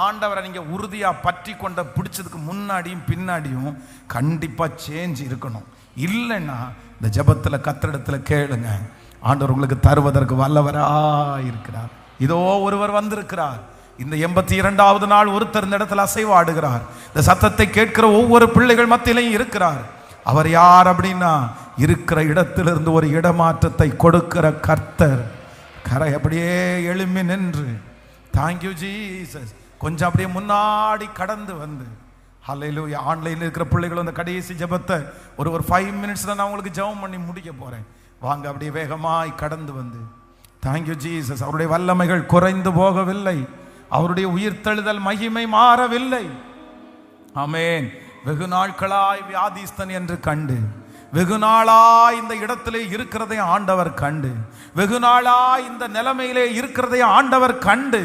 ஆண்டவரை நீங்க உறுதியா பற்றி கொண்ட பிடிச்சதுக்கு முன்னாடியும் பின்னாடியும் கண்டிப்பா சேஞ்ச் இருக்கணும். இல்லைன்னா இந்த ஜெபத்துல கர்த்தரிடத்துல கேளுங்க, ஆண்டவர் உங்களுக்கு தருவதற்கு வல்லவரா இருக்கிறார். இதோ ஒருவர் வந்திருக்கிறார். இந்த 82வது நாள் ஒருத்தர் இந்த இடத்துல அசைவாடுகிறார். இந்த சத்தத்தை கேட்கிற ஒவ்வொரு பிள்ளைகள் மத்தியிலையும் இருக்கிறார். அவர் யார் அப்படின்னா, இருக்கிற இடத்திலிருந்து ஒரு இடமாற்றத்தை கொடுக்கிற கர்த்தர், கரை அப்படியே எழும்பி நின்று, தேங்க்யூ ஜீசஸ், கொஞ்சம் அப்படியே முன்னாடி கடந்து வந்து, ஹல்லேலூயா. ஆன்லைனில் இருக்கிற பிள்ளைகள் அந்த கடைசி ஜெபத்தை ஒரு 5 மினிட்ஸில் நான் உங்களுக்கு ஜெபம் பண்ணி முடிக்க போகிறேன். வாங்க, அப்படியே வேகமாய் கடந்து வந்து, தேங்க்யூ ஜீசஸ். அவருடைய வல்லமைகள் குறைந்து போகவில்லை, அவருடைய உயிர்த்தெழுதல் மகிமை மாறவில்லை. ஆமென். வெகு நாட்களாய் வியாதிஸ்தன் என்று கண்டு, வெகு நாளாய் இந்த இடத்திலே இருக்கிறதை ஆண்டவர் கண்டு, வெகு நாளாய் இந்த நிலைமையிலே இருக்கிறதை ஆண்டவர் கண்டு,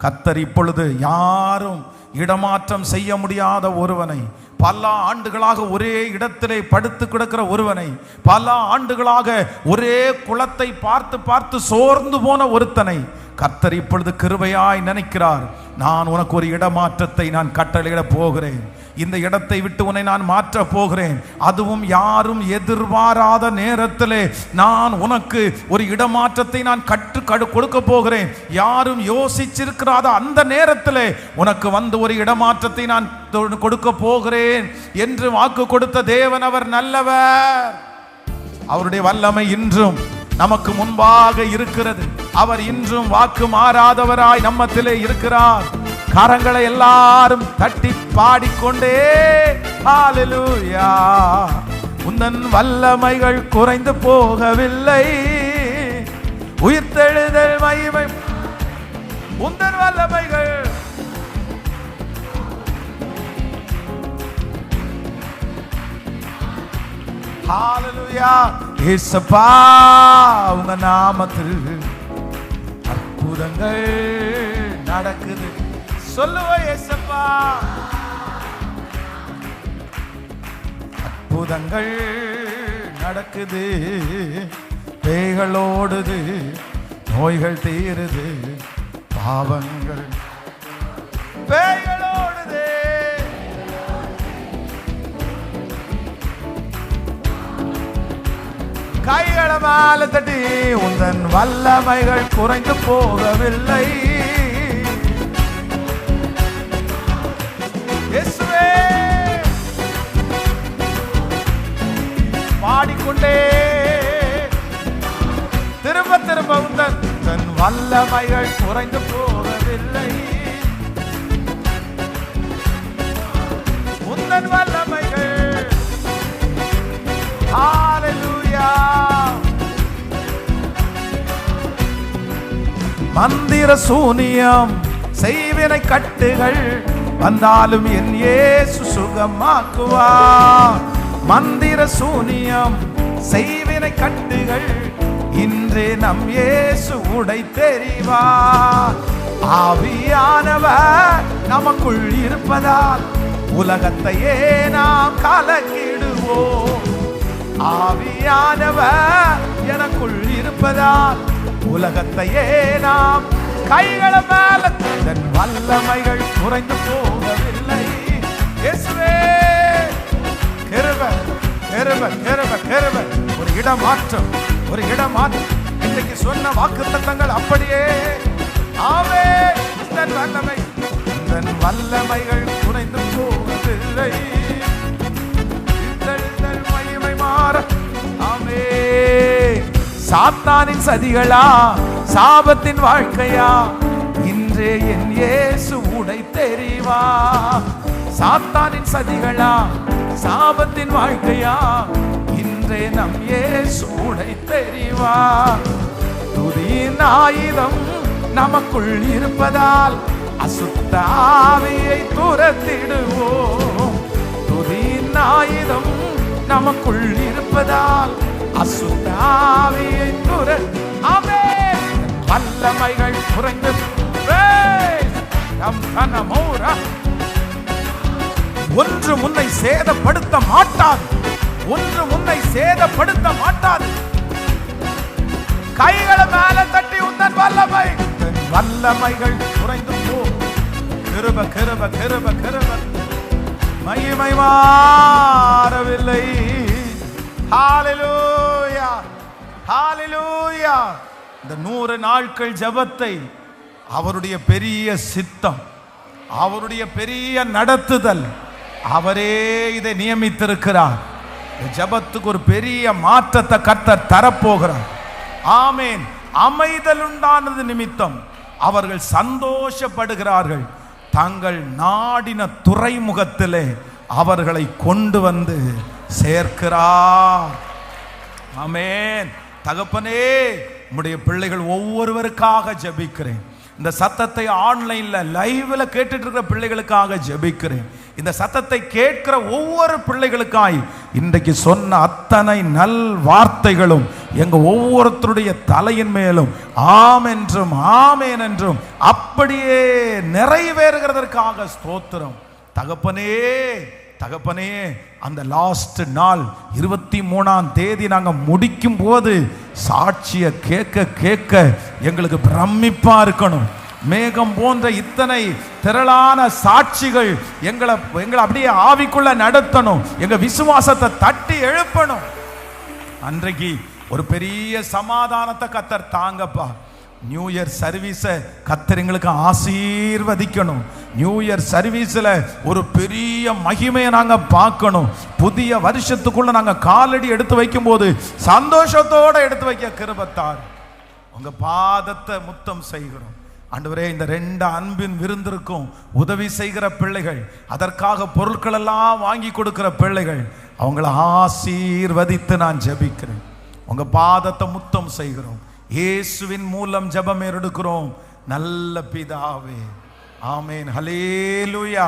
கர்த்தர் இப்பொழுது யாரும் இடமாற்றம் செய்ய முடியாத ஒருவனை, பல ஆண்டுகளாக ஒரே இடத்திலே படுத்து கிடக்கிற ஒருவனை, பல ஆண்டுகளாக ஒரே குளத்தை பார்த்து பார்த்து சோர்ந்து போன ஒருத்தனை கர்த்தர் இப்பொழுது கிருபையாய் நினைக்கிறார். நான் உனக்கு ஒரு இடமாற்றத்தை நான் கட்டளையிட போகிறேன். இந்த இடத்தை விட்டு உன்னை நான் மாற்ற போகிறேன். அதுவும் யாரும் எதிர்பாராத நேரத்திலே நான் உனக்கு ஒரு இடமாற்றத்தை நான் கொடுக்க போகிறேன். யாரும் யோசிச்சிருக்கிறாத அந்த நேரத்திலே உனக்கு வந்து ஒரு இடமாற்றத்தை நான் கொடுக்க போகிறேன் என்று வாக்கு கொடுத்த தேவன் அவர் நல்லவர். அவருடைய வல்லமை இன்றும் நமக்கு முன்பாக இருக்கிறது. அவர் இன்றும் வாக்கு மாறாதவராய் நம்மத்திலே இருக்கிறார். கரங்களை எல்லாரும் தட்டி பாடிக்கொண்டே ஹல்லேலூயா. உந்தன் வல்லமைகள் குறைந்து போகவில்லை, உயிர்த்தெழுதல் மகிமை உந்தன் வல்லமைகள். ஹல்லேலூயா. இயேசுப்பா, உங்க நாமத்தில் அற்புதங்கள் நடக்குது. சொல்லுவோம் இயேசுப்பா. அற்புதங்கள் நடக்குது, பேய்கள் ஓடுது, நோய்கள் தீருது, பாவங்கள் பேய்கள் ஓடுது. கைகளை மேல தட்டி, உந்தன் வல்லமைகள் குறைந்து போகவில்லை. இயேசுவே, பாடிக்கொண்டே திரும்ப திரும்ப உந்தன் வல்லமைகள் குறைந்து போகவில்லை. உந்தன் வல்லமைகள். ஹல்லேலூயா. மந்திர சூனியம் செய்வினை கட்டுகள் வந்தாலும் என் இயேசு சுகமாக்குவார். மந்திர சூனியம் செய்வினை கட்டுகள் இன்றே நம் இயேசு உடைத்தெறிவார். ஆவியானவர் நமக்குள் இருப்பதால் உலகத்தையே நாம் கலக்கிடுவோம். ஆவியானவர் எனக்குள் இருப்பதால் உலகத்தையே நாம். கைகளை மேல, தன் வல்லமைகள் குறைந்து போகவில்லை. இயேசுவே, கிருபை கிருபை கிருபை கிருபை. ஒரு இடமாற்றம், ஒரு இடமாற்றம். இன்னைக்கு சொன்ன வாக்குத்தத்தங்கள் அப்படியே. ஆமென். தன் வல்லமை, தன் வல்லமைகள் குறைந்து போகவில்லை. மகிமை மாற. ஆமென். சாத்தானின் சதிகளா, சாபத்தின் வாழ்க்கையா, இன்றே என் இயேசு உடைத்தெறிவா. சாத்தானின் சதிகளா, சாபத்தின் வாழ்க்கையா, இன்றே நம் இயேசு உடைத்தெறிவா. துதியின் ஆயுதம் நமக்குள் இருப்பதால் அசுத்த ஆவியை துரத்திடுவோம். துதியின் ஆயுதம் நமக்குள் இருப்பதால் அசுத்த ஆவியை துரத்தி. ஆமென். வல்லமைகள் குறைந்து ஒன்று முன்னை சேதப்படுத்த மாட்டாது. ஒன்று முன்னை சேதப்படுத்த மாட்டாது. கைகளை மேல தட்டி, உந்தன் வல்லமை, வல்லமைகள் குறைந்து போ. கிருபை கிருபை கிருபை கிருபை. மகிமை மாறவில்லை. ஹல்லேலூயா ஹல்லேலூயா. இந்த 100 நாட்கள் ஜெபத்தை அவருடைய பெரிய சித்தம், அவருடைய பெரிய நடத்துதல், அவரே இதை நியமித்திருக்கிறார். ஜெபத்துக்கு ஒரு பெரிய மாற்றத்தை கர்த்தர் தரப்போகிறார். ஆமென். அமைதல் உண்டானது நிமித்தம் அவர்கள் சந்தோஷப்படுகிறார்கள். தங்கள் நாடின துறைமுகத்திலே அவர்களை கொண்டு வந்து சேர்க்கிறார். ஆமென். தகப்பனே, உம்முடைய பிள்ளைகள் ஒவ்வொருவருக்காக ஜெபிக்கிறேன். இந்த சத்தத்தை ஆன்லைன்ல லைவ்ல கேட்டுட்டு இருக்கிற பிள்ளைகளுக்காக ஜெபிக்கிறேன். இந்த சத்தத்தை கேட்கிற ஒவ்வொரு பிள்ளைகளுக்காய் இன்றைக்கு சொன்ன அத்தனை நல் வார்த்தைகளும் எங்க ஒவ்வொருத்தருடைய தலையின் மேலும் ஆம் என்றும் ஆமேன் என்றும் அப்படியே நிறைவேறுகிறதற்காக ஸ்தோத்திரம். தகப்பனே, தகப்பனே, அந்த லாஸ்ட் நாள் 23ஆம் தேதி நாங்க முடிக்கும் போது சாட்சிய கேட்க கேட்க எங்களுக்கு பிரமிப்பா இருக்கணும். மேகம் போன்ற இத்தனை திரளான சாட்சிகள் எங்களை அப்படியே ஆவிக்குள்ள நடத்தணும். எங்க விசுவாசத்தை தட்டி எழுப்பணும். அன்றைக்கு ஒரு பெரிய சமாதானத்தை கர்த்தர் தாங்கப்பா. நியூ இயர் சர்வீஸை கர்த்தர் எங்களுக்கு ஆசீர்வதிக்கணும். நியூ இயர் சர்வீஸில் ஒரு பெரிய மகிமையை நாங்கள் பார்க்கணும். புதிய வருஷத்துக்குள்ள நாங்கள் காலடி எடுத்து வைக்கும் போது சந்தோஷத்தோடு எடுத்து வைக்க கிருபைத்தார். உங்க பாதத்தை முத்தம் செய்கிறோம் ஆண்டவரே. இந்த 2 அன்பின் விருந்திற்கும் உதவி செய்கிற பிள்ளைகள், அதற்காக பொருட்கள் எல்லாம் வாங்கி கொடுக்கிற பிள்ளைகள், அவங்கள ஆசீர்வதித்து நான் ஜெபிக்கிறேன். உங்க பாதத்தை முத்தம் செய்கிறோம். இயேசுவின் மூலம் ஜெபம் எடுக்கிறோம் நல்ல பிதாவே, ஆமென். ஹல்லேலூயா.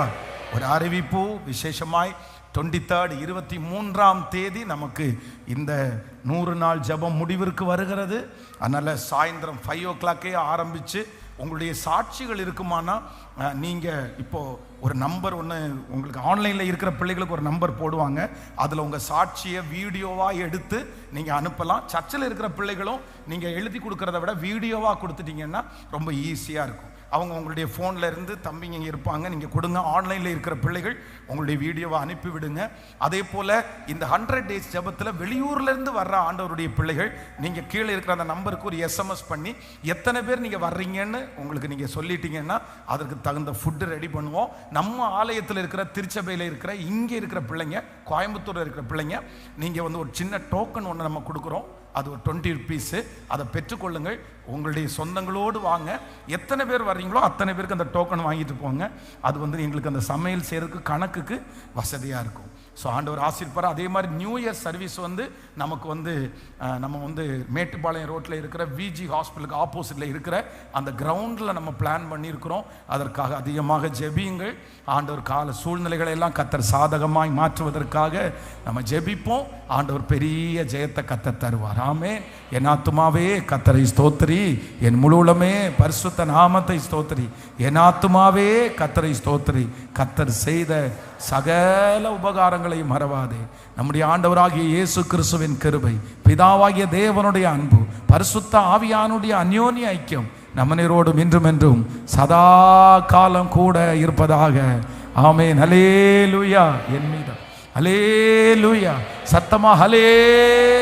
ஒரு அறிவிப்பு, விசேஷமாய் 23rd 23ஆம் தேதி நமக்கு இந்த 100 நாள் ஜெபம் முடிவிற்கு வருகிறது. அதனால சாயந்தரம் 5 o'clock ஆரம்பிச்சு உங்களுடைய சாட்சிகள் இருக்குமானா நீங்கள் இப்போ ஒரு நம்பர் ஒன்று உங்களுக்கு ஆன்லைனில் இருக்கிற பிள்ளைகளுக்கு ஒரு நம்பர் போடுவாங்க. அதில் உங்கள் சாட்சியை வீடியோவாக எடுத்து நீங்கள் அனுப்பலாம். சர்ச்சில் இருக்கிற பிள்ளைகளும் நீங்கள் எழுதி கொடுக்கறத விட வீடியோவாக கொடுத்துட்டீங்கன்னா ரொம்ப ஈஸியாக இருக்கும். அவங்க உங்களுடைய ஃபோனில் இருந்து தம்பிங்க இங்கே இருப்பாங்க, நீங்கள் கொடுங்க. ஆன்லைனில் இருக்கிற பிள்ளைகள் உங்களுடைய வீடியோவை அனுப்பி விடுங்க. அதே போல் இந்த 100 days ஜெபத்தில் வெளியூர்லேருந்து வர்ற ஆண்டவருடைய பிள்ளைகள் நீங்கள் கீழே இருக்கிற அந்த நம்பருக்கு ஒரு SMS பண்ணி எத்தனை பேர் நீங்கள் வர்றீங்கன்னு உங்களுக்கு நீங்கள் சொல்லிட்டீங்கன்னா அதற்கு தகுந்த ஃபுட்டு ரெடி பண்ணுவோம். நம்ம ஆலயத்தில் இருக்கிற, திருச்சபையில் இருக்கிற, இங்கே இருக்கிற பிள்ளைங்க, கோயம்புத்தூரில் இருக்கிற பிள்ளைங்க, நீங்கள் வந்து ஒரு சின்ன டோக்கன் ஒன்று நம்ம கொடுக்குறோம். அது ஒரு 20 rupees. அதை பெற்றுக்கொள்ளுங்கள். உங்களுடைய சொந்தங்களோடு வாங்க. எத்தனை பேர் வர்றீங்களோ அத்தனை பேருக்கு அந்த டோக்கன் வாங்கிட்டு போங்க. அது வந்து எங்களுக்கு அந்த சமையல் செய்யறதுக்கு கணக்குக்கு வசதியாக இருக்கும். ஸோ ஆண்டவர் ஆசீர்வாதம். அதே மாதிரி நியூ இயர் சர்வீஸ் வந்து நமக்கு வந்து நம்ம வந்து மேட்டுப்பாளையம் ரோட்டில் இருக்கிற விஜி ஹாஸ்பிட்டலுக்கு ஆப்போசிட்டில் இருக்கிற அந்த கிரவுண்டில் நம்ம பிளான் பண்ணியிருக்கிறோம். அதற்காக அதிகமாக ஜெபியுங்கள். ஆண்டவர் கால சூழ்நிலைகளை எல்லாம் கர்த்தர் சாதகமாய் மாற்றுவதற்காக நம்ம ஜெபிப்போம். ஆண்டவர் பெரிய ஜெயத்தை கர்த்தர் தருவார். ஆமென். என் ஆத்துமாவே கர்த்தரை ஸ்தோத்திரி, என் முழு உளமே பரிசுத்த நாமத்தை ஸ்தோத்திரி. என் ஆத்துமாவே கர்த்தரை ஸ்தோத்திரி. கர்த்தர் செய்த சகல உபகாரங்களையும் மறவாதே. நம்முடைய ஆண்டவராகிய இயேசு கிறிஸ்துவின் கிருபை, பிதாவாகிய தேவனுடைய அன்பு, பரிசுத்த ஆவியானுடைய அந்யோன்ய ஐக்கியம் நம்மனரோடும் இன்றும் என்றும் சதா காலம் கூட இருப்பதாக. ஆமென். ஹல்லேலூயா. என் மீது ஹல்லேலூயா. சத்தமா ஹல்லேலூயா.